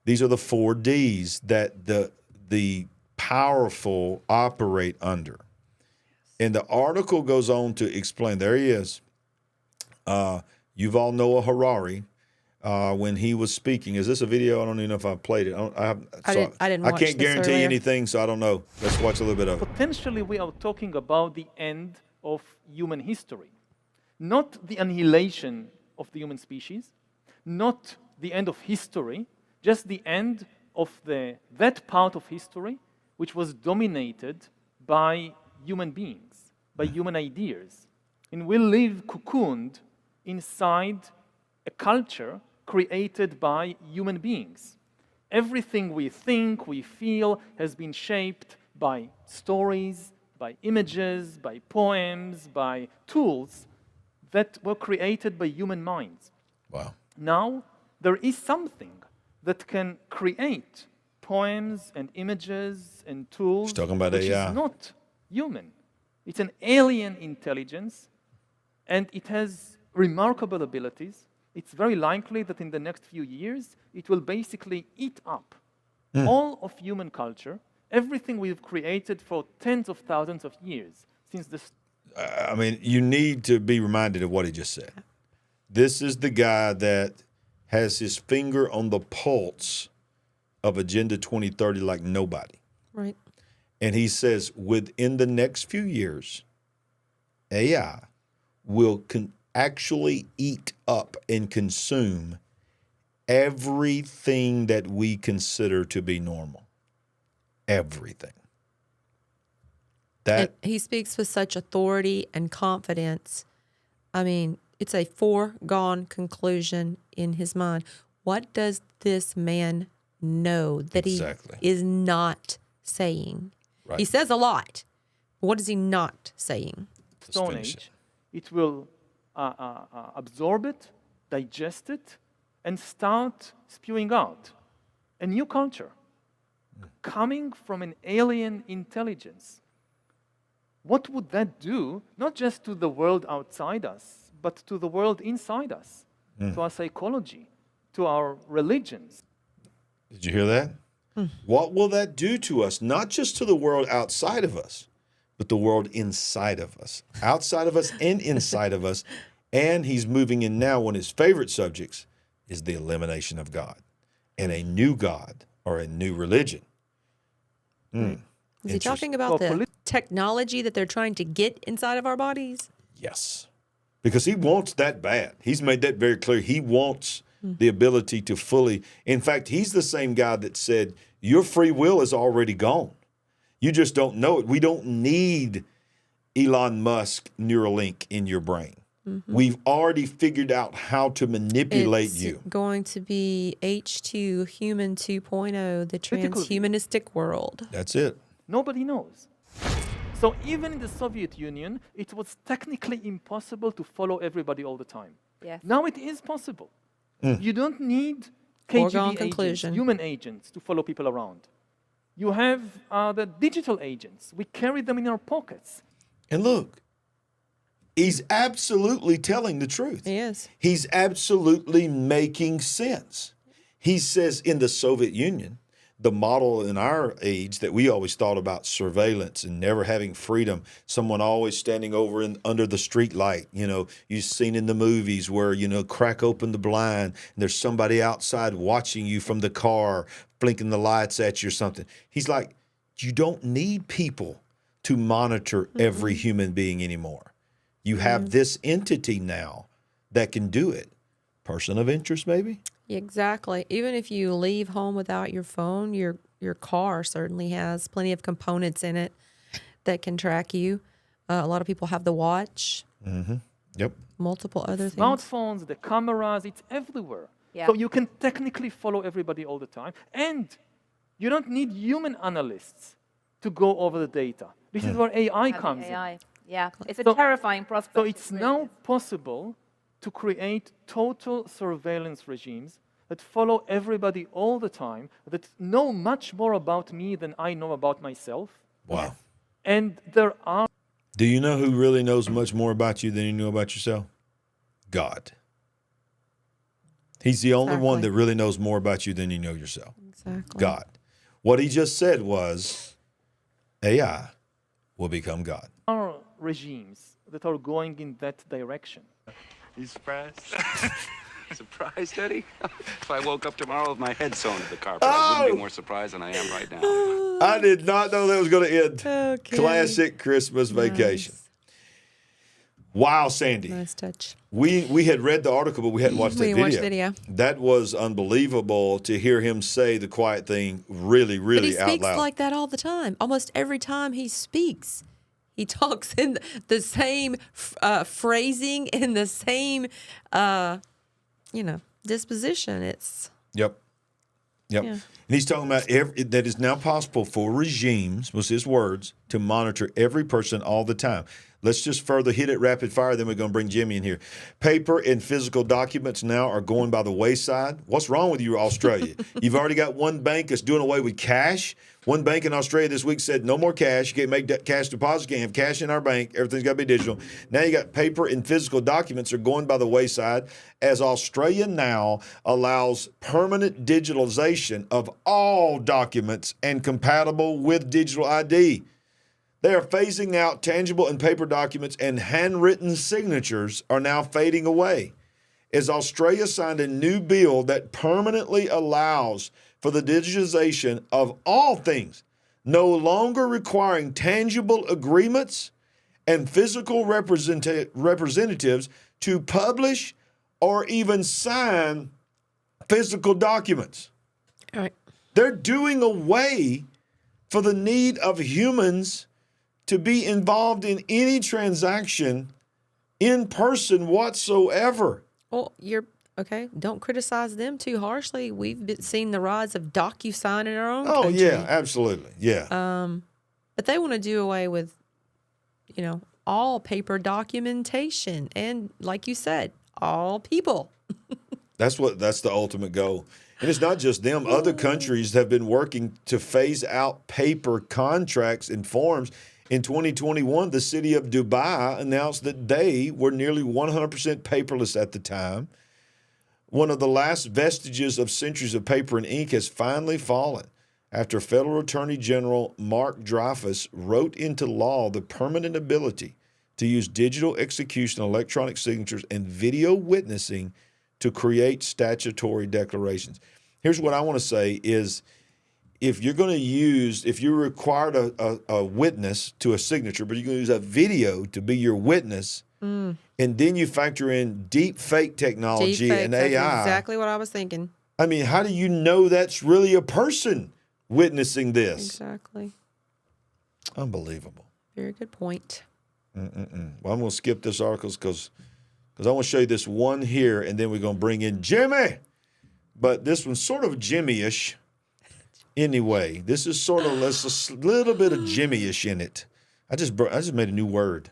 These are the 4 Ds that the powerful operate under. And the article goes on to explain, there he is, Yuval Noah Harari, when he was speaking. Is this a video? I don't even know if I played it. I didn't watch can't this guarantee earlier. anything, so I don't know. Let's watch a little bit of it. Potentially, we are talking about the end of human history, not the annihilation of the human species, not the end of history, just the end of that part of history which was dominated by human beings, by human ideas. And we live cocooned inside a culture created by human beings. Everything we think, we feel, has been shaped by stories, by images, by poems, by tools that were created by human minds. Wow. Now, there is something that can create poems and images and tools He's talking about which AI. is not human. It's an alien intelligence, and it has remarkable abilities. It's very likely that in the next few years, it will basically eat up all of human culture, everything we've created for tens of thousands of years since the I mean, you need to be reminded of what he just said. This is the guy that has his finger on the pulse of Agenda 2030 like nobody. Right. And he says within the next few years, AI will actually eat up and consume everything that we consider to be normal. Everything. And he speaks with such authority and confidence. I mean, it's a foregone conclusion in his mind. What does this man know that Exactly. he is not saying? Right. He says a lot. What is he not saying? Stone finish Age, it will absorb it, digest it, and start spewing out a new culture coming from an alien intelligence. What would that do, not just to the world outside us, but to the world inside us, to our psychology, to our religions? Did you hear that? What will that do to us? Not just to the world outside of us, but the world inside of us, outside of us and inside of us. And he's moving in now. One of his favorite subjects is the elimination of God and a new God or a new religion. Is he talking about Well, the technology that they're trying to get inside of our bodies? Yes, because he wants that bad. He's made that very clear. He wants the ability to fully. In fact, he's the same guy that said, your free will is already gone. You just don't know it. We don't need Elon Musk Neuralink in your brain. We've already figured out how to manipulate It's you. going to be H2, Human 2.0, the transhumanistic world. That's it. Nobody knows. So even in the Soviet Union, it was technically impossible to follow everybody all the time. Yes. Now it is possible. You don't need Foregone KGB agents, conclusion. human agents, to follow people around. You have the digital agents. We carry them in our pockets. And look, he's absolutely telling the truth. He is. He's absolutely making sense. He says in the Soviet Union, the model in our age that we always thought about surveillance and never having freedom, someone always standing over under the street light, you've seen in the movies where, crack open the blind and there's somebody outside watching you from the car, blinking the lights at you or something. He's like, you don't need people to monitor every human being anymore. You have this entity now that can do it. Person of interest, maybe? Exactly. Even if you leave home without your phone, your car certainly has plenty of components in it that can track you. A lot of people have the watch. Yep. Multiple other things. Smartphones, the cameras, it's everywhere. Yeah. So you can technically follow everybody all the time. And you don't need human analysts to go over the data. This is where AI Having comes AI. in. Yeah, it's a So- terrifying prospect. So it's It really now is. possible to create total surveillance regimes that follow everybody all the time, that know much more about me than I know about myself. Wow. And there are Do you know who really knows much more about you than you know about yourself? God. He's the only one Exactly. that really knows more about you than you know yourself. Exactly. God. What he just said was AI will become God. regimes that are going in that direction. You surprised? Surprised, Eddie? If I woke up tomorrow with my head sewn to the carpet, I wouldn't be more surprised than I am right now. I did not know that was going to end. Okay. Classic Christmas vacation. Wow, Sandy. Nice touch. We had read the article, but we hadn't watched that We video. watched the video. That was unbelievable to hear him say the quiet thing really, But really he out speaks loud. like that all the time. Almost every time he speaks, he talks in the same phrasing and the same, disposition. It's Yep. Yeah. And he's talking about that is now possible for regimes, was his words, to monitor every person all the time. Let's just further hit it rapid fire, then we're going to bring Jimmy in here. Paper and physical documents now are going by the wayside. What's wrong with you, Australia? You've already got one bank that's doing away with cash. One bank in Australia this week said no more cash. You can't make cash deposits. You can't have cash in our bank. Everything's got to be digital. Now you got paper and physical documents are going by the wayside as Australia now allows permanent digitalization of all documents and compatible with digital ID. They are phasing out tangible and paper documents, and handwritten signatures are now fading away as Australia signed a new bill that permanently allows for the digitization of all things, no longer requiring tangible agreements and physical representatives to publish or even sign physical documents. all right. They're doing away for the need of humans to be involved in any transaction in person whatsoever. Well, you're okay. Don't criticize them too harshly. We've seen the rise of DocuSign in our own Oh, country. yeah, absolutely. Yeah. But they want to do away with, all paper documentation and, like you said, all people. That's the ultimate goal. And it's not just them. Other countries have been working to phase out paper contracts and forms. In 2021, the city of Dubai announced that they were nearly 100% paperless at the time. One of the last vestiges of centuries of paper and ink has finally fallen after Federal Attorney General Mark Dreyfus wrote into law the permanent ability to use digital execution, electronic signatures, and video witnessing to create statutory declarations. Here's what I want to say is, if you're required a witness to a signature, but you're going to use a video to be your witness, and then you factor in deep fake technology Deepfake, and that's AI. exactly what I was thinking. I mean, how do you know that's really a person witnessing this? Exactly. Unbelievable. Very good point. Well, I'm going to skip this article because I want to show you this one here, and then we're going to bring in Jimmy. But this one's sort of Jimmy-ish. Anyway, this is sort of, there's a little bit of Jimmy-ish in it. I just made a new word.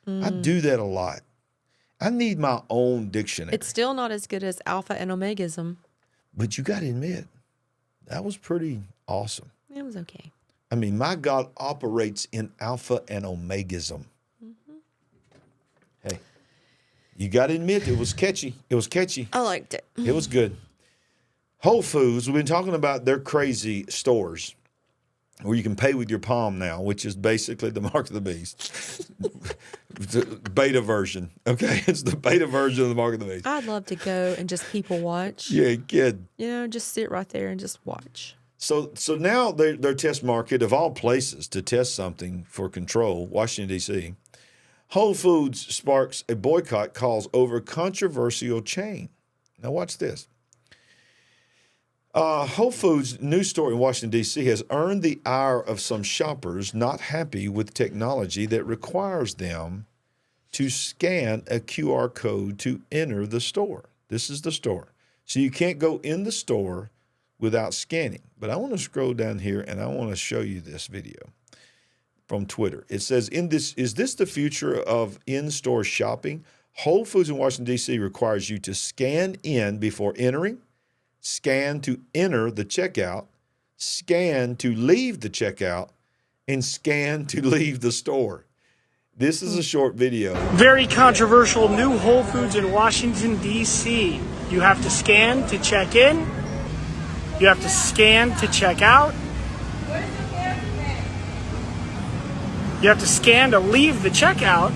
I do that a lot. I need my own dictionary. It's still not as good as alpha and omegism. But you got to admit, that was pretty awesome. It was okay. I mean, my God operates in alpha and omegism. Hey, you got to admit, it was catchy. It was catchy. I liked it. It was good. Whole Foods, we've been talking about their crazy stores where you can pay with your palm now, which is basically the mark of the beast. The beta version, okay? It's the beta version of the mark of the beast. I'd love to go and just people watch. Yeah, kid. You know, just sit right there and just watch. So now their test market, of all places to test something for control, Washington, D.C., Whole Foods sparks a boycott calls over controversial chain. Now watch this. Whole Foods' new store in Washington, D.C. has earned the ire of some shoppers not happy with technology that requires them to scan a QR code to enter the store. This is the store. So you can't go in the store without scanning. But I want to scroll down here and I want to show you this video from Twitter. It says, is this the future of in-store shopping? Whole Foods in Washington, D.C. requires you to scan in before entering, scan to enter the checkout, scan to leave the checkout, and scan to leave the store. This is a short video. Very controversial new Whole Foods in Washington, D.C. You have to scan to check in. You have to scan to check out. You have to scan to leave the checkout.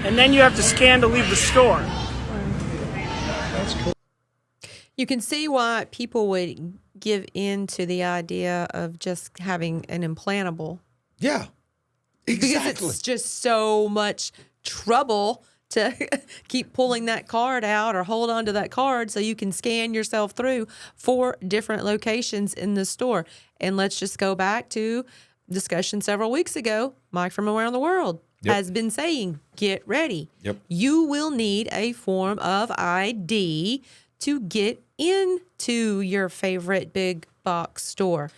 And then you have to scan to leave the store. That's cool. You can see why people would give in to the idea of just having an implantable. Yeah, exactly. Because it's just so much trouble to keep pulling that card out or hold on to that card so you can scan yourself through 4 different locations in the store. And let's just go back to discussion several weeks ago. Mike from around the world has been saying, get ready. Yep. You will need a form of ID to get into your favorite big box store.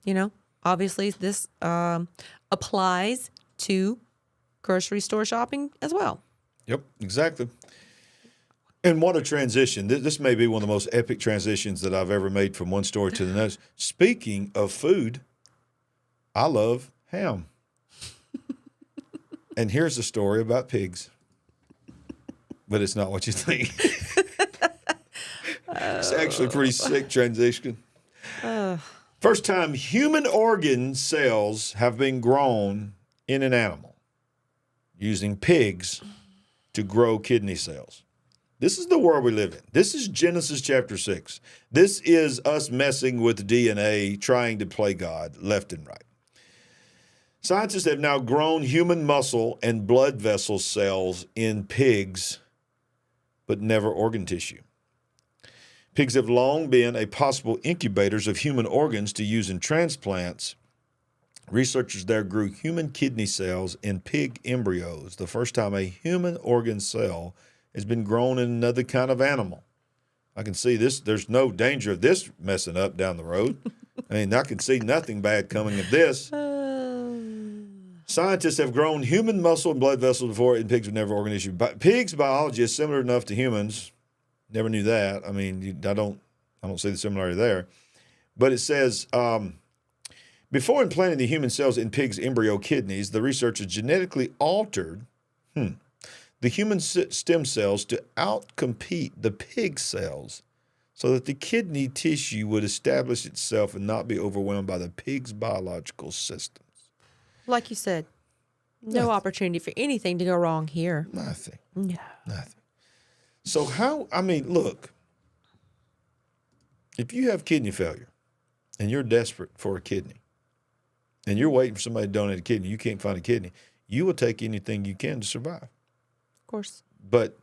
You know, obviously this applies to grocery store shopping as well. Yep, exactly. And what a transition. This may be one of the most epic transitions that I've ever made from one story to the next. Speaking of food, I love ham. And here's a story about pigs. But it's not what you think. It's actually a pretty sick transition. First time human organ cells have been grown in an animal using pigs to grow kidney cells. This is the world we live in. This is Genesis chapter 6. This is us messing with DNA, trying to play God left and right. Scientists have now grown human muscle and blood vessel cells in pigs, but never organ tissue. Pigs have long been a possible incubators of human organs to use in transplants. Researchers there grew human kidney cells in pig embryos, the first time a human organ cell has been grown in another kind of animal. I can see this. There's no danger of this messing up down the road. I mean, I can see nothing bad coming of this. Scientists have grown human muscle and blood vessels before, and pigs have never organ tissue. Pigs' biology is similar enough to humans. Never knew that. I mean, I don't see the similarity there. But it says, before implanting the human cells in pigs' embryo kidneys, the researchers genetically altered the human stem cells to outcompete the pig cells so that the kidney tissue would establish itself and not be overwhelmed by the pig's biological systems. Like you said, no opportunity for anything to go wrong here. Nothing. No. Nothing. So look, if you have kidney failure and you're desperate for a kidney and you're waiting for somebody to donate a kidney, you can't find a kidney, you will take anything you can to survive. Of course. But,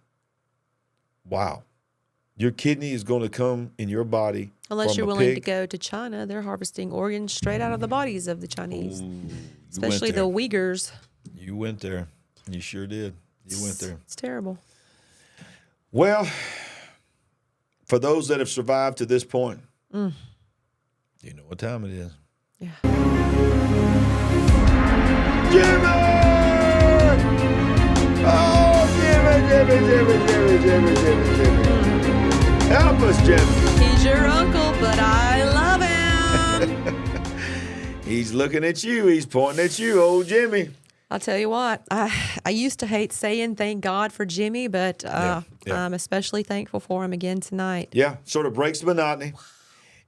wow, your kidney is going to come in your body Unless from you're a willing to pig. go to China, they're harvesting organs straight out of the bodies of the Chinese, especially there. the Uyghurs. You went there. You sure did. You went there. It's terrible. Well, for those that have survived to this point, you know what time it is. Yeah. Jimmy! Oh, Jimmy! Help us, Jimmy. He's your uncle, but I love him. He's looking at you. He's pointing at you, old Jimmy. I'll tell you what, I used to hate saying thank God for Jimmy, but Yeah. I'm especially thankful for him again tonight. Yeah, sort of breaks the monotony.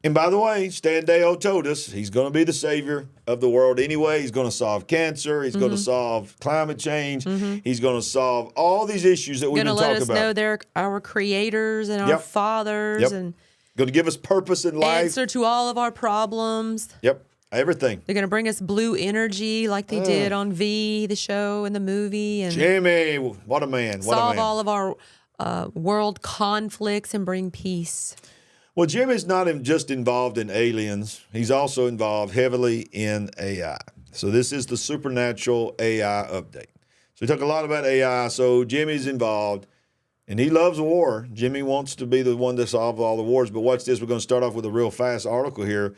And by the way, Stan Deo told us he's going to be the savior of the world anyway. He's going to solve cancer. He's going to solve climate change. He's going to solve all these issues that we've Going to been let talking us about. know they're our creators and our Yep. fathers Yep. and Going to give us purpose in life. answer to all of our problems. Yep, everything. They're going to bring us blue energy like they did on V, the show and the movie, and Jimmy, what a man. What a solve man. all of our world conflicts and bring peace. Well, Jimmy's not just involved in aliens. He's also involved heavily in AI. So this is the Supernatural AI update. So we talk a lot about AI. So Jimmy's involved, and he loves war. Jimmy wants to be the one to solve all the wars. But watch this. We're going to start off with a real fast article here.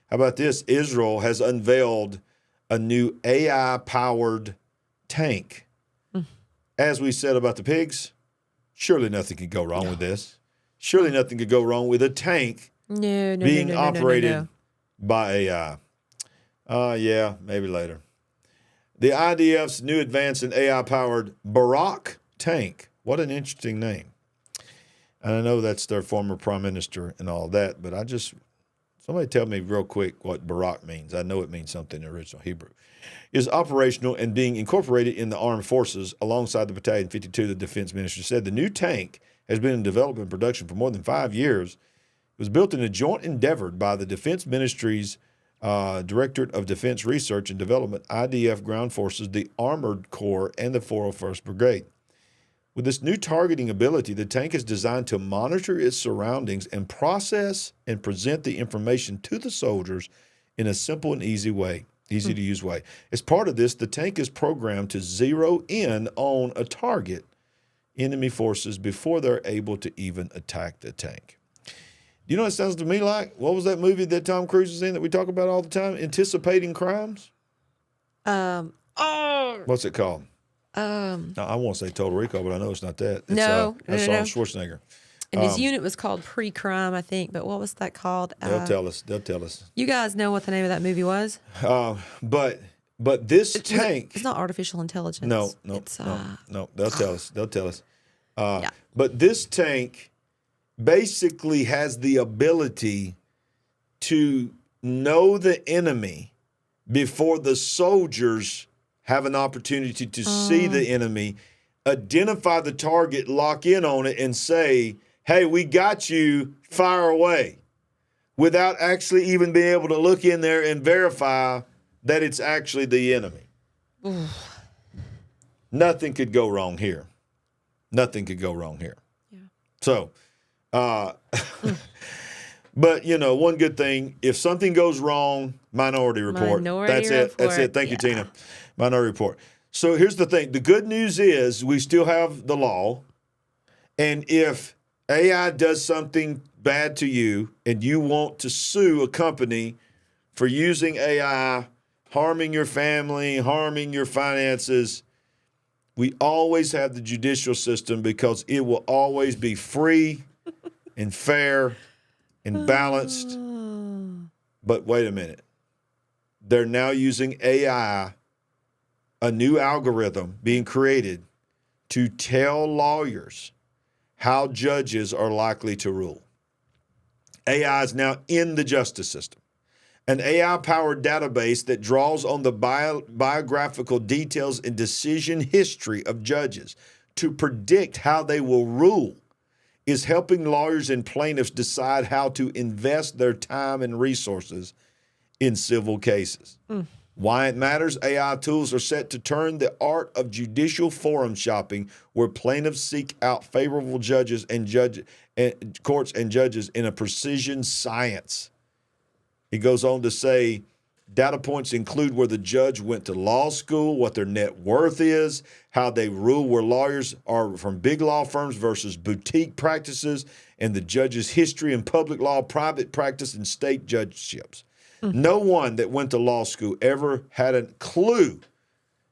How about this? Israel has unveiled a new AI-powered tank. As we said about the pigs, surely nothing could go wrong with this. Surely nothing could go wrong with a tank being operated by AI. Yeah, maybe later. The IDF's new advance in AI-powered Barak tank. What an interesting name. And I know that's their former prime minister and all that, but somebody tell me real quick what Barak means. I know it means something in original Hebrew. Is operational and being incorporated in the armed forces alongside the Battalion 52, the defense minister said. The new tank has been in development and production for more than 5 years. It was built in a joint endeavor by the Defense Ministry's Directorate of Defense Research and Development, IDF Ground Forces, the Armored Corps, and the 401st Brigade. With this new targeting ability, the tank is designed to monitor its surroundings and process and present the information to the soldiers in a simple and easy to use way. As part of this, the tank is programmed to zero in on a target enemy forces before they're able to even attack the tank. You know what it sounds to me like? What was that movie that Tom Cruise is in that we talk about all the time? Anticipating Crimes? What's it called? No, I won't say Total Recall, but I know it's not that. It's, No, that's no. Arnold Schwarzenegger. And his unit was called Pre-Crime, I think. But what was that called? They'll tell us. They'll tell us. You guys know what the name of that movie was? But this tank. It's not artificial intelligence. No. It's, No. They'll tell us. They'll tell us. Yeah. But this tank basically has the ability to know the enemy before the soldiers have an opportunity to see the enemy, identify the target, lock in on it, and say, hey, we got you, fire away, without actually even being able to look in there and verify that it's actually the enemy. Nothing could go wrong here. Nothing could go wrong here. Yeah. So, but, one good thing, if something goes wrong, Minority Report. That's it. That's it. Thank you, Tina. Minority Report. So here's the thing. The good news is we still have the law. And if AI does something bad to you and you want to sue a company for using AI, harming your family, harming your finances, we always have the judicial system because it will always be free and fair and balanced. But wait a minute. They're now using AI, a new algorithm being created to tell lawyers how judges are likely to rule. AI is now in the justice system. An AI-powered database that draws on the biographical details and decision history of judges to predict how they will rule is helping lawyers and plaintiffs decide how to invest their time and resources in civil cases. Why it matters? AI tools are set to turn the art of judicial forum shopping, where plaintiffs seek out favorable judges and courts and judges, in a precision science. He goes on to say, data points include where the judge went to law school, what their net worth is, how they rule where lawyers are from big law firms versus boutique practices, and the judge's history in public law, private practice, and state judgeships. No one that went to law school ever had a clue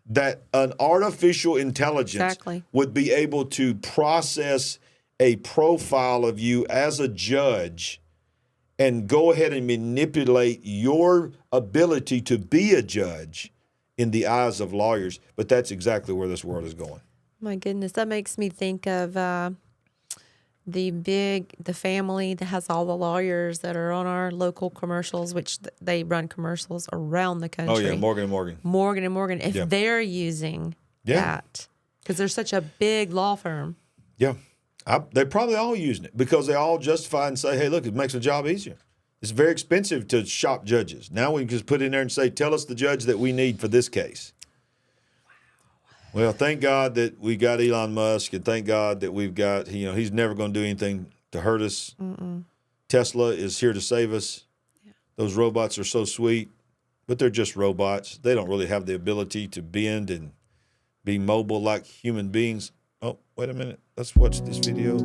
that an artificial intelligence would be able to process a profile of you as a judge and go ahead and manipulate your ability to be a judge in the eyes of lawyers, but that's exactly where this world is going. My goodness, that makes me think of the family that has all the lawyers that are on our local commercials, which they run commercials around the country. Oh, yeah, Morgan & Morgan. Morgan & Morgan, if Yeah. they're using that, because they're such a big law firm. Yeah. They're probably all using it because they all justify and say, hey, look, it makes the job easier. It's very expensive to shop judges. Now we can just put in there and say, tell us the judge that we need for this case. Well, thank God that we got Elon Musk, and thank God that we've got, he's never going to do anything to hurt us. Tesla is here to save us. Yeah. Those robots are so sweet, but they're just robots. They don't really have the ability to bend and be mobile like human beings. Oh, wait a minute. Let's watch this video.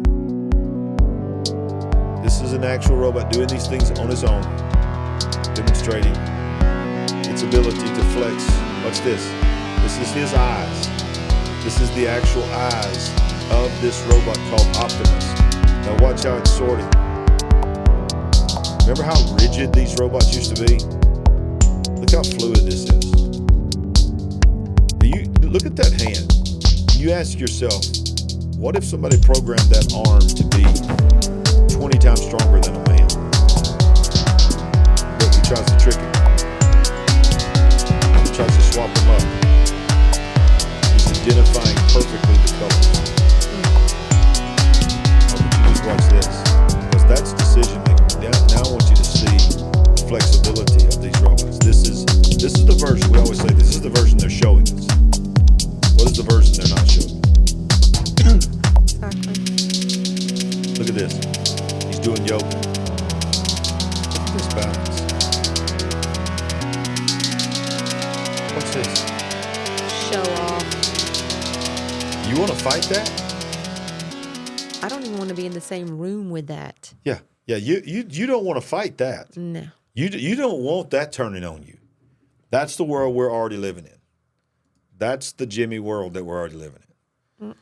This is an actual robot doing these things on its own, demonstrating its ability to flex. Watch this. This is his eyes. This is the actual eyes of this robot called Optimus. Now watch how it's sorting. Remember how rigid these robots used to be? Look how fluid this is. Look at that hand. You ask yourself, what if somebody programmed that arm to be 20 times stronger than a man? But he tries to trick him. He tries to swap them up. He's identifying perfectly the colors. I want you to just watch this, because that's decision making. Now I want you to see the flexibility of these robots. This is the version. We always say this is the version they're showing us. What is the version they're not showing us? Exactly. Look at this. He's doing yoga. Look at this balance. What's this? Show off. You want to fight that? I don't even want to be in the same room with that. Yeah. You don't want to fight that. No. You don't want that turning on you. That's the world we're already living in. That's the Jimmy world that we're already living in.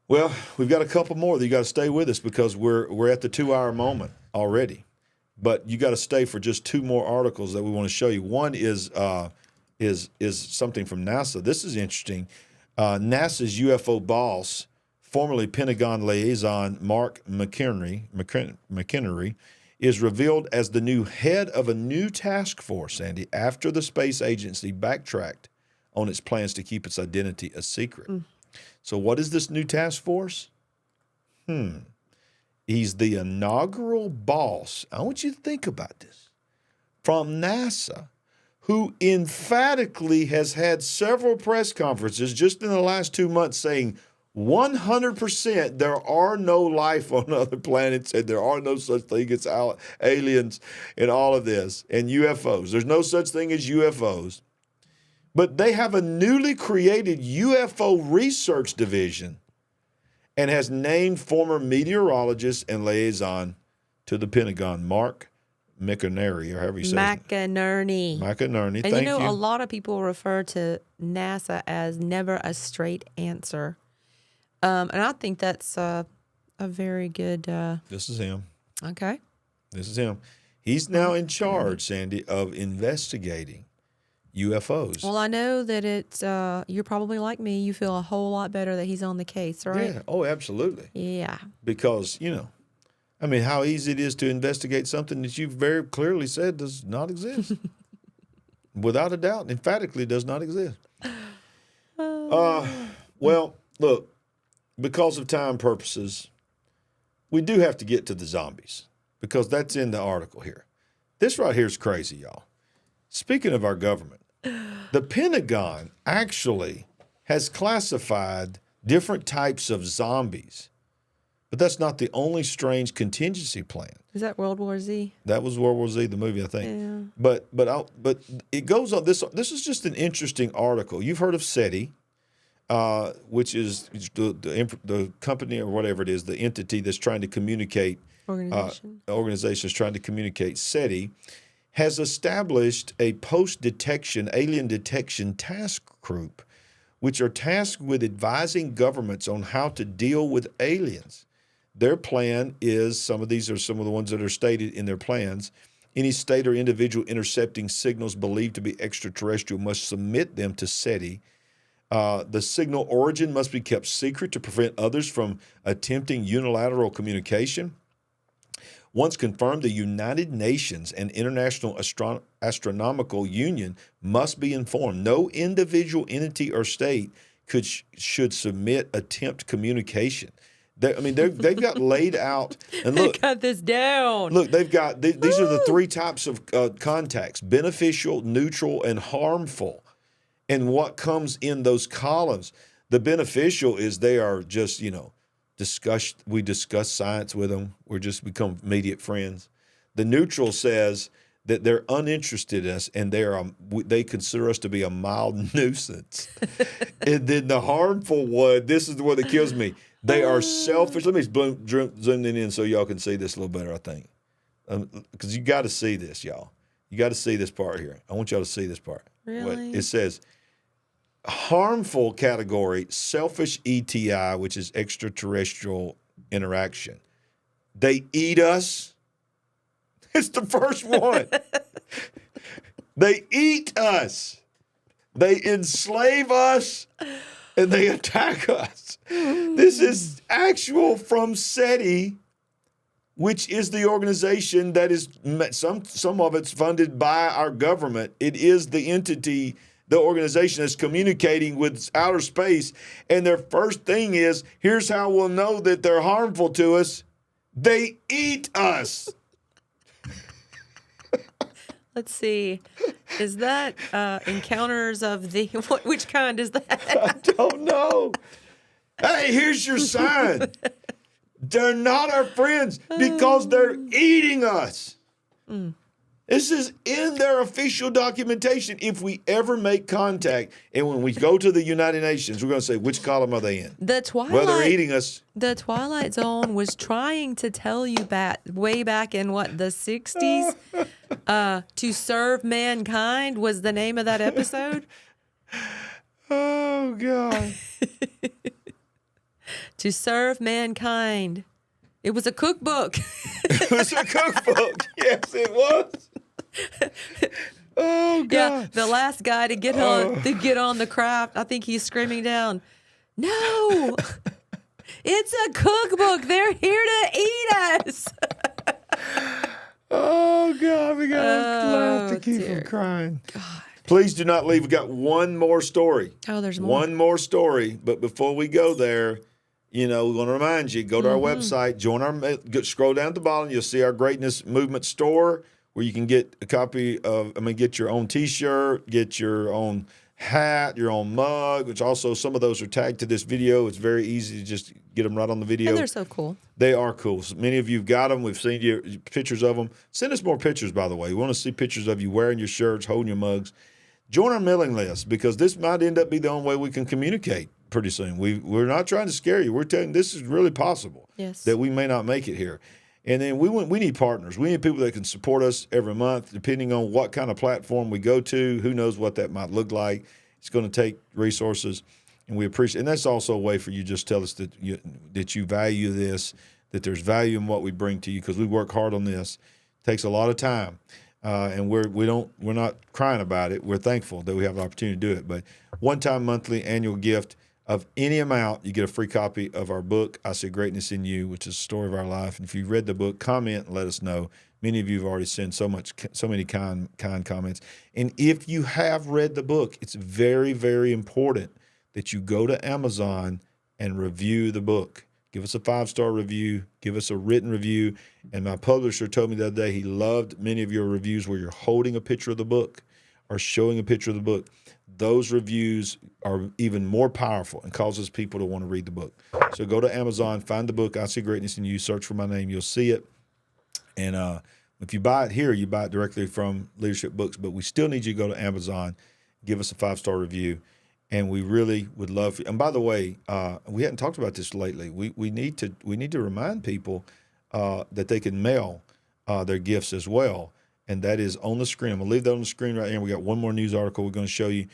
Well, we've got a couple more that you got to stay with us, because we're at the 2-hour moment already. But you got to stay for just 2 more articles that we want to show you. One is something from NASA. This is interesting. NASA's UFO boss, formerly Pentagon liaison Mark McInerney, is revealed as the new head of a new task force, Andy, after the space agency backtracked on its plans to keep its identity a secret. So what is this new task force? He's the inaugural boss. I want you to think about this. From NASA, who emphatically has had several press conferences just in the last 2 months saying 100% there are no life on other planets, and there are no such thing as aliens and all of this, and UFOs. There's no such thing as UFOs. But they have a newly created UFO research division and has named former meteorologist and liaison to the Pentagon, Mark McInerney, or however you say it. McInerney. McInerney, And thank you know, you. a lot of people refer to NASA as never a straight answer. And I think that's a very good... This is him. Okay. This is him. He's now in charge, Sandy, of investigating UFOs. Well, I know that it's, you're probably like me. You feel a whole lot better that he's on the case, right? Yeah. Oh, absolutely. Yeah. Because, I mean, how easy it is to investigate something that you've very clearly said does not exist. Without a doubt, emphatically does not exist. Well, look, because of time purposes, we do have to get to the zombies, because that's in the article here. This right here is crazy, y'all. Speaking of our government, the Pentagon actually has classified different types of zombies, but that's not the only strange contingency plan. Is that World War Z? That was World War Z, the movie, I think. Yeah. But it goes on. This is just an interesting article. You've heard of SETI, which is the company or whatever it is, the entity that's trying to communicate. Organization is trying to communicate. SETI has established a post-detection, alien detection task group, which are tasked with advising governments on how to deal with aliens. Their plan is, some of these are some of the ones that are stated in their plans, Any state or individual intercepting signals believed to be extraterrestrial must submit them to SETI. The signal origin must be kept secret to prevent others from attempting unilateral communication. Once confirmed, the United Nations and International Astronomical Union must be informed. No individual entity or state should submit attempt communication. They've got laid out. And look, They got this down. Look, they've got these are the three types of contacts: beneficial, neutral, and harmful. And what comes in those columns? The beneficial is they are just, we discuss science with them. We're just become immediate friends. The neutral says that they're uninterested in us and they consider us to be a mild nuisance. And then the harmful one, this is the one that kills me. They are selfish. Let me zoom in so y'all can see this a little better, I think. Because you got to see this, y'all. You got to see this part here. I want y'all to see this part. Really? It says, harmful category, selfish ETI, which is extraterrestrial interaction. They eat us. It's the first one. They eat us. They enslave us, and they attack us. This is actual from SETI, which is the organization that is, some of it's funded by our government. It is the entity, the organization that's communicating with outer space. And their first thing is, here's how we'll know that they're harmful to us. They eat us. Let's see. Is that Encounters of the... which kind is that? I don't know. Hey, here's your sign. They're not our friends because they're eating us. This is in their official documentation. If we ever make contact, and when we go to the United Nations, we're going to say, which column are they in? Well, they're eating us. The Twilight Zone was trying to tell you way back in, the 60s? To Serve Mankind was the name of that episode. Oh, God. To Serve Mankind. It was a cookbook. It was a cookbook. Yes, it was. Oh, God. Yeah, the last guy to get on the craft, I think he's screaming down, "No, it's a cookbook. They're here to eat us." Oh, God. We got to laugh to keep from crying. God. Please do not leave. We got one more story. Oh, there's more. One more story. But before we go there, we want to remind you, go to our website, scroll down at the bottom. You'll see our Greatness Movement store where you can get a copy of, get your own T-shirt, get your own hat, your own mug, which also some of those are tagged to this video. It's very easy to just get them right on the video. And they're so cool. They are cool. So many of you have got them. We've seen your pictures of them. Send us more pictures, by the way. We want to see pictures of you wearing your shirts, holding your mugs. Join our mailing list because this might end up being the only way we can communicate pretty soon. We're not trying to scare you. We're telling you this is really possible. Yes. That we may not make it here. And then we need partners. We need people that can support us every month, depending on what kind of platform we go to. Who knows what that might look like. It's going to take resources, and we appreciate. And that's also a way for you to just tell us that you value this, that there's value in what we bring to you, because we work hard on this. It takes a lot of time, and we're not crying about it. We're thankful that we have the opportunity to do it. But one-time monthly annual gift of any amount, you get a free copy of our book, I See Greatness in You, which is the story of our life. And if you've read the book, comment and let us know. Many of you have already sent so many kind comments. And if you have read the book, it's very, very important that you go to Amazon and review the book. Give us a 5-star review. Give us a written review. And my publisher told me the other day he loved many of your reviews where you're holding a picture of the book or showing a picture of the book. Those reviews are even more powerful and causes people to want to read the book. So go to Amazon, find the book, I See Greatness in You, search for my name, you'll see it. And if you buy it here, you buy it directly from Leadership Books, but we still need you to go to Amazon, give us a 5-star review, and we really would love. And by the way, we hadn't talked about this lately. We need to remind people that they can mail their gifts as well, and that is on the screen. I'm gonna leave that on the screen right here. We got one more news article we're going to show you,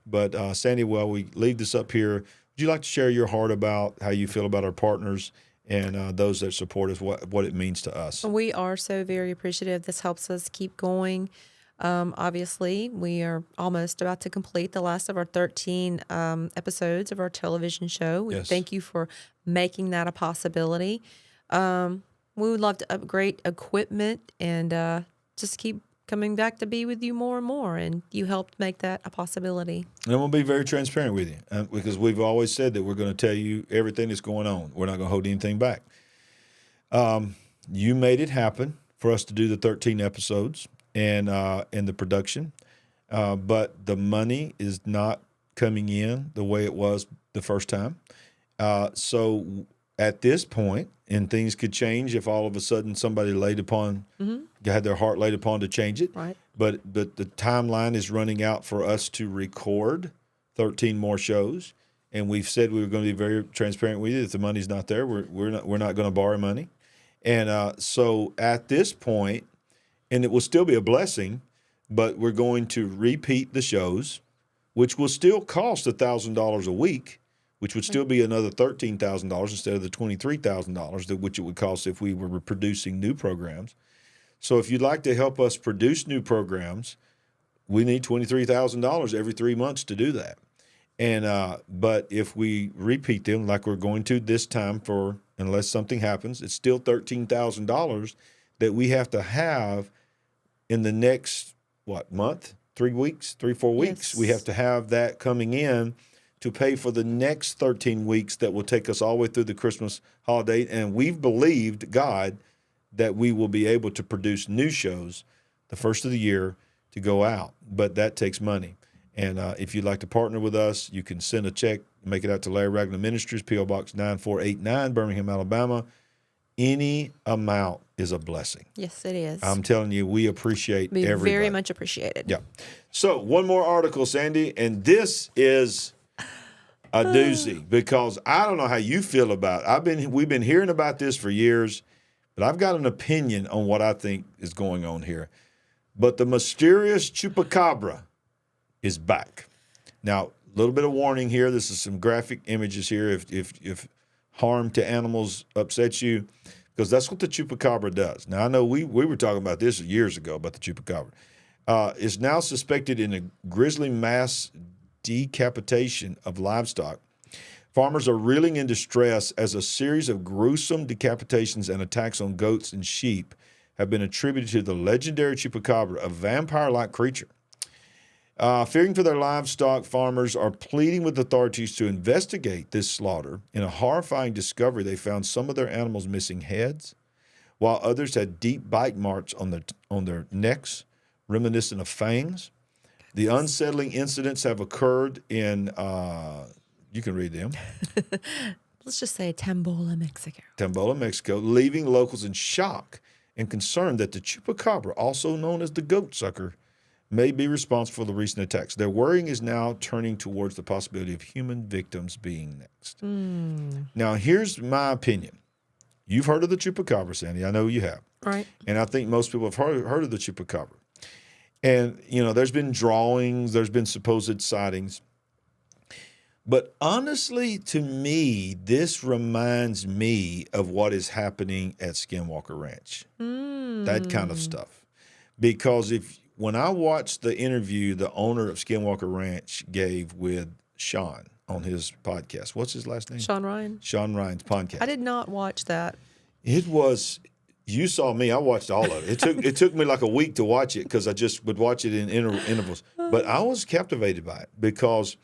but Sandy, while we leave this up here, would you like to share your heart about how you feel about our partners and those that support us, what it means to us. We are so very appreciative. This helps us keep going. Obviously, we are almost about to complete the last of our 13 episodes of our television show. We Yes. thank you for making that a possibility. We would love to upgrade equipment and just keep coming back to be with you more and more. And you helped make that a possibility. And I'm going to be very transparent with you because we've always said that we're going to tell you everything that's going on. We're not going to hold anything back. You made it happen for us to do the 13 episodes and the production, but the money is not coming in the way it was the first time. So at this point, and things could change if all of a sudden somebody had their heart laid upon to change it. Right. But the timeline is running out for us to record 13 more shows, and we've said we were going to be very transparent with you. If the money's not there, we're not going to borrow money, and so at this point, and it will still be a blessing, but we're going to repeat the shows, which will still cost $1,000 a week, which would still be another $13,000 instead of the $23,000 which it would cost if we were producing new programs. So if you'd like to help us produce new programs, we need $23,000 every 3 months to do that. And but if we repeat them like we're going to this time, unless something happens, it's still $13,000 that we have to have in the next month, 3 weeks, 4 weeks. Yes. We have to have that coming in to pay for the next 13 weeks that will take us all the way through the Christmas holiday. And we've believed God that we will be able to produce new shows the first of the year to go out. But that takes money. And if you'd like to partner with us, you can send a check, make it out to Larry Ragland Ministries, P.O. Box 9489, Birmingham, Alabama. Any amount is a blessing. Yes, it is. I'm telling you, we appreciate We everybody. very much appreciated. Yeah. So one more article, Sandy, and this is a doozy because I don't know how you feel about it. We've been hearing about this for years, but I've got an opinion on what I think is going on here. But the mysterious chupacabra is back. Now, a little bit of warning here. This is some graphic images here. If harm to animals upsets you, because that's what the chupacabra does. Now, I know we were talking about this years ago about the chupacabra. Is now suspected in a grisly mass decapitation of livestock. Farmers are reeling in distress as a series of gruesome decapitations and attacks on goats and sheep have been attributed to the legendary chupacabra, a vampire-like creature. Fearing for their livestock, farmers are pleading with authorities to investigate this slaughter. In a horrifying discovery, they found some of their animals missing heads, while others had deep bite marks on their necks, reminiscent of fangs. The unsettling incidents have occurred in, you can read them. Let's just say Tambola, Mexico. Tambola, Mexico, leaving locals in shock and concerned that the chupacabra, also known as the goat sucker, may be responsible for the recent attacks. Their worrying is now turning towards the possibility of human victims being next. Now, here's my opinion. You've heard of the chupacabra, Sandy. I know you have. Right. And I think most people have heard of the chupacabra. And, there's been drawings, there's been supposed sightings. But honestly, to me, this reminds me of what is happening at Skinwalker Ranch. That kind of stuff. Because when I watched the interview the owner of Skinwalker Ranch gave with Sean on his podcast, what's his last name? Sean Ryan. Sean Ryan's podcast. I did not watch that. It was, you saw me, I watched all of it. It took me like a week to watch it because I just would watch it in intervals. But I was captivated by it because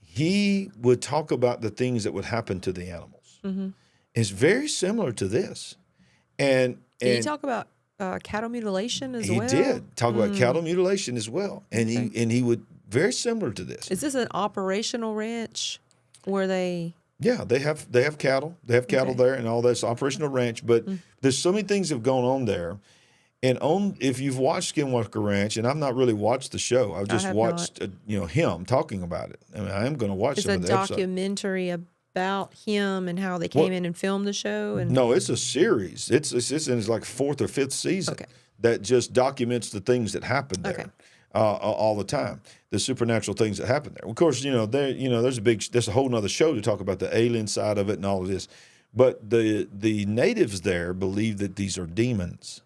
he would talk about the things that would happen to the animals. Mm-hmm. It's very similar to this. And Did he talk about cattle mutilation as well? He did talk about cattle mutilation as well. And he would, very similar to this. Is this an operational ranch where they... Yeah, they have cattle. They have cattle there and all this operational ranch. But there's so many things that have gone on there. And if you've watched Skinwalker Ranch, and I've not really watched the show, I've just watched him talking about it. I mean, I am going to watch some of the episodes. It's a documentary about him and how they came in and filmed the show. And no, it's a series. It's like 4th or 5th season that just documents the things that happen there. All the time, the supernatural things that happen there. Of course, there's a whole nother show to talk about the alien side of it and all of this. But the natives there believe that these are demons,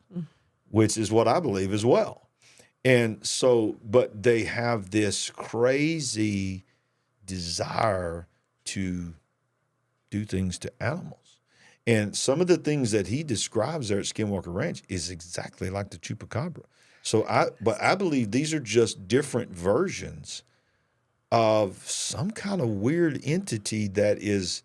which is what I believe as well. And so, but they have this crazy desire to do things to animals. And some of the things that he describes there at Skinwalker Ranch is exactly like the chupacabra. So I believe these are just different versions of some kind of weird entity that is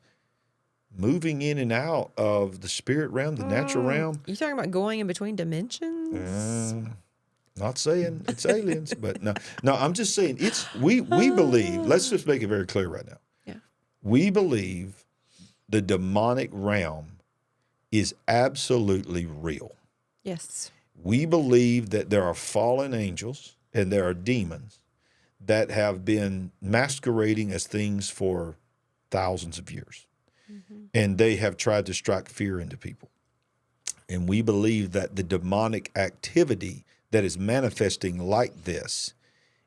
moving in and out of the spirit realm, the natural realm. You talking about going in between dimensions? Not saying it's aliens, but no, I'm just saying we believe, let's just make it very clear right now. Yeah. We believe the demonic realm is absolutely real. Yes. We believe that there are fallen angels and there are demons that have been masquerading as things for thousands of years. And they have tried to strike fear into people. And we believe that the demonic activity that is manifesting like this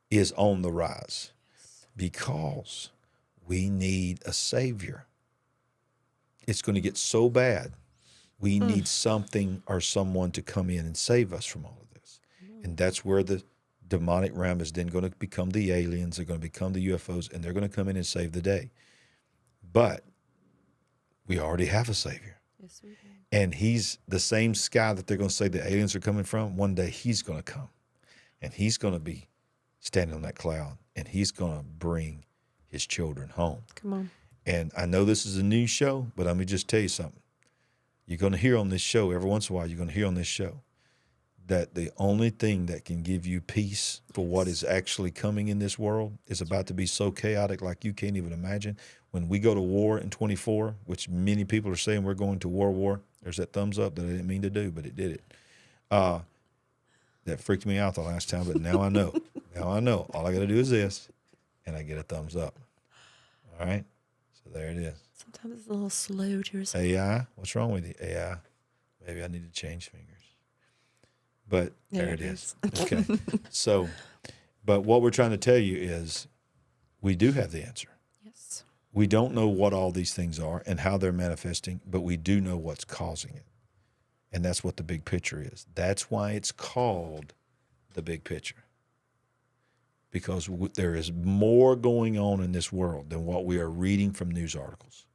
is on the rise because we need a savior. It's going to get so bad. We need something or someone to come in and save us from all of this. And that's where the demonic realm is then going to become the aliens. They're going to become the UFOs, and they're going to come in and save the day. But we already have a savior. Yes, we do. And he's the same sky that they're going to say the aliens are coming from. One day he's going to come, and he's going to be standing on that cloud, and he's going to bring his children home. Come on. And I know this is a news show, but let me just tell you something. You're going to hear on this show, every once in a while, you're going to hear on this show that the only thing that can give you peace for what is actually coming in this world is about to be so chaotic like you can't even imagine. When we go to war in 24, which many people are saying we're going to war, there's that thumbs up that I didn't mean to do, but it did it. That freaked me out the last time, but now I know. Now I know. All I got to do is this, and I get a thumbs up. All right? So there it is. Sometimes it's a little slow to respond. AI? What's wrong with you? AI? Maybe I need to change fingers. But there it is. Okay. So, but what we're trying to tell you is we do have the answer. Yes. We don't know what all these things are and how they're manifesting, but we do know what's causing it. And that's what the big picture is. That's why it's called the big picture. Because there is more going on in this world than what we are reading from news articles.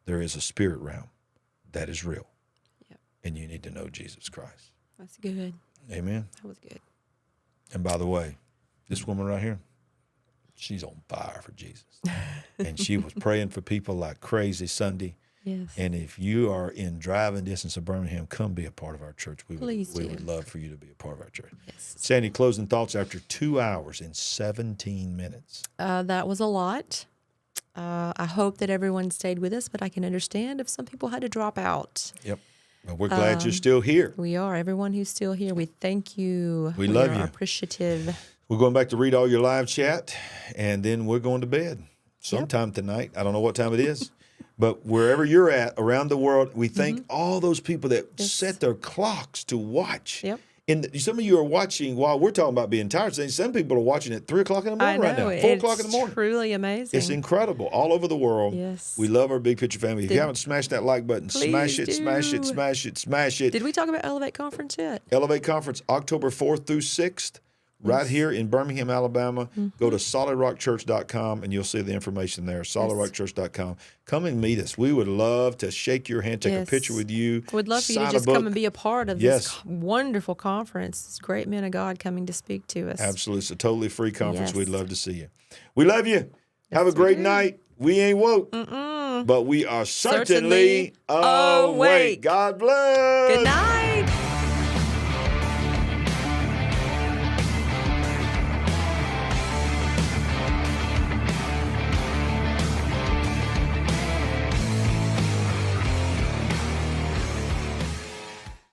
There is a spirit realm that is real. Yep. And you need to know Jesus Christ. That's good. Amen. That was good. And by the way, this woman right here, she's on fire for Jesus. And she was praying for people like crazy Sunday. Yes. And if you are in driving distance of Birmingham, come be a part of our church. We would love for you to be a part of our church. Yes. Sandy, closing thoughts after 2 hours and 17 minutes. That was a lot. I hope that everyone stayed with us, but I can understand if some people had to drop out. Yep. Well, we're glad you're still here. We are. Everyone who's still here, we thank you. We love you. Are appreciative. We're going back to read all your live chat, and then we're going to bed sometime tonight. I don't know what time it is. But wherever you're at around the world, we thank all those people that set their clocks to watch. Yep. And some of you are watching while we're talking about being tired. Some people are watching at 3 o'clock in the morning right now, 4 o'clock in the morning. It's truly amazing. It's incredible. All over the world. Yes. We love our Big Picture family. If you haven't smashed that like button, smash it, do. smash it, smash it, smash it. Did we talk about Elevate Conference yet? Elevate Conference, October 4th through 6th. Right here in Birmingham, Alabama. Go to solidrockchurch.com and you'll see the information there, solidrockchurch.com. Come and meet us. We would love to shake your hand, take a picture with you. We'd love for you to sign a just book. come and be a part of this wonderful conference. This great men of God coming to speak to us. Absolutely. It's a totally free conference. Yes. We'd love to see you. We love you. Have a great night. We ain't woke, but we are certainly awake. God bless. Good night.